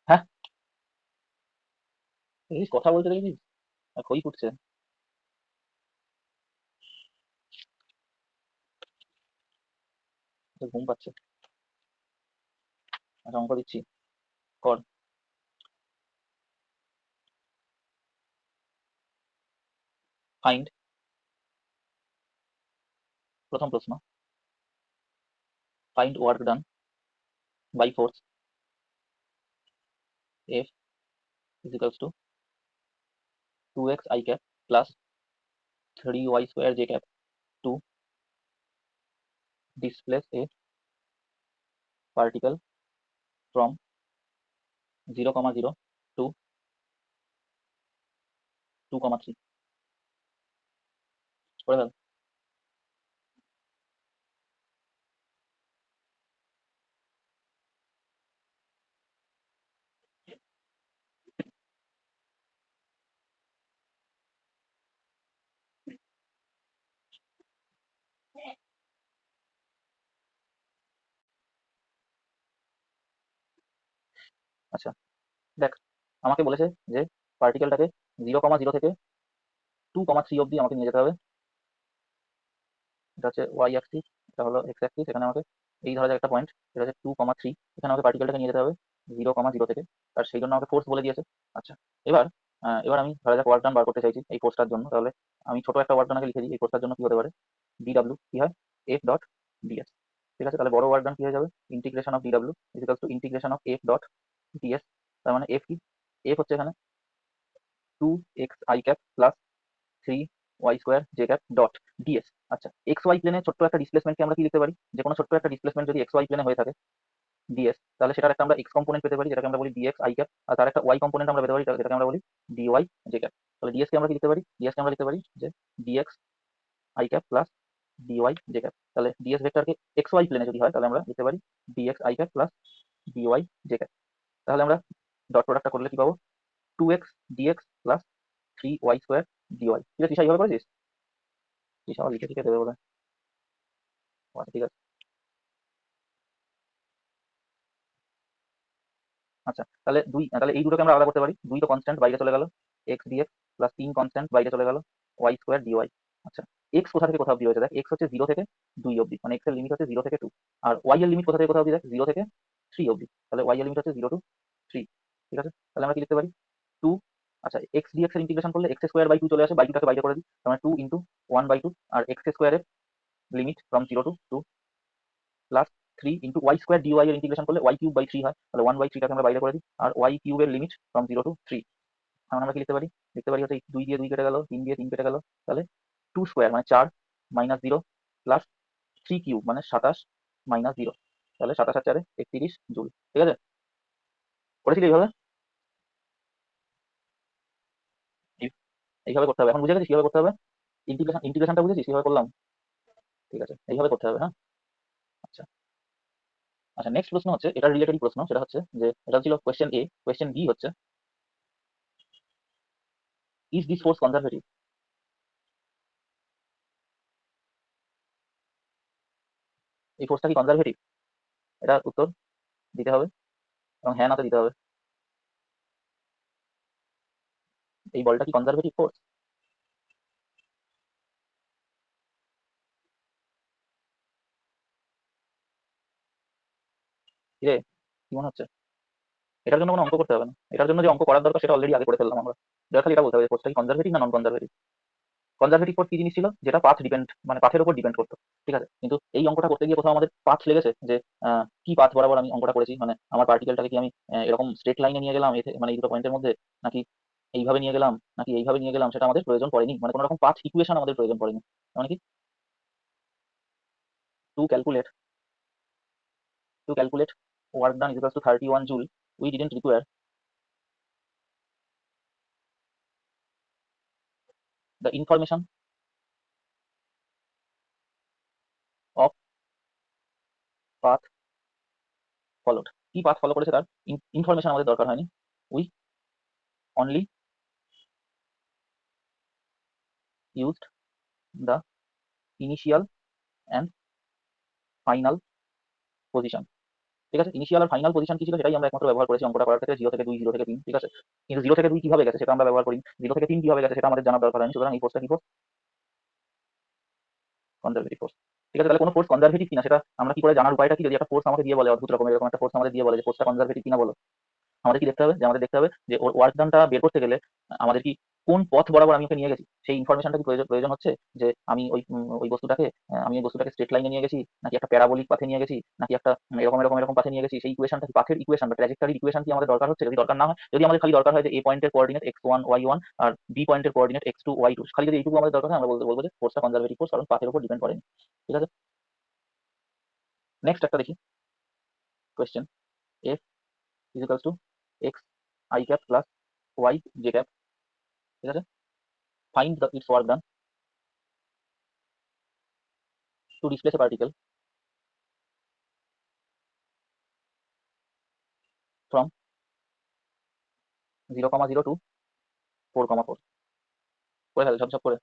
হ্যাঁ, এই কথা বলতে দেখেছিস, আর খই ফুটছে। তো ঘুম পাচ্ছে। আচ্ছা, অঙ্ক দিচ্ছি, কর। ফাইন্ড, প্রথম প্রশ্ন, find work done by force F equals to 2x i cap plus 3y square j cap to displace a particle from 0, 0 to 2,3 করে ফেল। আচ্ছা দেখ, আমাকে বলেছে যে পার্টিকেলটাকে 0,0 থেকে 2,3 অব্দি আমাকে নিয়ে যেতে হবে। এটা হচ্ছে ওয়াই অ্যাক্সিস, এটা হলো এক্স অ্যাক্সিস। এখানে আমাকে এই ধরা যাক একটা পয়েন্ট, এটা হচ্ছে 2,3। এখানে আমাকে পার্টিকেলটাকে নিয়ে যেতে হবে 0,0 থেকে, আর সেই জন্য আমাকে ফোর্স বলে দিয়েছে। আচ্ছা, এবার এবার আমি ধরা যাক ওয়ার্ক ডান বার করতে চাইছি এই ফোর্সটার জন্য। তাহলে আমি ছোট একটা ওয়ার্ক ডান আগে লিখে দিই। এই ফোর্সটার জন্য কি হতে পারে, ডিডাব্লিউ কি হয়, এফ ডট ডিএস। ঠিক আছে, তাহলে বড় ওয়ার্ক ডান কি হয়ে যাবে, ইন্টিগ্রেশন অফ ডিডাব্লিউ equals to integration of F dot ds. তার মানে এফ কি, এফ হচ্ছে এখানে 2xi cap plus 3y² j cap dot ds. আচ্ছা, এক্স ওয়াই প্লেনে ছোট্ট একটা ডিসপ্লেসমেন্টকে আমরা কি লিখতে পারি, যে কোনো ছোট্ট একটা ডিসপ্লেসমেন্ট যদি এক্স ওয়াই প্লেনে হয়ে থাকে ডিএস, তাহলে সেটার একটা আমরা এক্স কম্পোনেন্ট পেতে পারি যেটাকে আমরা বলি ডিএক্স আই ক্যাপ, আর তার একটা ওয়াই কম্পোনেন্ট আমরা পেতে পারি যেটাকে আমরা বলি ডিওয়াই জে ক্যাপ। তাহলে ডিএস কে আমরা কি লিখতে পারি, ডিএস কে আমরা লিখতে পারি যে dx i cap plus dy j cap. তাহলে ডিএস ভেক্টরকে এক্স ওয়াই প্লেনে যদি হয় তাহলে আমরা লিখতে পারি dx i cap plus dy j cap. তাহলে আমরা ডট প্রোডাক্টটা করলে কি পাবো, 2x dx plus 3y² dy. ঠিক আছে, তৃষা এইভাবে করেছিস, তৃষা আমার লিখে টিখে দেবে বলে। আচ্ছা ঠিক আছে। আচ্ছা তাহলে তাহলে এই দুটোকে আমরা আলাদা করতে পারি। 2 তো কনস্ট্যান্ট বাইরে চলে গেল, এক্স ডিএক্স প্লাস 3 কনস্ট্যান্ট বাইরে চলে গেল, y² ডিওয়াই। আচ্ছা, এক্স কোথা থেকে কোথা অব্দি হয়েছে দেখ, এক্স হচ্ছে 0 থেকে 2 অব্দি, মানে এক্স এর লিমিট হচ্ছে 0 থেকে 2। আর ওয়াই এর লিমিট কোথা থেকে কোথা অব্দি দেখ, 0 থেকে 3 অব্দি। তাহলে ওয়াই এর লিমিট হচ্ছে 0 টু 3। ঠিক আছে, তাহলে আমরা কি লিখতে পারি, 2। আচ্ছা, এক্স ডিএক্স এর ইন্টিগ্রেশন করলে এক্স স্কোয়ার বাই 2 চলে আসে, বাই 2টাকে বাইরে করে দিই, তার মানে 2 ইন্টু 1/2। আর এক্স স্কোয়ারের limit from 0 to 2 plus 3 into y² dy এর ইন্টিগ্রেশন করলে y³/3 হয়। তাহলে 1/3টাকে আমরা বাইরে করে দিই, আর y³ এর লিমিট ফ্রম 0 টু 3। এখন আমরা কি লিখতে পারি, লিখতে পারি হচ্ছে 2 দিয়ে 2 কেটে গেল, 3 দিয়ে 3 কেটে গেল, তাহলে 2 স্কোয়ার মানে 4 মাইনাস 0 প্লাস 3 কিউব মানে 27 মাইনাস 0। তাহলে 27 আর 4 31 জুল। ঠিক আছে, করেছিলি এইভাবে, এই- এইভাবে করতে হবে। এখন বুঝে গেছিস কিভাবে করতে হবে, ইন্টিগ্রেশনটা বুঝেছিস কিভাবে করলাম। ঠিক আছে, এইভাবে করতে হবে, হ্যাঁ। আচ্ছা, আচ্ছা নেক্সট প্রশ্ন হচ্ছে এটা রিলেটেড প্রশ্ন, সেটা হচ্ছে যে এটা ছিল কোয়েশ্চেন এ। কোয়েশ্চেন বি হচ্ছে, ইজ দিস ফোর্স কনজারভেটিভ। এই ফোর্সটা কি কনজারভেটিভ, এটা উত্তর দিতে হবে এবং হ্যাঁ নাতে দিতে হবে। এই বলটা কি কনজারভেটিভ ফোর্স। রে, কি মনে হচ্ছে, এটার জন্য কোনো অঙ্ক করতে হবে না, এটার জন্য যে অঙ্ক করার দরকার সেটা অলরেডি আগে করে ফেললাম আমরা। যার খালি এটা বলতে হবে ফোর্সটা কি কনজারভেটিভ না নন কনজারভেটিভ। কনজারভেটিভ ফোর্স কি জিনিস ছিল, যেটা পাথ ডিপেন্ড, মানে পাথের উপর ডিপেন্ড করতো। ঠিক আছে, কিন্তু এই অঙ্কটা করতে গিয়ে কোথাও আমাদের পাথ লেগেছে, যে কি পাথ বরাবর আমি অঙ্কটা করেছি, মানে আমার পার্টিকেলটাকে কি আমি এরকম স্ট্রেট লাইনে নিয়ে গেলাম মানে এই দুটো পয়েন্টের মধ্যে, নাকি এইভাবে নিয়ে গেলাম, নাকি এইভাবে নিয়ে গেলাম, সেটা আমাদের প্রয়োজন পড়েনি, মানে কোনো রকম পাথ ইকুয়েশন আমাদের প্রয়োজন পড়েনি। মানে কি, to calculate to calculate work done equals to 31 joule, we didn't require the information of path followed. কি পাথ ফলো করেছে তার ইনফরমেশন আমাদের দরকার হয়নি। We only used the initial and final position. ঠিক আছে, ইনিশিয়াল আর ফাইনাল পজিশন কি ছিল সেটাই আমরা একমাত্র ব্যবহার করেছি অঙ্কটা করার ক্ষেত্রে, 0 থেকে 2, 0 থেকে 3। ঠিক আছে, কিন্তু 0 থেকে 2 কিভাবে গেছে সেটা আমরা ব্যবহার করি, 0 থেকে 3 কিভাবে গেছে সেটা আমাদের জানার দরকার হয়নি। সুতরাং এই ফোর্সটা কি ফোর্স, কনজারভেটিভ ফোর্স। ঠিক আছে, তাহলে কোনো ফোর্স কনজারভেটিভ কিনা সেটা আমরা কি করে জানার উপায়টা কি, যদি একটা ফোর্স আমাকে দিয়ে বলে অদ্ভুত রকমের এরকম একটা ফোর্স আমাদের দিয়ে বলে যে ফোর্সটা কনজারভেটিভ কিনা বলো, আমাদের কি দেখতে হবে, যে আমাদের দেখতে হবে যে ওর ওয়ার্ক ডানটা বের করতে গেলে আমাদের কি কোন পথ বরাবর আমি ওকে নিয়ে গেছি, সেই ইনফরমেশনটা কি প্রয়োজন প্রয়োজন হচ্ছে, যে আমি ওই বস্তুটাকে আমি ওই বস্তুটাকে স্ট্রেট লাইনে নিয়ে গেছি, নাকি একটা প্যারাবোলিক পাথে নিয়ে গেছি, নাকি একটা এরকম এরকম এরকম পাথে নিয়ে গেছি, সেই ইকুয়েশনটা কি পাথের ইকুয়েশন বা ট্র্যাজেক্টরি ইকুয়েশন কি আমাদের দরকার হচ্ছে। যদি দরকার না হয়, যদি আমাদের খালি দরকার হয় যে এ পয়েন্টের কোঅর্ডিনেট x1 y1 আর বি পয়েন্টের কোঅর্ডিনেট x2 y2, খালি যদি এইটুকু আমাদের দরকার হয় আমরা বলবো যে ফোর্সটা কনজারভেটিভ ফোর্স, কারণ পাথের উপর ডিপেন্ড করেনি। ঠিক আছে, নেক্সট একটা দেখি question, F is equals to x i cap plus y j cap. ঠিক আছে, find its work done to displace a particle from 0,0 to 4,4 করে ফেলে ঝপঝপ করে।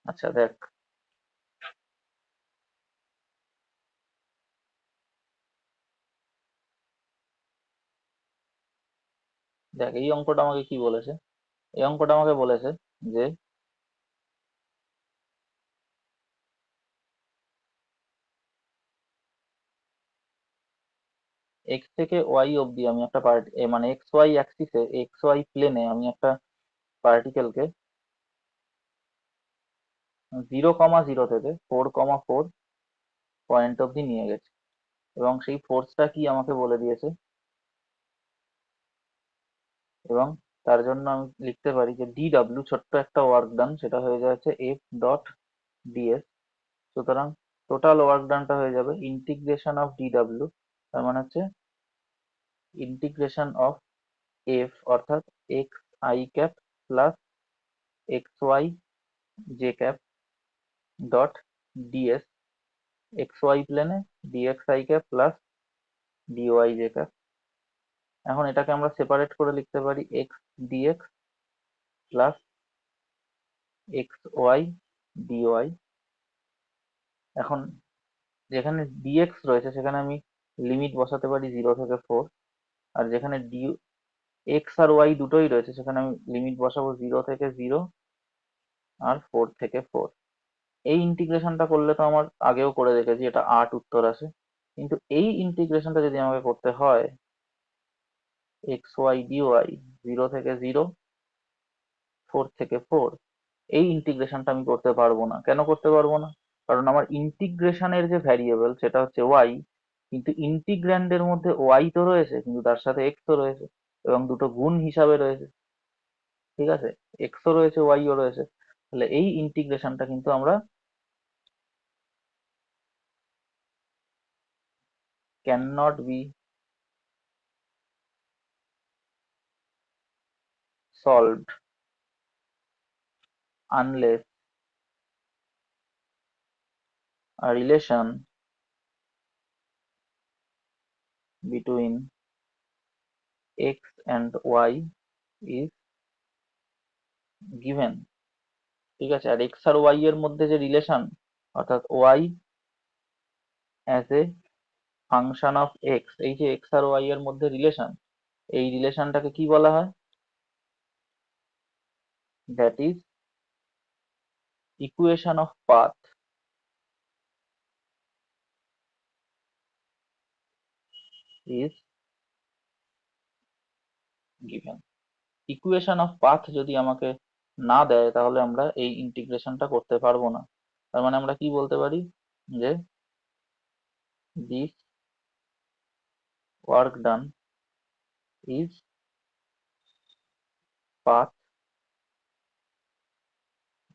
আচ্ছা দেখ, দেখ এই অঙ্কটা আমাকে কি বলেছে, এই অঙ্কটা আমাকে বলেছে যে এক্স থেকে ওয়াই অবধি আমি একটা মানে এক্স ওয়াই অ্যাক্সিসে, এক্স ওয়াই প্লেনে আমি একটা পার্টিকেলকে 0,0 থেকে 4,4 পয়েন্ট অবধি নিয়ে গেছে, এবং সেই ফোর্সটা কি আমাকে বলে দিয়েছে, এবং তার জন্য আমি লিখতে পারি যে ডি ডাব্লিউ, ছোট্ট একটা ওয়ার্ক ডান, সেটা হয়ে যাচ্ছে এফ ডট ডিএস। সুতরাং টোটাল ওয়ার্ক ডানটা হয়ে যাবে ইন্টিগ্রেশন অফ ডি ডাব্লিউ, তার মানে হচ্ছে ইন্টিগ্রেশন অফ এফ অর্থাৎ x i cap plus x y j cap dot d s, x y প্লেনে d x i cap plus dy j cap. এখন এটাকে আমরা সেপারেট করে লিখতে পারি x d x plus x y d y. এখন যেখানে ডিএক্স রয়েছে সেখানে আমি লিমিট বসাতে পারি 0 থেকে 4, আর যেখানে ডি এক্স আর ওয়াই দুটোই রয়েছে সেখানে আমি লিমিট বসাবো 0 থেকে 0 আর 4 থেকে 4। এই ইন্টিগ্রেশনটা করলে তো আমার আগেও করে দেখেছি, এটা 8 উত্তর আসে, কিন্তু এই ইন্টিগ্রেশনটা যদি আমাকে করতে হয় এক্স ওয়াই ডিওয়াই 0 থেকে 0, 4 থেকে 4, এই ইন্টিগ্রেশনটা আমি করতে পারবো না। কেন করতে পারবো না? কারণ আমার ইন্টিগ্রেশনের যে ভ্যারিয়েবল সেটা হচ্ছে ওয়াই, কিন্তু ইন্টিগ্র্যান্ডের মধ্যে ওয়াই তো রয়েছে কিন্তু তার সাথে এক্স ও রয়েছে, এবং দুটো গুণ হিসাবে রয়েছে, ঠিক আছে, এক্স ও রয়েছে ওয়াই ও রয়েছে। তাহলে এই ইন্টিগ্রেশনটা কিন্তু আমরা can not be solved unless a relation between x and y is given। ঠিক আছে, আর এক্স আর ওয়াই এর মধ্যে যে রিলেশন, অর্থাৎ y as a function of x, এই যে এক্স আর ওয়াই এর মধ্যে রিলেশন, এই রিলেশনটাকে কি বলা হয়? That is equation of path is given. Equation of path যদি আমাকে না দেয় তাহলে আমরা এই ইন্টিগ্রেশনটা করতে পারবো না। তার মানে আমরা কি বলতে পারি যে this work done is path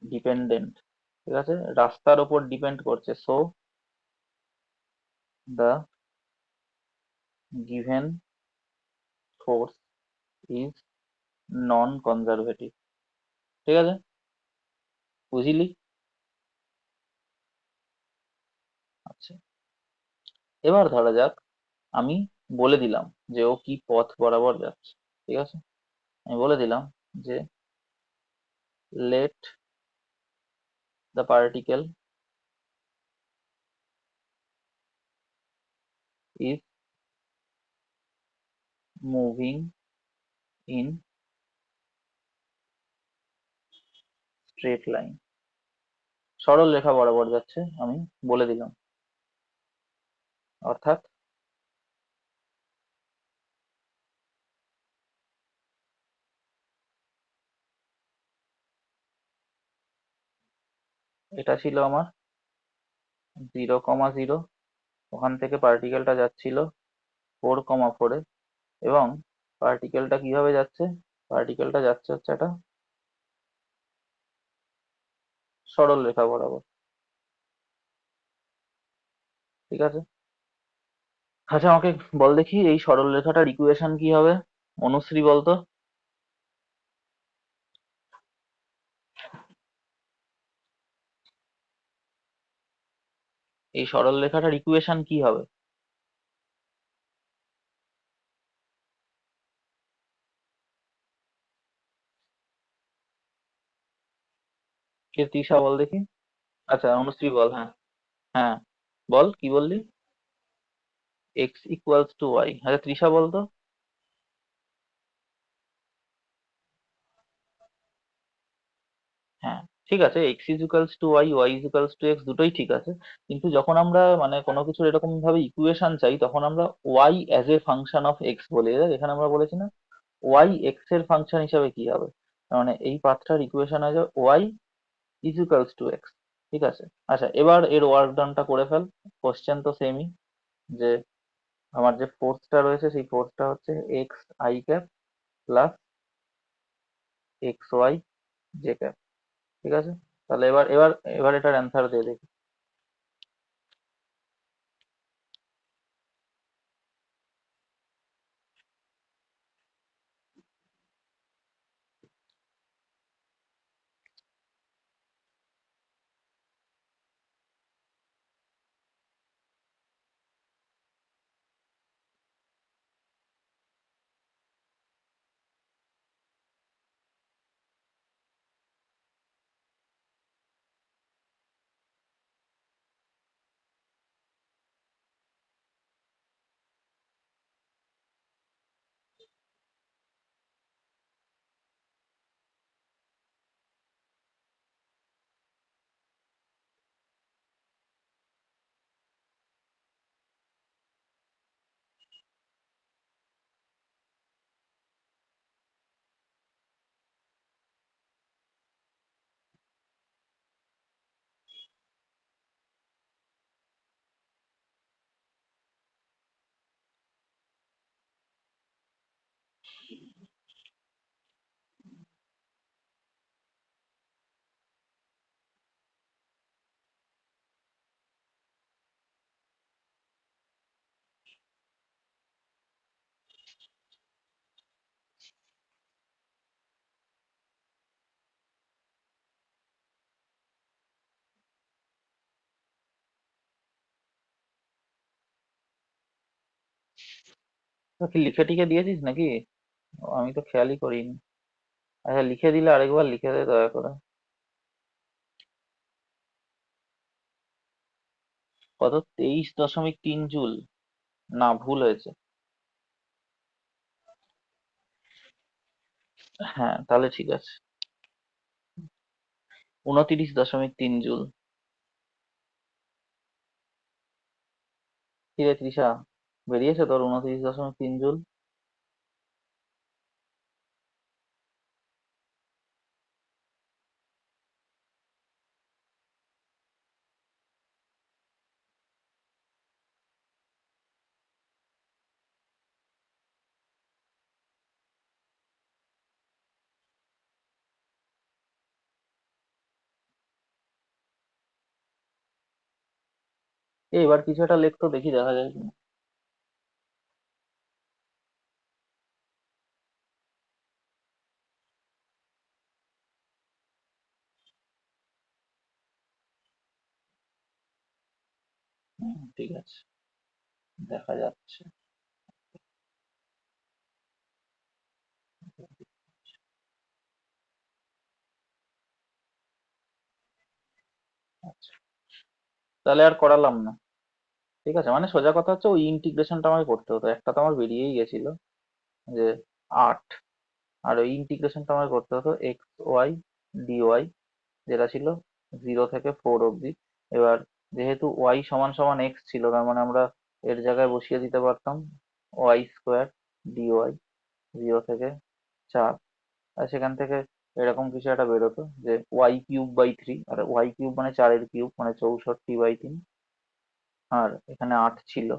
dependent. ঠিক আছে, রাস্তার ওপর ডিপেন্ড করছে, so the given force is non conservative. ঠিক আছে, বুঝলি? আচ্ছা, এবার ধরা যাক আমি বলে দিলাম যে ও কি পথ বরাবর যাচ্ছে। ঠিক আছে, আমি বলে দিলাম যে let the particle is moving in straight line, সরল রেখা বরাবর যাচ্ছে, আমি বলে দিলাম। অর্থাৎ এটা ছিল আমার 0,0, ওখান থেকে পার্টিকেলটা যাচ্ছিল 4,4-এ, এবং পার্টিকেলটা কিভাবে যাচ্ছে? পার্টিকেলটা যাচ্ছে হচ্ছে একটা সরল রেখা বরাবর। ঠিক আছে। আচ্ছা আমাকে বল দেখি এই সরলরেখাটার ইকুয়েশন কি হবে? অনুশ্রী বলতো। এই সরলরেখাটার ইকুয়েশন কি হবে? কে? তৃষা বল দেখি। আচ্ছা অনুশ্রী বল, হ্যাঁ। হ্যাঁ, বল কি বললি? X equals to y. আচ্ছা তৃষা বলতো। হ্যাঁ, ঠিক আছে, x equals to y, y equals to x, দুটোই ঠিক আছে। কিন্তু যখন আমরা মানে কোনো কিছুর এরকম ভাবে ইকুয়েশন চাই তখন আমরা y as a function of x বলি। দেখ এখানে আমরা বলেছি না, ওয়াই এক্স এর ফাংশন হিসাবে কি হবে? তার মানে এই পাথটার ইকুয়েশন আছে y is equals to x. ঠিক আছে। আচ্ছা এবার এর ওয়ার্ক ডানটা করে ফেল। কোশ্চেন তো সেমই, যে আমার যে ফোর্সটা রয়েছে সেই ফোর্সটা হচ্ছে x i cap plus x y j cap. ঠিক আছে। তাহলে এবার এবার এবার এটার অ্যান্সার দিয়ে দেখি। তো কি লিখে টিখে দিয়েছিস নাকি? আমি তো খেয়ালই করিনি। আচ্ছা লিখে দিলে আরেকবার লিখে দে দয়া করে। কত? 23.3 জুল? না ভুল হয়েছে। হ্যাঁ তাহলে ঠিক আছে। 29.3 জুল। কি রে তৃষা, বেরিয়েছে তোর 29.3 জুল? এবার কিছু একটা লেখ তো দেখি, দেখা যায় কিনা। ঠিক আছে, দেখা যাচ্ছে। আচ্ছা, তাহলে আর করালাম না। ঠিক আছে, মানে সোজা কথা হচ্ছে ওই ইন্টিগ্রেশনটা আমাকে করতে হতো, একটা তো আমার বেরিয়েই গেছিল, যে 8। আর ওই ইন্টিগ্রেশনটা আমাকে করতে হতো এক্স ওয়াই ডিওয়াই, যেটা ছিল 0 থেকে 4 অব্দি। এবার যেহেতু ওয়াই সমান সমান এক্স ছিল, তার মানে আমরা এর জায়গায় বসিয়ে দিতে পারতাম ওয়াই স্কোয়ার ডিওয়াই 0 থেকে 4। আর সেখান থেকে এরকম কিছু একটা বেরোতো যে y³/3, আর y³ মানে 4 এর কিউব, মানে 64/3। আর এখানে 8 ছিল,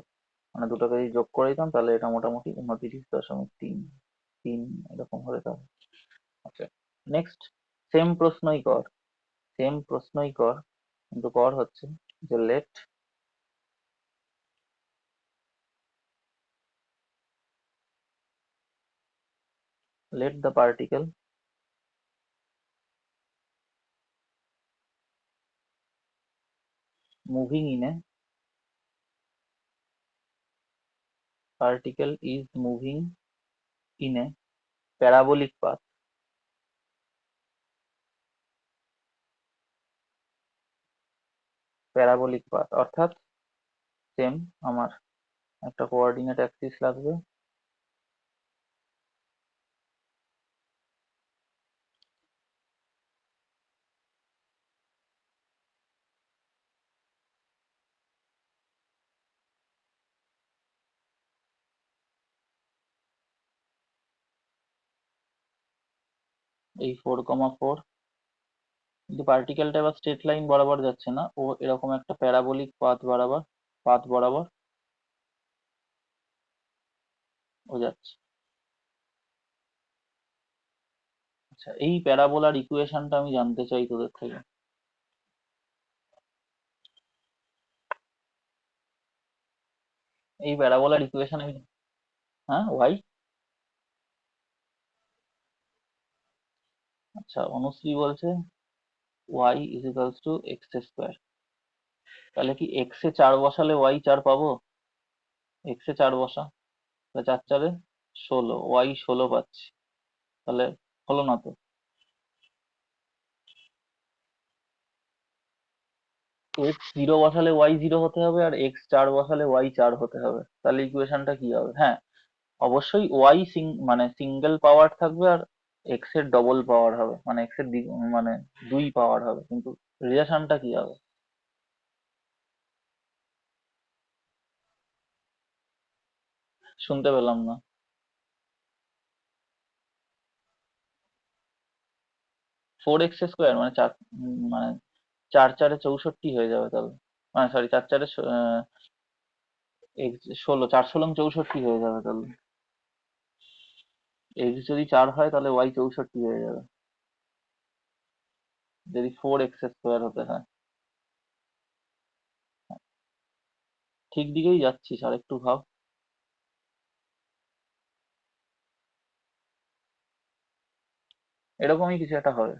মানে দুটোকে যদি যোগ করে দিতাম তাহলে এটা মোটামুটি 29.3 এরকম হয়ে যাবে। আচ্ছা নেক্সট, সেম প্রশ্নই কর, সেম প্রশ্নই কর, কিন্তু কর হচ্ছে যে late let the particle moving in a particle is moving in a parabolic path. Parabolic path অর্থাৎ সেম আমার একটা কোঅর্ডিনেট অ্যাক্সিস লাগবে, এই 4,4, কিন্তু পার্টিকেলটা এবার স্ট্রেট লাইন বরাবর যাচ্ছে না, ও এরকম একটা প্যারাবোলিক পাথ বরাবর ও যাচ্ছে। আচ্ছা, এই প্যারাবোলার ইকুয়েশনটা আমি জানতে চাই তোদের থেকে। এই প্যারাবোলার ইকুয়েশন আমি, হ্যাঁ ওয়াই, আচ্ছা অনুশ্রী বলছে y is equals to x square, তাহলে কি এক্স এ 4 বসালে ওয়াই 4 পাবো? এক্স এ 4 বসা, তাহলে 4 4 16, ওয়াই 16 পাচ্ছি, তাহলে হলো না তো? এক্স 0 বসালে ওয়াই 0 হতে হবে আর এক্স 4 বসালে ওয়াই 4 হতে হবে, তাহলে ইকুয়েশনটা কি হবে? হ্যাঁ অবশ্যই ওয়াই মানে সিঙ্গেল পাওয়ার থাকবে আর এক্স এর ডবল পাওয়ার হবে, মানে এক্স এর মানে 2 পাওয়ার হবে, কিন্তু রিলেশনটা কি হবে? শুনতে পেলাম না। 4x² মানে 4, মানে 4 4 64 হয়ে যাবে তাহলে, মানে সরি 4 4 এক্স 16, 4 16 64 হয়ে যাবে তাহলে। এক্স যদি 4 হয় তাহলে ওয়াই 64 হয়ে যাবে, যদি 4x² হতে হয়। ঠিক দিকেই যাচ্ছিস, আর একটু ভাব। এরকমই কিছু একটা হবে।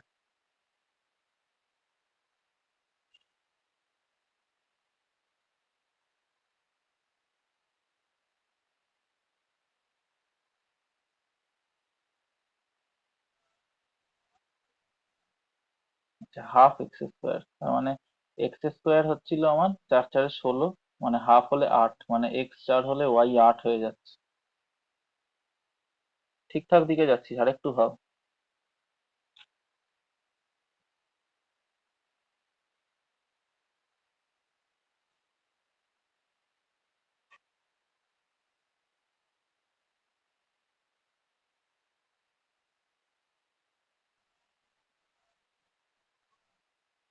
আচ্ছা, ½ x², তার মানে x² হচ্ছিল আমার 4 4 16, মানে হাফ হলে 8, মানে এক্স 4 হলে ওয়াই 8 হয়ে যাচ্ছে। ঠিকঠাক দিকে যাচ্ছিস, আর একটু ভাব।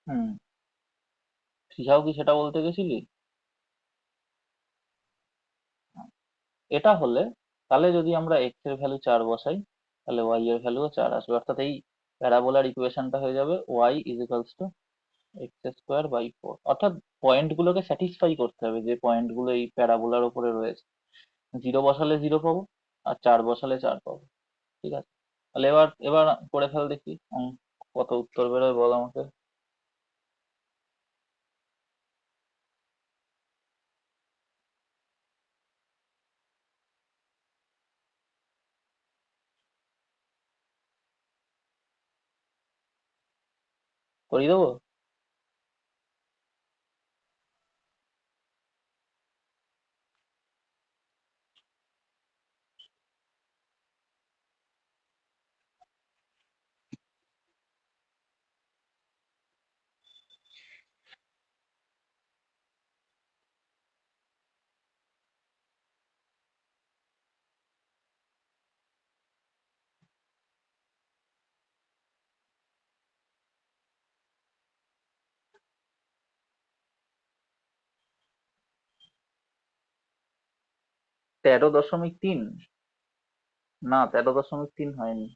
হুম, শিখাও কি সেটা বলতে গেছিলি? এটা হলে, তাহলে যদি আমরা এক্স এর ভ্যালু 4 বসাই, তাহলে ওয়াই এর ভ্যালুও 4 আসবে, অর্থাৎ এই প্যারাবোলার ইকুয়েশনটা হয়ে যাবে Y is equals two x²/4, অর্থাৎ পয়েন্ট গুলোকে স্যাটিসফাই করতে হবে, যে পয়েন্ট গুলো এই প্যারাবোলার উপরে রয়েছে। 0 বসালে 0 পাবো, আর 4 বসালে 4 পাবো। ঠিক আছে, তাহলে এবার এবার করে ফেল দেখি, কত উত্তর বেরোয় বল আমাকে। করিয়ে দেবো? তেরো দশমিক তিন না, 13.3 হয়নি।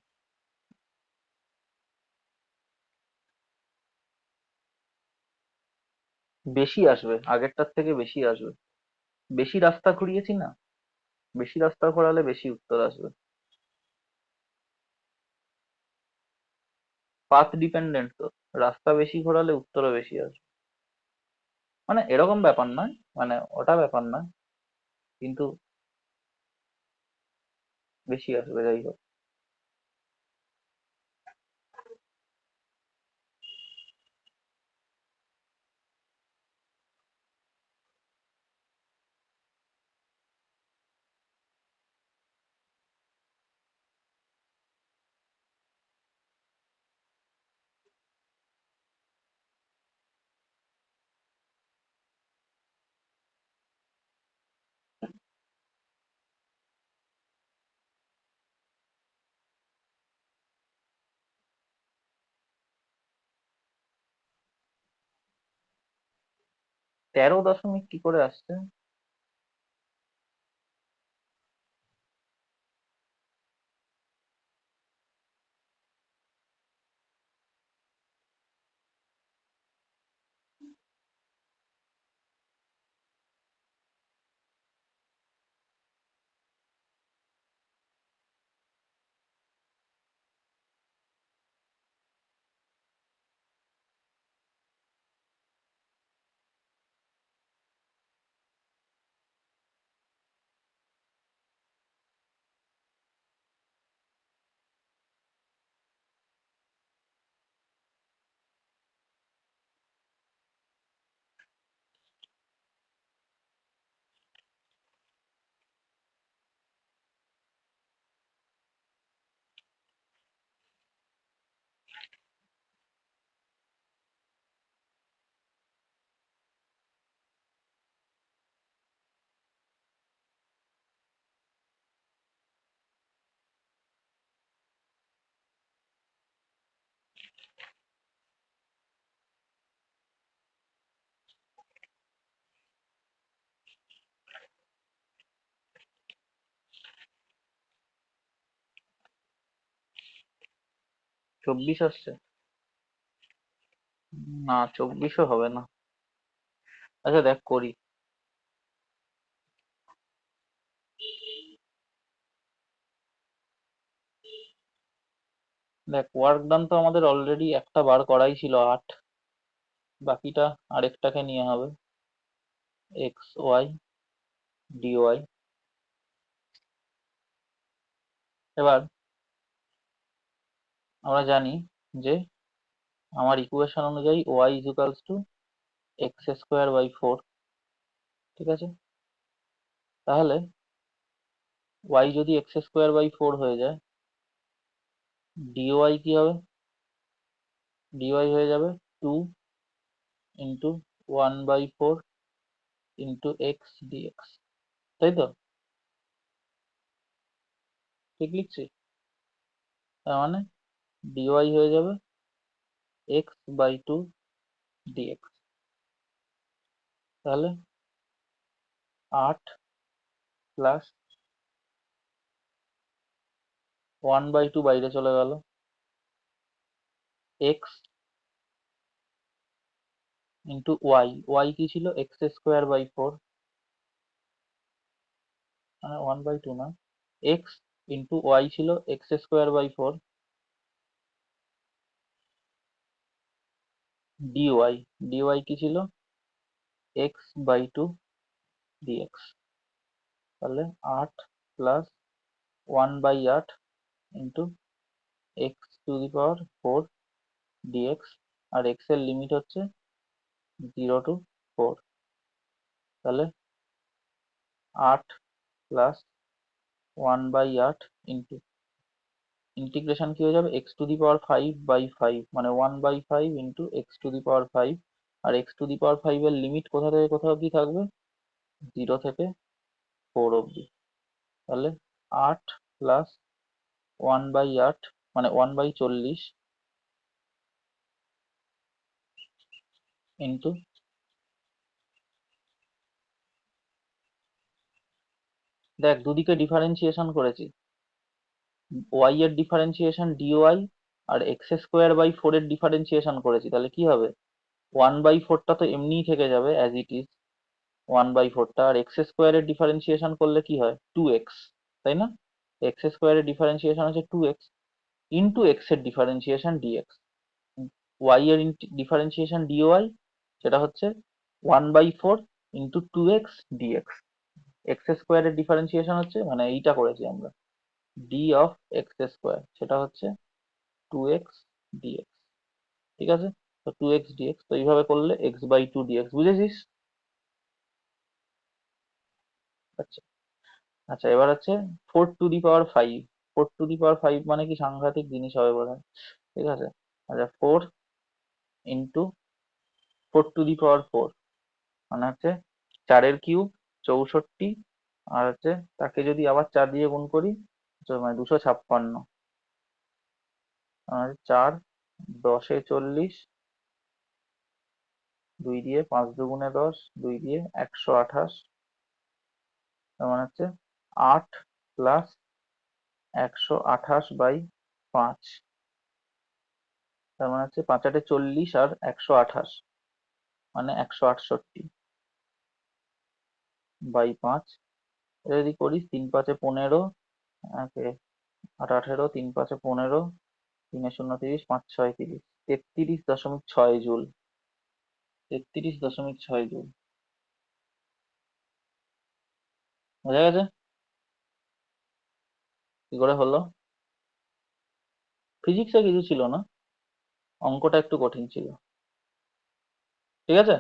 বেশি আসবে, আগেরটার থেকে বেশি আসবে। বেশি রাস্তা ঘুরিয়েছি না, বেশি রাস্তা ঘোরালে বেশি উত্তর আসবে। পাথ ডিপেন্ডেন্ট তো, রাস্তা বেশি ঘোরালে উত্তরও বেশি আসবে, মানে এরকম ব্যাপার নয়, মানে ওটা ব্যাপার নয়, কিন্তু বেশি আসবে যাই হোক। তেরো দশমিক কি করে আসছে? 24 আসছে? না, 24ও হবে না। আচ্ছা দেখ করি। দেখ, ওয়ার্ক ডান তো আমাদের অলরেডি একটা বার করাই ছিল 8, বাকিটা আরেকটাকে নিয়ে হবে, এক্স ওয়াই ডিওয়াই। এবার আমরা জানি যে আমার ইকুয়েশন অনুযায়ী y equals to x square by 4, ঠিক আছে? তাহলে ওয়াই যদি এক্স স্কোয়ার বাই 4 হয়ে যায়, ডিওয়াই কি হবে? ডিওয়াই হয়ে যাবে 2 ইন্টু 1/4 ইন্টু এক্স ডিএক্স, তাই তো? ঠিক লিখছি? তার মানে ডিওয়াই হয়ে যাবে x/2 ডিএক্স। তাহলে 8 প্লাস 1/2 বাইরে চলে গেল, এক্স ইন্টু ওয়াই, ওয়াই কি ছিল? এক্স স্কোয়ার বাই 4, মানে 1/2 না, এক্স ইন্টু ওয়াই ছিল x square by 4 dy, dy কি ছিল? x/2 dx. তাহলে 8 প্লাস 1/8 ইন্টু x⁴ ডিএক্স, আর এক্স এর লিমিট হচ্ছে 0 to 4। তাহলে 8 প্লাস 1/8 ইন্টু ইন্টিগ্রেশন কি হয়ে যাবে, x⁵ মানে 1/5 ইন্টু x⁵, আর x⁵ এর লিমিট কোথা থেকে কোথা অব্দি থাকবে? 0 থেকে 4 অব্দি। তাহলে 8 প্লাস 1/8 মানে 1/40 ইন্টু, দেখ দুদিকে ডিফারেন্সিয়েশন করেছি, ওয়াই এর differentiation dy R x² by 4 এর ডিফারেন্সিয়েশন করেছি, তাহলে কি হবে? 1/4টা তো এমনিই থেকে যাবে as it is, 1/4টা, R x² এর ডিফারেন্সিয়েশন করলে কি হয়? 2x, তাই না? x² এর ডিফারেন্সিয়েশন হচ্ছে 2x ইন্টু এক্স এর ডিফারেন্সিয়েশন ডিএক্স। ওয়াই এর ডিফারেন্সিয়েশন ডিওয়াই সেটা হচ্ছে 1/4 ইন্টু 2x ডিএক্স। এক্স স্কোয়ারের ডিফারেন্সিয়েশন হচ্ছে, মানে এইটা করেছি আমরা, ডি অফ এক্স স্কোয়ার, সেটা হচ্ছে 2x ডিএক্স। ঠিক আছে, তো 2x ডিএক্স, তো এইভাবে করলে x/2 ডিএক্স, বুঝেছিস? আচ্ছা আচ্ছা, এবার হচ্ছে 4⁵, 4⁵ মানে কি সাংঘাতিক জিনিস হবে বোধ হয়। ঠিক আছে, আচ্ছা, 4 × 4⁴ মানে হচ্ছে 4 এর কিউব 64, আর হচ্ছে তাকে যদি আবার 4 দিয়ে গুণ করি তো মানে 256, আর 4×10=40, 2 দিয়ে 5×2=10, 2 দিয়ে 128, তার মানে হচ্ছে 8+128/5, তার মানে হচ্ছে 5×8=40 আর 128 মানে 168/5। এটা যদি করিস 3×5=15, একে 8×18, 3×5=15, 3 × 0=30, 5×6=30, 33.6 জুল। 33.6 জুল, বোঝা গেছে কি করে হলো? ফিজিক্সে কিছু ছিল না, অঙ্কটা একটু কঠিন ছিল। ঠিক আছে,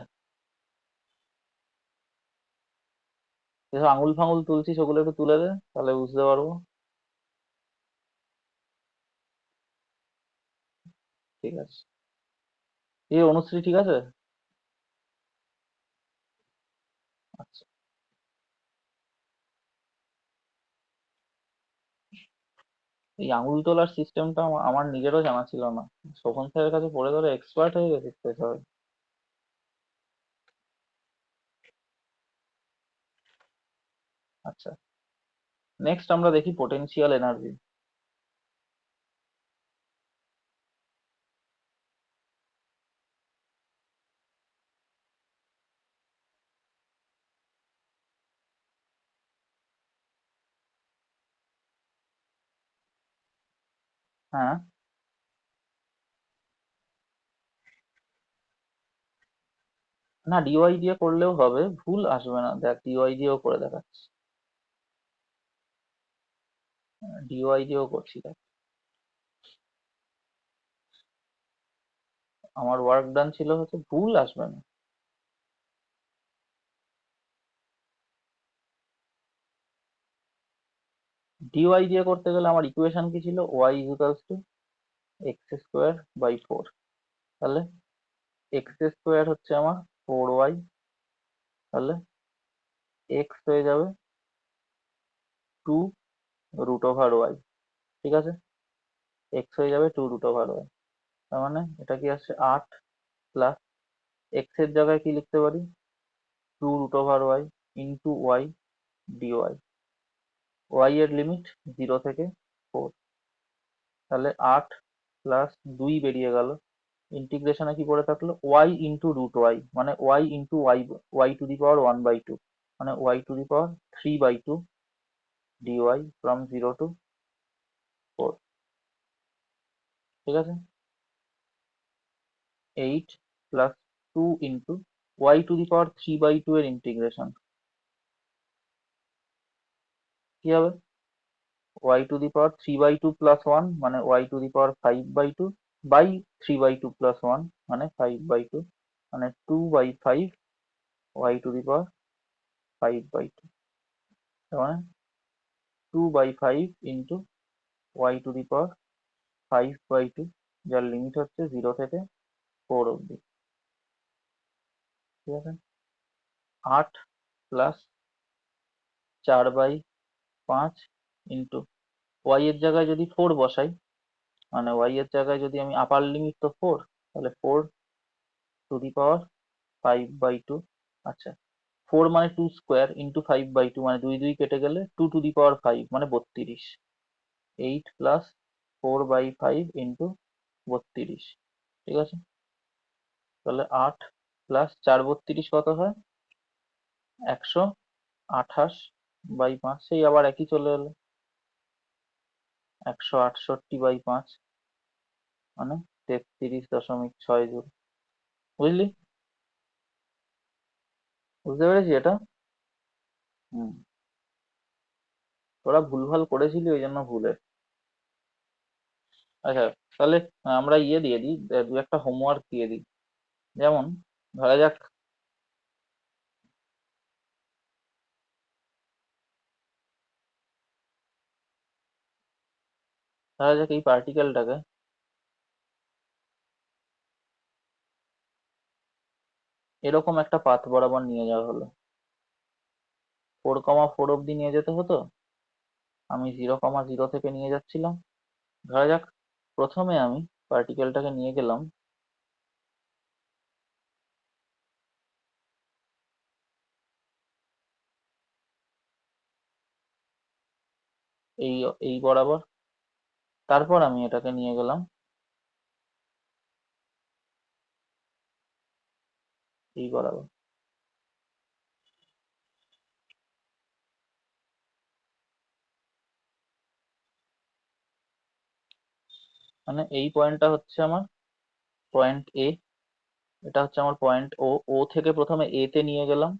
যেসব আঙুল ফাঙুল তুলছিস ওগুলো একটু তুলে দে, তাহলে বুঝতে পারবো। ঠিক আছে, এই অনুশ্রী ঠিক আছে? আচ্ছা, এই আঙুল তোলার সিস্টেমটা আমার নিজেরও জানা ছিল না। শোভন স্যারের কাছে পড়ে ধরে এক্সপার্ট হয়ে গেছে তো সবাই। আচ্ছা, নেক্সট আমরা দেখি পোটেনশিয়াল এনার্জি। হ্যাঁ, না ডিওয়াই দিয়ে করলেও হবে, ভুল আসবে না, দেখ ডিওয়াই দিয়েও করে দেখাচ্ছি, ডিওয়াই দিয়েও করছি দেখ, আমার ওয়ার্ক ডান ছিল, হচ্ছে ভুল আসবে না। ডিওয়াই দিয়ে করতে গেলে আমার ইকুয়েশন কি ছিল? y = x² / 4, তাহলে x² হচ্ছে আমার 4y, তাহলে x হয়ে যাবে 2√y। ঠিক আছে, x হয়ে যাবে 2√y, তার মানে এটা কি আসছে 8 প্লাস, x এর জায়গায় কি লিখতে পারি? 2√y into y dy, y এর লিমিট 0 থেকে 4, তাহলে 8+2 বেরিয়ে গেল, ইন্টিগ্রেশনে কি পড়ে থাকলো? y × √y, মানে y × y টু দি পাওয়ার 1/2, মানে y⁵ dy ফ্রম 0 to 4। ঠিক আছে, 8+2 × y⁵ এর ইন্টিগ্রেশন কি হবে? y⁵ মানে y⁵ বাই 3/2 + 1 মানে 5/2, মানে 2/5 y⁵ তার মানে 2/5 ইন্টু y⁵5/2, যার লিমিট হচ্ছে 0 থেকে 4 অব্দি। ঠিক আছে, 8+4/5 ইন্টু ওয়াই এর জায়গায় যদি 4 বসাই, মানে ওয়াই এর জায়গায় যদি আমি আপার লিমিট তো 4, তাহলে 4⁵5/2। আচ্ছা, 4 মানে 2² ইন্টু 5/2 মানে 2 কেটে গেলে 2⁵5 মানে 32, 8+4/5 ইন্টু 32। ঠিক আছে, তাহলে 8+4=32 কত হয়? 128/5, সেই আবার একই চলে এলো, 168/5 মানে 33.6 জুল। বুঝলি? বুঝতে পেরেছি এটা? হুম। তোরা ভুলভাল করেছিলি ওই জন্য ভুলে। আচ্ছা, তাহলে আমরা ইয়ে দিয়ে দিই, দু একটা হোমওয়ার্ক দিয়ে দিই। যেমন ধরা যাক, এই পার্টিকেলটাকে এরকম একটা পাথ বরাবর নিয়ে যাওয়া হলো। 4,4 অব্দি নিয়ে যেতে হতো, আমি 0,0 থেকে নিয়ে যাচ্ছিলাম। ধরা যাক প্রথমে আমি পার্টিকেলটাকে নিয়ে গেলাম এই এই বরাবর, তারপর আমি এটাকে নিয়ে গেলাম এই বরাবর। মানে এই পয়েন্টটা হচ্ছে আমার পয়েন্ট এ, এটা হচ্ছে আমার পয়েন্ট ও। ও থেকে প্রথমে এ তে নিয়ে গেলাম,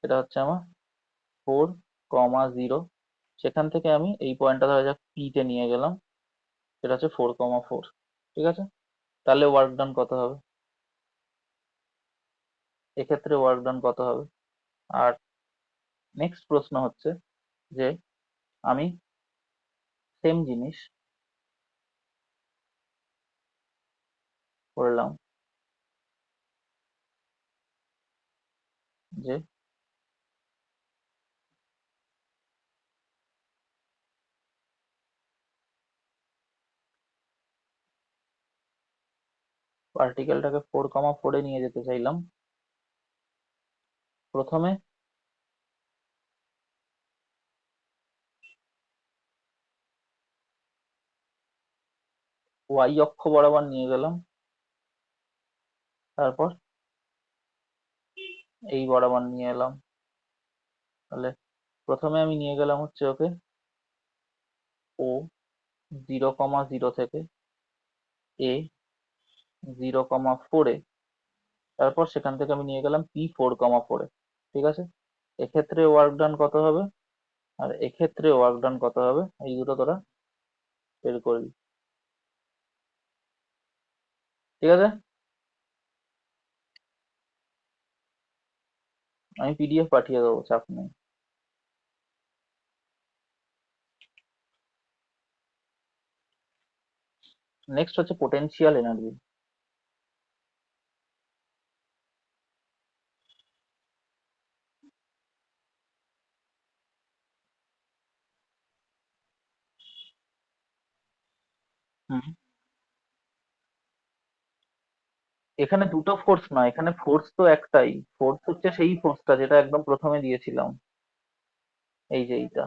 এটা হচ্ছে আমার 4,0। সেখান থেকে আমি এই পয়েন্টটা ধরা যাক পি তে নিয়ে গেলাম, এটা হচ্ছে 4,4। ঠিক আছে? তাহলে ওয়ার্ক ডান কত হবে? এক্ষেত্রে ওয়ার্ক ডান কত হবে? আর নেক্সট প্রশ্ন হচ্ছে যে আমি সেম জিনিস করলাম, যে পার্টিকেলটাকে 4,4 নিয়ে যেতে চাইলাম। প্রথমে ওয়াই অক্ষ বরাবর নিয়ে গেলাম, তারপর এই বরাবর নিয়ে এলাম। তাহলে প্রথমে আমি নিয়ে গেলাম হচ্ছে ওকে ও 0,0 থেকে এ 0,4-এ, তারপর সেখান থেকে আমি নিয়ে গেলাম পি 4,4-এ। ঠিক আছে? এক্ষেত্রে ওয়ার্ক ডান কত হবে আর এক্ষেত্রে ওয়ার্ক ডান কত হবে, এই দুটো তোরা বের করবি। ঠিক আছে? আমি পিডিএফ পাঠিয়ে দেবো, চাপ নেই। নেক্সট হচ্ছে পোটেনশিয়াল এনার্জি। হুম। এখানে দুটো ফোর্স নয়, এখানে ফোর্স তো একটাই। ফোর্স হচ্ছে সেই ফোর্সটা যেটা একদম প্রথমে দিয়েছিলাম, এই যে এইটা,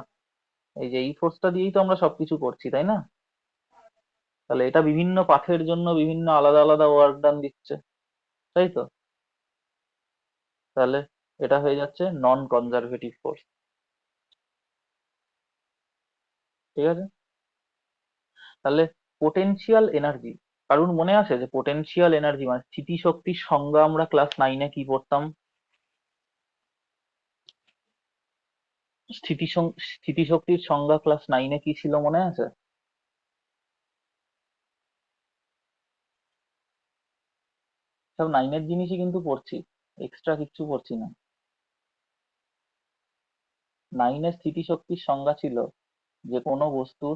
এই যে এই ফোর্সটা দিয়েই তো আমরা সবকিছু করছি, তাই না? তাহলে এটা বিভিন্ন পাথের জন্য বিভিন্ন আলাদা আলাদা ওয়ার্ক ডান দিচ্ছে, তাই তো? তাহলে এটা হয়ে যাচ্ছে নন কনজারভেটিভ ফোর্স। ঠিক আছে? তাহলে পোটেনশিয়াল এনার্জি, কারণ মনে আছে যে পোটেনশিয়াল এনার্জি মানে স্থিতিশক্তির সংজ্ঞা আমরা ক্লাস 9-এ কি পড়তাম? স্থিতিশক্তির সংজ্ঞা ক্লাস 9-এ কি ছিল মনে আছে? সব 9-এর জিনিসই কিন্তু পড়ছি, এক্সট্রা কিচ্ছু পড়ছি না। 9-এর স্থিতিশক্তির সংজ্ঞা ছিল যে কোনো বস্তুর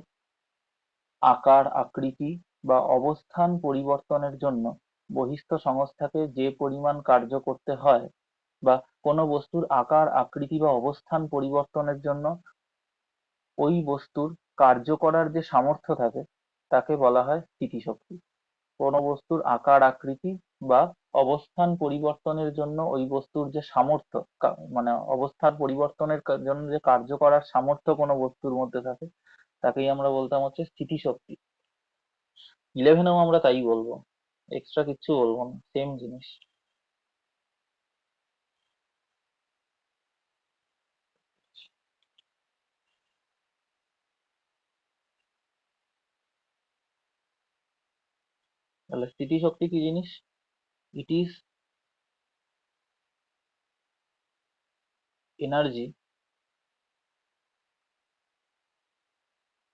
আকার আকৃতি বা অবস্থান পরিবর্তনের জন্য বহিঃস্থ সংস্থাকে যে পরিমাণ কার্য করতে হয়, বা কোনো বস্তুর আকার আকৃতি বা অবস্থান পরিবর্তনের জন্য ওই বস্তুর কার্য করার যে সামর্থ্য থাকে, তাকে বলা হয় স্থিতিশক্তি। কোনো বস্তুর আকার আকৃতি বা অবস্থান পরিবর্তনের জন্য ওই বস্তুর যে সামর্থ্য, মানে অবস্থার পরিবর্তনের জন্য যে কার্য করার সামর্থ্য কোনো বস্তুর মধ্যে থাকে, তাকেই আমরা বলতাম হচ্ছে স্থিতিশক্তি। 11-এও আমরা তাই বলবো, এক্সট্রা কিচ্ছু বলবো না, সেম জিনিস। তাহলে স্থিতিশক্তি কি জিনিস? It is energy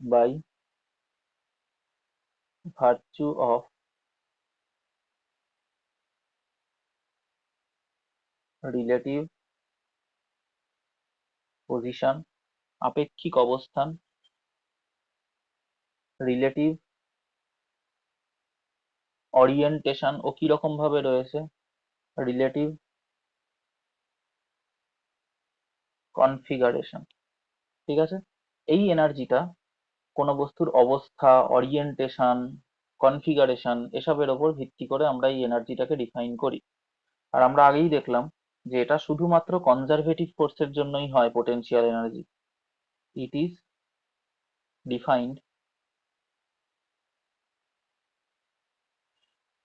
by virtue of relative position, আপেক্ষিক অবস্থান, রিলেটিভ অরিয়েন্টেশন, ও কি রকম ভাবে রয়েছে, রিলেটিভ কনফিগারেশন। ঠিক আছে, এই এনার্জিটা কোনো বস্তুর অবস্থা, অরিয়েন্টেশন, কনফিগারেশন এসবের ওপর ভিত্তি করে আমরা এই এনার্জিটাকে ডিফাইন করি। আর আমরা আগেই দেখলাম যে এটা শুধুমাত্র কনজারভেটিভ ফোর্সের জন্যই হয় potential energy. It is defined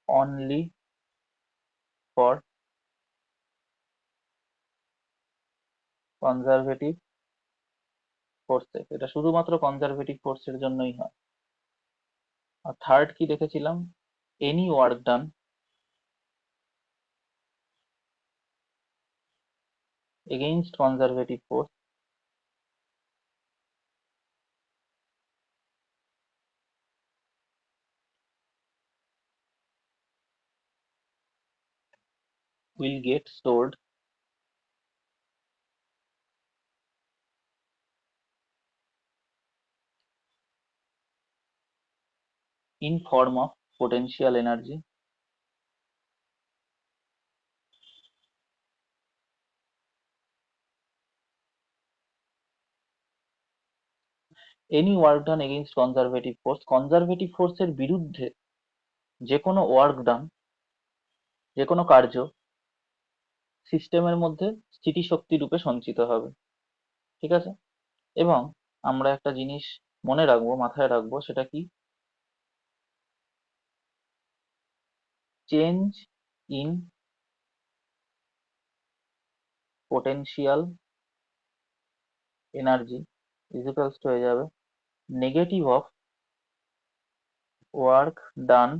only for conservative forces, এটা শুধুমাত্র কনজারভেটিভ ফোর্সের জন্যই হয়। আর থার্ড কি দেখেছিলাম, any work done against conservative force will get stored in form of potential energy any work done against conservative force, conservative ফোর্সের বিরুদ্ধে যে কোনো ওয়ার্ক ডান, যে কোনো কার্য সিস্টেমের মধ্যে স্থিতিশক্তি রূপে সঞ্চিত হবে। ঠিক আছে, এবং আমরা একটা জিনিস মনে রাখবো, মাথায় রাখবো, সেটা কি, change in potential energy equals to হয়ে যাবে negative of work done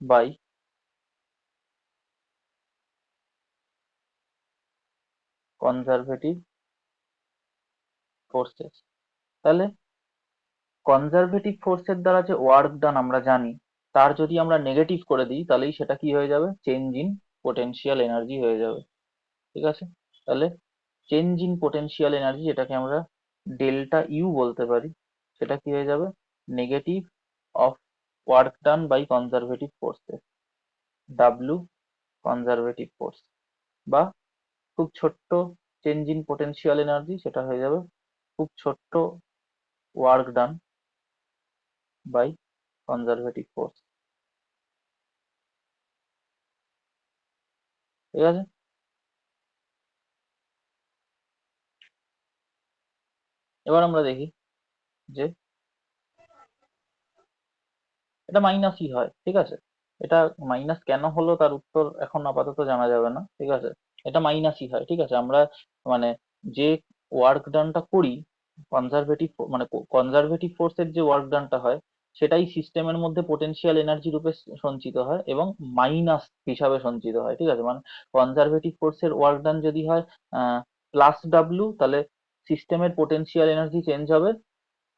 by conservative forces. তাহলে কনজারভেটিভ ফোর্সের দ্বারা যে ওয়ার্ক ডান আমরা জানি, তার যদি আমরা নেগেটিভ করে দিই তাহলেই সেটা কি হয়ে যাবে, চেঞ্জ ইন পোটেনশিয়াল এনার্জি হয়ে যাবে। ঠিক আছে, তাহলে চেঞ্জ ইন পোটেনশিয়াল এনার্জি, যেটাকে আমরা ডেল্টা ইউ বলতে পারি, সেটা কি হয়ে যাবে, negative of work done by conservative forces, W conservative force, বা খুব ছোট্ট চেঞ্জ ইন পোটেনশিয়াল এনার্জি, সেটা হয়ে যাবে খুব ছোট্ট work done by conservative force. ঠিক আছে, এবার আমরা দেখি যে এটা মাইনাসই হয়। ঠিক আছে, এটা মাইনাস কেন হলো তার উত্তর এখন আপাতত জানা যাবে না। ঠিক আছে, এটা মাইনাসই হয়। ঠিক আছে, আমরা মানে যে ওয়ার্ক ডানটা করি, কনজারভেটিভ মানে কনজারভেটিভ ফোর্সের যে ওয়ার্ক ডানটা হয়, সেটাই সিস্টেমের মধ্যে পোটেনশিয়াল এনার্জি রূপে সঞ্চিত হয় এবং মাইনাস হিসাবে সঞ্চিত হয়। ঠিক আছে, মানে কনজারভেটিভ ফোর্সের ওয়ার্ক ডান যদি হয় প্লাস ডাব্লিউ, তাহলে সিস্টেমের পোটেনশিয়াল এনার্জি চেঞ্জ হবে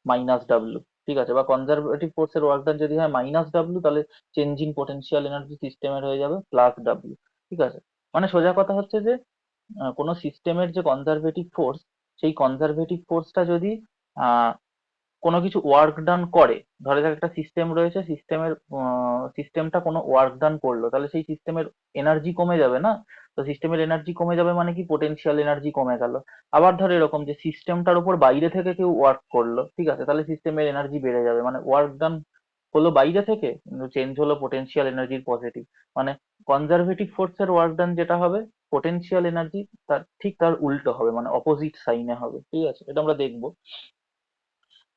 মাইনাস ডাব্লিউ। ঠিক আছে, বা কনজারভেটিভ ফোর্সের ওয়ার্ক ডান যদি হয় মাইনাস ডাব্লিউ, তাহলে চেঞ্জ ইন পোটেনশিয়াল এনার্জি সিস্টেমের হয়ে যাবে প্লাস ডাব্লিউ। ঠিক আছে, মানে সোজা কথা হচ্ছে যে কোনো সিস্টেমের যে কনজারভেটিভ ফোর্স, সেই কনজারভেটিভ ফোর্সটা যদি আহ কোনো কিছু ওয়ার্ক ডান করে, ধরে যাক একটা সিস্টেম রয়েছে, সিস্টেমটা কোনো ওয়ার্ক ডান করলো, তাহলে সেই সিস্টেমের এনার্জি কমে যাবে না? তো সিস্টেমের এনার্জি কমে যাবে মানে কি, পোটেনশিয়াল এনার্জি কমে গেল। আবার ধর এরকম যে সিস্টেমটার উপর বাইরে থেকে কেউ ওয়ার্ক করলো, ঠিক আছে, তাহলে সিস্টেমের এনার্জি বেড়ে যাবে, মানে ওয়ার্ক ডান হলো বাইরে থেকে কিন্তু চেঞ্জ হলো পোটেনশিয়াল এনার্জির পজিটিভ। মানে কনজারভেটিভ ফোর্সের ওয়ার্ক ডান যেটা হবে, পোটেনশিয়াল এনার্জি তার ঠিক তার উল্টো হবে, মানে অপোজিট সাইনে হবে। ঠিক আছে, এটা আমরা দেখবো।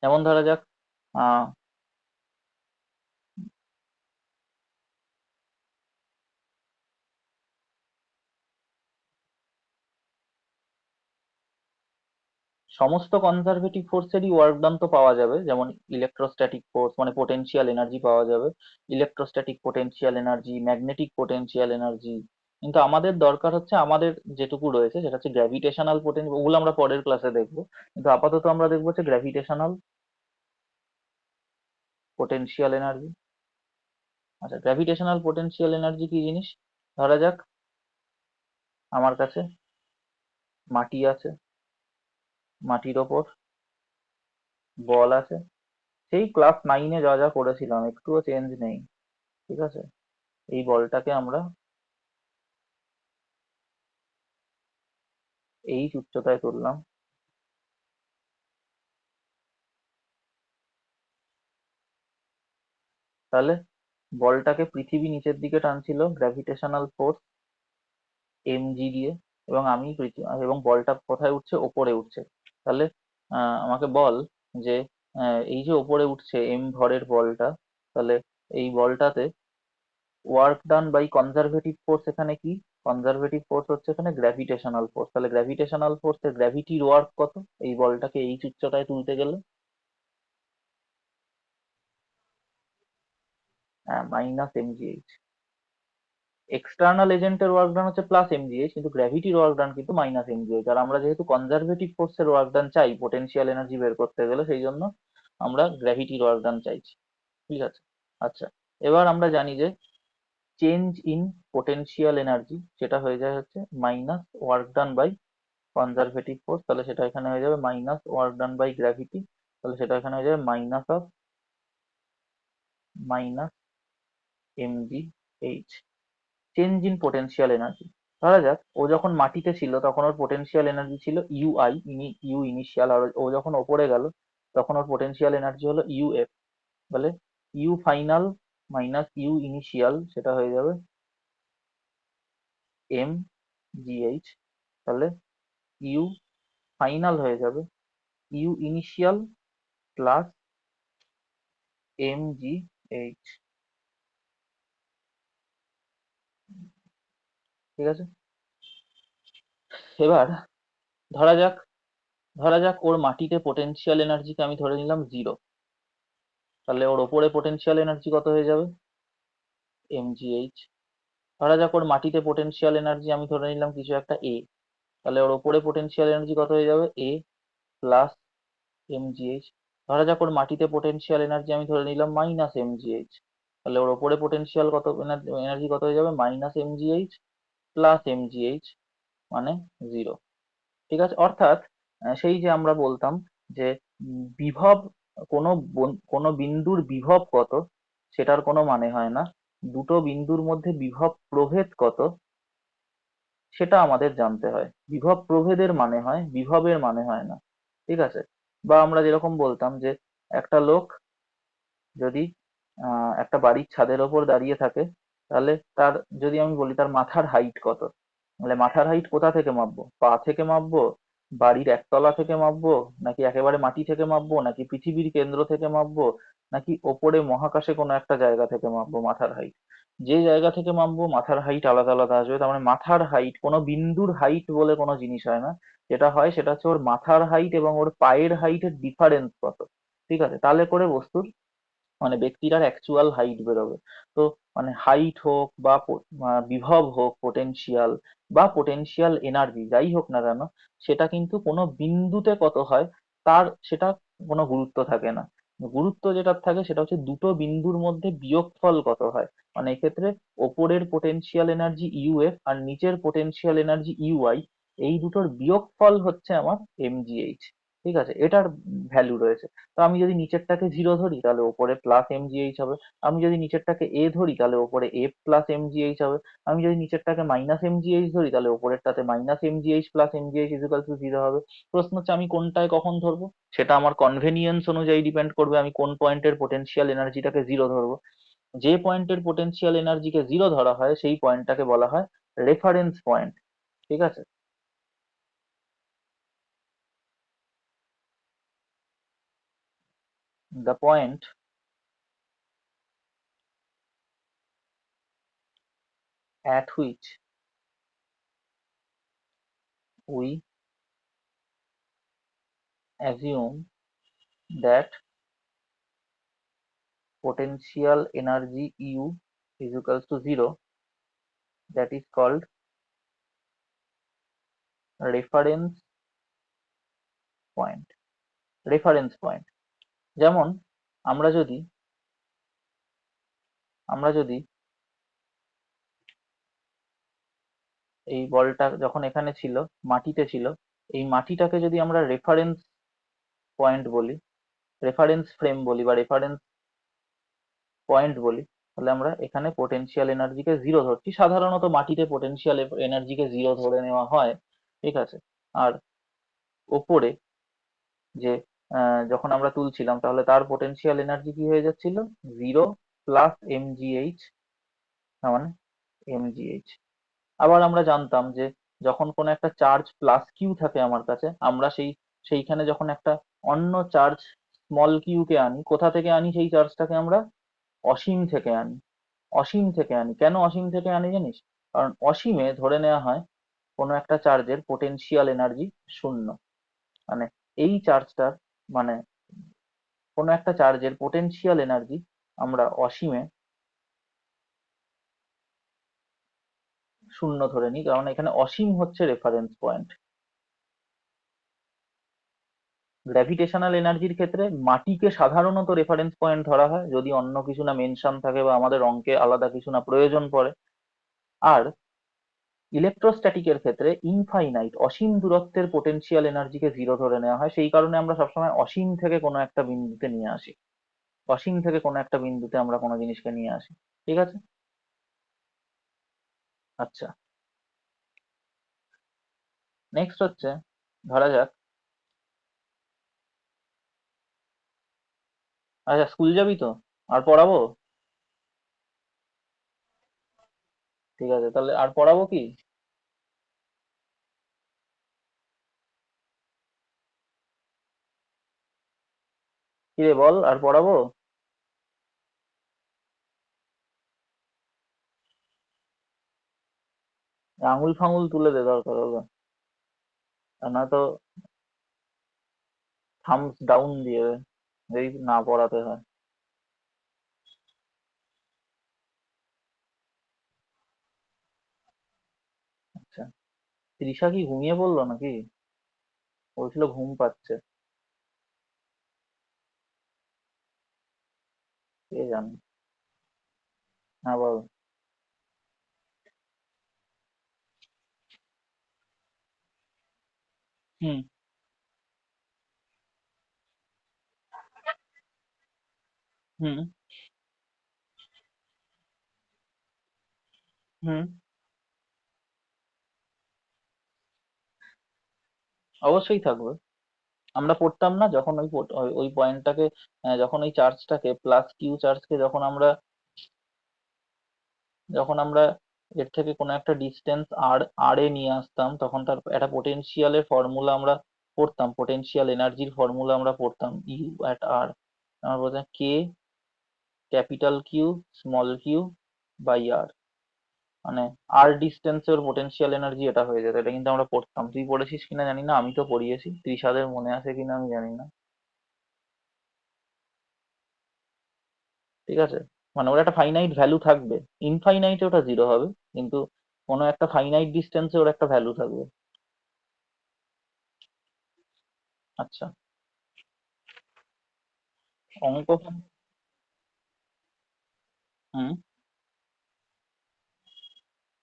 যেমন ধরা যাক আহ সমস্ত কনজারভেটিভ ফোর্সেরই ওয়ার্ক ডান তো পাওয়া যাবে, যেমন ইলেকট্রোস্ট্যাটিক ফোর্স মানে পোটেনশিয়াল এনার্জি পাওয়া যাবে, electrostatic potential energy, magnetic potential energy. কিন্তু আমাদের দরকার হচ্ছে, আমাদের যেটুকু রয়েছে সেটা হচ্ছে গ্র্যাভিটেশনাল পোটেনশিয়াল, ওগুলো আমরা পরের ক্লাসে দেখবো। কিন্তু আপাতত আমরা দেখবো হচ্ছে গ্র্যাভিটেশনাল পোটেনশিয়াল এনার্জি। আচ্ছা, গ্র্যাভিটেশনাল পোটেনশিয়াল এনার্জি কি জিনিস? ধরা যাক আমার কাছে মাটি আছে, মাটির ওপর বল আছে, সেই ক্লাস নাইনে যা যা করেছিলাম, একটুও চেঞ্জ নেই। ঠিক আছে, এই বলটাকে আমরা এই উচ্চতায় তুললাম, তাহলে বলটাকে পৃথিবী নিচের দিকে টানছিল গ্র্যাভিটেশনাল ফোর্স mg দিয়ে, এবং এবং বলটা কোথায় উঠছে? ওপরে উঠছে। তাহলে আমাকে বল যে এই যে ওপরে উঠছে ভরের বলটা, তাহলে এই বলটাতে work done by conservative force এখানে কি? কনজারভেটিভ ফোর্স হচ্ছে এখানে গ্র্যাভিটেশনাল ফোর্স। তাহলে গ্র্যাভিটেশনাল ফোর্সের গ্র্যাভিটির ওয়ার্ক কত এই বলটাকে এই উচ্চতায় তুলতে গেলে? Minus mgh। এক্সটার্নাল এজেন্টের ওয়ার্ক ডান হচ্ছে প্লাস mgh, কিন্তু গ্র্যাভিটির ওয়ার্ক ডান কিন্তু মাইনাস mgh। আর আমরা যেহেতু কনজারভেটিভ ফোর্সের ওয়ার্ক ডান চাই পোটেনশিয়াল এনার্জি বের করতে গেলে, সেই জন্য আমরা গ্র্যাভিটির ওয়ার্ক ডান চাইছি। ঠিক আছে। আচ্ছা, এবার আমরা জানি যে চেঞ্জ ইন পোটেনশিয়াল এনার্জি সেটা হয়ে যায় হচ্ছে minus work done by conservative force, তাহলে সেটা এখানে হয়ে যাবে minus work done by gravity, তাহলে সেটা এখানে হয়ে যাবে minus mgh। Change in potential energy, ধরা যাক ও যখন মাটিতে ছিল তখন ওর পোটেনশিয়াল এনার্জি ছিল ইউআই, ইউ ইনিশিয়াল, আর ও যখন ওপরে গেল তখন ওর পোটেনশিয়াল এনার্জি হলো ইউএফ। বলে U final minus U initial সেটা হয়ে যাবে এম জিএইচ। তাহলে ইউ ফাইনাল হয়ে যাবে U initial plus m g h. ঠিক আছে, এবার ধরা যাক ওর মাটিতে পোটেনশিয়াল এনার্জিকে আমি ধরে নিলাম 0, তাহলে ওর ওপরে পোটেনশিয়াল এনার্জি কত হয়ে যাবে? mgh। ধরা যাক ওর মাটিতে পোটেনশিয়াল এনার্জি আমি ধরে নিলাম কিছু একটা a, তাহলে ওর ওপরে পোটেনশিয়াল এনার্জি কত হয়ে যাবে? a plus mgh। ধরা যাক ওর মাটিতে পোটেনশিয়াল এনার্জি আমি ধরে নিলাম মাইনাস mgh, তাহলে ওর ওপরে পোটেনশিয়াল কত এনার্জি কত হয়ে যাবে? মাইনাস mgh প্লাস mgh, মানে 0। ঠিক আছে, অর্থাৎ সেই যে আমরা বলতাম যে বিভব, কোনো বিন্দুর বিভব কত সেটার কোনো মানে হয় না, দুটো বিন্দুর মধ্যে বিভব প্রভেদ কত সেটা আমাদের জানতে হয়। বিভব প্রভেদের মানে হয়, বিভবের মানে হয় না। ঠিক আছে, বা আমরা যেরকম বলতাম যে একটা লোক যদি একটা বাড়ির ছাদের ওপর দাঁড়িয়ে থাকে, তাহলে তার, যদি আমি বলি তার মাথার হাইট কত, তাহলে মাথার হাইট কোথা থেকে মাপবো? পা থেকে মাপবো, বাড়ির একতলা থেকে মাপবো, নাকি একেবারে মাটি থেকে মাপবো, নাকি পৃথিবীর কেন্দ্র থেকে মাপবো, নাকি ওপরে মহাকাশে কোনো একটা জায়গা থেকে মাপবো মাথার হাইট? যে জায়গা থেকে মাপবো মাথার হাইট আলাদা আলাদা আসবে। তার মানে মাথার হাইট, কোনো বিন্দুর হাইট বলে কোনো জিনিস হয় না। যেটা হয় সেটা হচ্ছে ওর মাথার হাইট এবং ওর পায়ের হাইটের ডিফারেন্স কত। ঠিক আছে, তাহলে করে বস্তুর মানে ব্যক্তিটার অ্যাকচুয়াল হাইট বেরোবে। তো মানে হাইট হোক বা বিভব হোক, পোটেনশিয়াল বা পোটেনশিয়াল এনার্জি যাই হোক না কেন, সেটা কিন্তু কোনো বিন্দুতে কত হয় তার সেটা কোনো গুরুত্ব থাকে না। গুরুত্ব যেটা থাকে সেটা হচ্ছে দুটো বিন্দুর মধ্যে বিয়োগফল কত হয়। মানে এক্ষেত্রে ওপরের পোটেনশিয়াল এনার্জি ইউএফ আর নিচের পোটেনশিয়াল এনার্জি ইউআই, এই দুটোর বিয়োগফল হচ্ছে আমার mgh। ঠিক আছে, এটার ভ্যালু রয়েছে। তো আমি যদি নিচেরটাকে 0 ধরি তাহলে ওপরে প্লাস mgh হবে, আমি যদি নিচেরটাকে a ধরি তাহলে ওপরে a প্লাস mgh হবে, আমি যদি নিচেরটাকে মাইনাস mgh ধরি তাহলে ওপরেরটাতে minus mgh plus mgh equal to 0 হবে। প্রশ্ন হচ্ছে আমি কোনটায় কখন ধরবো, সেটা আমার কনভেনিয়েন্স অনুযায়ী ডিপেন্ড করবে আমি কোন পয়েন্টের পোটেনশিয়াল এনার্জিটাকে 0 ধরবো। যে পয়েন্টের পোটেনশিয়াল এনার্জিকে 0 ধরা হয় সেই পয়েন্টটাকে বলা হয় রেফারেন্স পয়েন্ট। ঠিক আছে, the point at which we assume that potential energy U is equals to 0, that is called reference point. Reference point, যেমন আমরা যদি এই বলটা যখন এখানে ছিল, মাটিতে ছিল, এই মাটিটাকে যদি আমরা রেফারেন্স পয়েন্ট বলি, রেফারেন্স ফ্রেম বলি বা রেফারেন্স পয়েন্ট বলি, তাহলে আমরা এখানে পোটেনশিয়াল এনার্জিকে জিরো ধরছি। সাধারণত মাটিতে পোটেনশিয়াল এনার্জিকে জিরো ধরে নেওয়া হয়, ঠিক আছে। আর ওপরে যে যখন আমরা তুলছিলাম, তাহলে তার পোটেনশিয়াল এনার্জি কি হয়ে যাচ্ছিল, 0 প্লাস mgh, মানে mgh। আবার আমরা জানতাম যে যখন কোনো একটা চার্জ প্লাস কিউ থাকে আমার কাছে, আমরা সেইখানে যখন একটা অন্য চার্জ স্মল কিউ কে আনি, কোথা থেকে আনি সেই চার্জটাকে আমরা অসীম থেকে আনি। অসীম থেকে আনি, কেন অসীম থেকে আনি জানিস? কারণ অসীমে ধরে নেওয়া হয় কোনো একটা চার্জের পোটেনশিয়াল এনার্জি শূন্য। মানে এই চার্জটার, মানে কোনো একটা চার্জের পোটেনশিয়াল এনার্জি আমরা অসীমে শূন্য ধরে নিই, কারণ এখানে অসীম হচ্ছে রেফারেন্স পয়েন্ট। গ্র্যাভিটেশনাল এনার্জির ক্ষেত্রে মাটিকে সাধারণত রেফারেন্স পয়েন্ট ধরা হয়, যদি অন্য কিছু না মেনশন থাকে বা আমাদের অঙ্কে আলাদা কিছু না প্রয়োজন পড়ে। আর ইলেকট্রোস্ট্যাটিকের ক্ষেত্রে ইনফাইনাইট, অসীম দূরত্বের পোটেনশিয়াল এনার্জিকে জিরো ধরে নেওয়া হয়, সেই কারণে আমরা সবসময় অসীম থেকে কোনো একটা বিন্দুতে নিয়ে আসি। অসীম থেকে কোনো একটা বিন্দুতে আমরা কোনো জিনিসকে নিয়ে আসি, ঠিক আছে। আচ্ছা, নেক্সট হচ্ছে, ধরা যাক, আচ্ছা স্কুল যাবি তো, আর পড়াবো? ঠিক আছে, তাহলে আর পড়াবো কি? কি রে বল, আর পড়াবো? আঙুল ফাঙুল তুলে দে দরকার হলে, আর নয়তো থামস ডাউন দিয়ে দে, যদি না পড়াতে হয়। আচ্ছা, তৃষা কি ঘুমিয়ে পড়লো নাকি? বলছিল ঘুম পাচ্ছে। কে জানে। হ্যাঁ বল। হুম। হুম। হুম। অবশ্যই থাকবে। আমরা পড়তাম না যখন ওই পয়েন্টটাকে, যখন ওই চার্জটাকে, প্লাস কিউ চার্জকে যখন আমরা এর থেকে কোনো একটা ডিস্টেন্স আর আর এ নিয়ে আসতাম, তখন তার একটা পোটেনশিয়ালের ফর্মুলা আমরা পড়তাম, পোটেনশিয়াল এনার্জির ফর্মুলা আমরা পড়তাম, ইউ অ্যাট আর। আমরা বলতাম k capital q small q by R, মানে আর ডিস্টেন্সে ওর পোটেনশিয়াল এনার্জি এটা হয়ে যেত। এটা কিন্তু আমরা পড়তাম, তুই পড়েছিস কিনা জানি না, আমি তো পড়িয়েছি, ত্রিশাদের মনে আছে কিনা আমি জানি না। ঠিক আছে, মানে ওর একটা ফাইনাইট ভ্যালু থাকবে, ইনফাইনাইটে ওটা জিরো হবে, কিন্তু কোনো একটা ফাইনাইট ডিস্টেন্সে ওর একটা ভ্যালু থাকবে। আচ্ছা, অঙ্ক। হুম।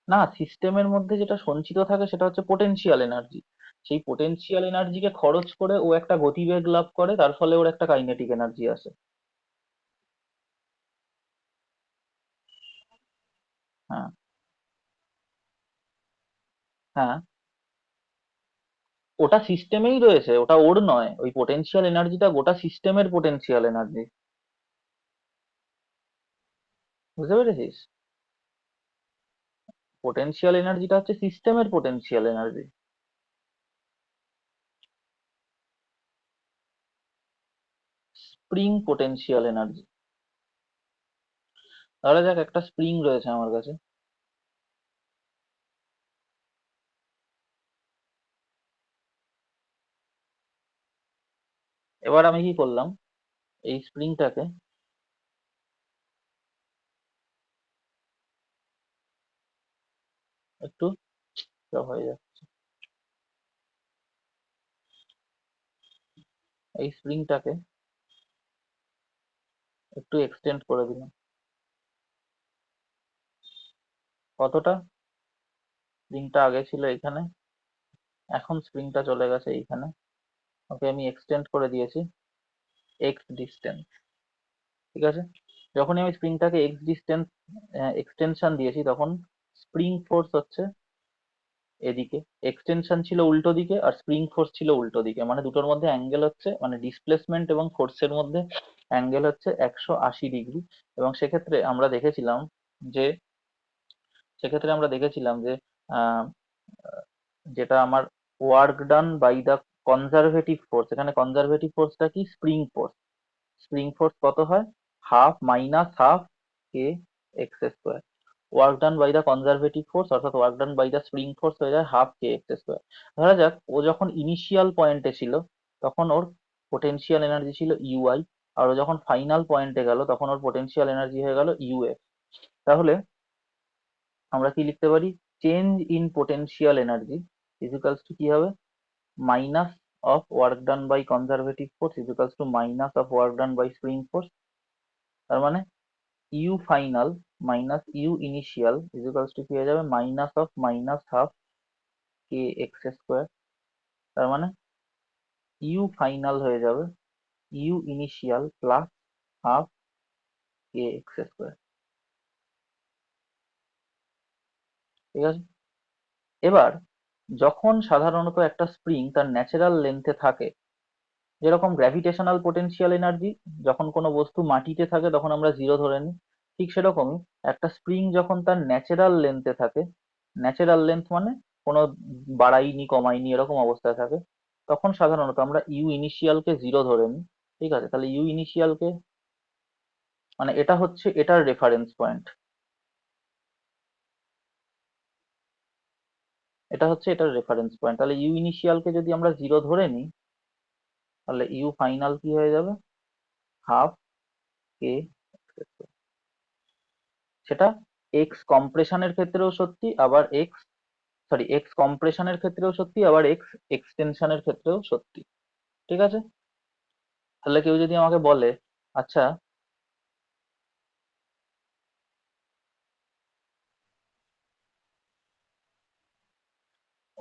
না, সিস্টেমের মধ্যে যেটা সঞ্চিত থাকে সেটা হচ্ছে পোটেনশিয়াল এনার্জি। সেই পোটেনশিয়াল এনার্জিকে খরচ করে ও একটা গতিবেগ লাভ করে, তার ফলে ওর একটা কাইনেটিক এনার্জি আসে। হ্যাঁ। হ্যাঁ, ওটা সিস্টেমেই রয়েছে, ওটা ওর নয়, ওই পোটেনশিয়াল এনার্জিটা গোটা সিস্টেমের পোটেনশিয়াল এনার্জি। বুঝতে পেরেছিস? পোটেনশিয়াল এনার্জিটা হচ্ছে সিস্টেমের potential energy. Spring potential energy. ধরা যাক একটা স্প্রিং রয়েছে আমার কাছে, এবার আমি কি করলাম, এই স্প্রিংটাকে একটু হয়ে যাচ্ছে, এই স্প্রিংটাকে একটু এক্সটেন্ড করে দিলাম। কতটা? স্প্রিংটা আগে ছিল এখানে, এখন স্প্রিংটা চলে গেছে এইখানে। ওকে আমি এক্সটেন্ড করে দিয়েছি এক্স ডিস্টেন্স, ঠিক আছে? যখনই আমি স্প্রিংটাকে এক্স ডিস্টেন্স এক্সটেনশন দিয়েছি, তখন স্প্রিং ফোর্স হচ্ছে এদিকে, এক্সটেনশন ছিল উল্টো দিকে, আর স্প্রিং ফোর্স ছিল উল্টো দিকে, মানে দুটোর মধ্যে অ্যাঙ্গেল হচ্ছে, মানে ডিসপ্লেসমেন্ট এবং ফোর্সের মধ্যে অ্যাঙ্গেল হচ্ছে 180 ডিগ্রি। এবং যে সেক্ষেত্রে আমরা দেখেছিলাম যে আহ, যেটা আমার work done by the conservative force, এখানে কনজারভেটিভ ফোর্সটা কি? Spring force. স্প্রিং ফোর্স কত হয়? Half minus half k x square. Work done by the conservative force অর্থাৎ work done by the spring force হয়ে যায় হাফ কে এক্স স্কোয়ার। ধরা যাক ও যখন ইনিশিয়াল পয়েন্টে ছিল তখন ওর পোটেনশিয়াল এনার্জি ছিল ইউআই, আর ও যখন ফাইনাল পয়েন্টে গেল তখন ওর পোটেনশিয়াল এনার্জি হয়ে গেল ইউএফ। তাহলে আমরা কি লিখতে পারি? Change in potential energy equals to কি হবে? Minus of work done by conservative force equals to minus of work done by spring force. তার মানে U final minus U initial equals to কি হয়ে যাবে? Minus of minus half k x square. তার মানে U final হয়ে যাবে U initial plus half k x square, ঠিক আছে? এবার যখন সাধারণত একটা স্প্রিং তার ন্যাচারাল লেন্থে থাকে, যেরকম গ্র্যাভিটেশনাল পোটেনশিয়াল এনার্জি যখন কোনো বস্তু মাটিতে থাকে তখন আমরা জিরো ধরে নিই, ঠিক সেরকমই একটা স্প্রিং যখন তার ন্যাচারাল লেন্থে থাকে, ন্যাচারাল লেন্থ মানে কোনো বাড়াইনি কমাইনি এরকম অবস্থায় থাকে, তখন সাধারণত আমরা ইউ ইনিশিয়ালকে জিরো ধরে নিই, ঠিক আছে? তাহলে ইউ ইনিশিয়ালকে, মানে এটা হচ্ছে এটার রেফারেন্স পয়েন্ট, এটা হচ্ছে এটার রেফারেন্স পয়েন্ট। তাহলে ইউ ইনিশিয়ালকে যদি আমরা জিরো ধরে নিই, তাহলে ইউ ফাইনাল কি হয়ে যাবে? হাফ কে। সেটা এক্স কম্প্রেশনের ক্ষেত্রেও সত্যি, আবার এক্স কম্প্রেশনের ক্ষেত্রেও সত্যি, আবার এক্স এক্সটেনশনের ক্ষেত্রেও সত্যি, ঠিক আছে? তাহলে কেউ যদি আমাকে বলে, আচ্ছা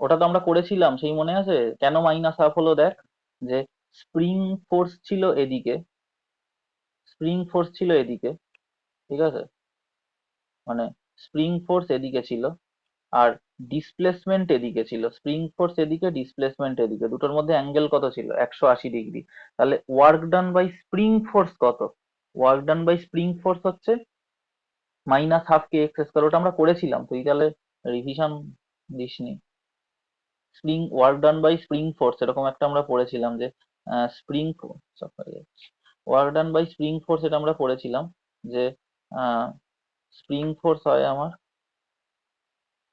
ওটা তো আমরা করেছিলাম সেই মনে আছে, কেন মাইনাস হাফ হলো? দেখ, যে স্প্রিং ফোর্স ছিল এদিকে, স্প্রিং ফোর্স ছিল এদিকে, ঠিক আছে? মানে স্প্রিং ফোর্স এদিকে ছিল, আর ডিসপ্লেসমেন্ট এদিকে ছিল। স্প্রিং ফোর্স এদিকে, ডিসপ্লেসমেন্ট এদিকে, দুটোর মধ্যে অ্যাঙ্গেল কত ছিল? 180 ডিগ্রি। তাহলে work done by spring force কত? Work done by spring force হচ্ছে minus half k x square. ওটা আমরা করেছিলাম, তুই তাহলে রিভিশন দিসনি। Spring work done by spring force এরকম একটা আমরা পড়েছিলাম যে spring work done by spring force, এটা আমরা পড়েছিলাম যে স্প্রিং ফোর্স হয় আমার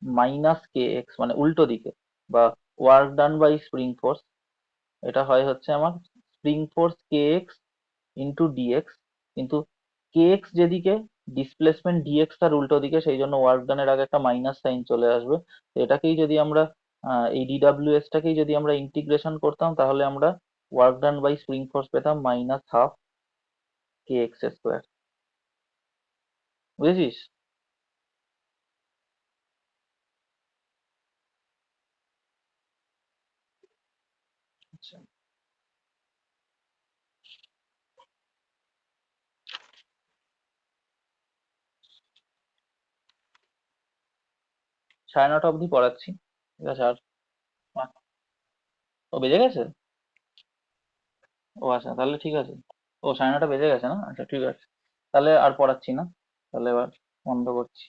মাইনাস কে এক্স, মানে উল্টো দিকে, বা work done by spring force এটা হয় হচ্ছে আমার spring force k x into dx, কিন্তু কে এক্স যেদিকে, ডিসপ্লেসমেন্ট ডিএক্স তার উল্টো দিকে, সেই জন্য ওয়ার্ক ডানের আগে একটা মাইনাস সাইন চলে আসবে। তো এটাকেই যদি আমরা এই ডিডাব্লিউএস টাকেই যদি আমরা ইন্টিগ্রেশন করতাম, তাহলে আমরা work done by spring force পেতাম minus half k x square. বুঝেছিস? আচ্ছা, 9:30 অবধি পড়াচ্ছি, ঠিক আছে? আর ও বেজে গেছে? ও আচ্ছা, তাহলে ঠিক আছে। ও 9:30 বেজে গেছে না? আচ্ছা ঠিক আছে, তাহলে আর পড়াচ্ছি না, তাহলে এবার বন্ধ করছি।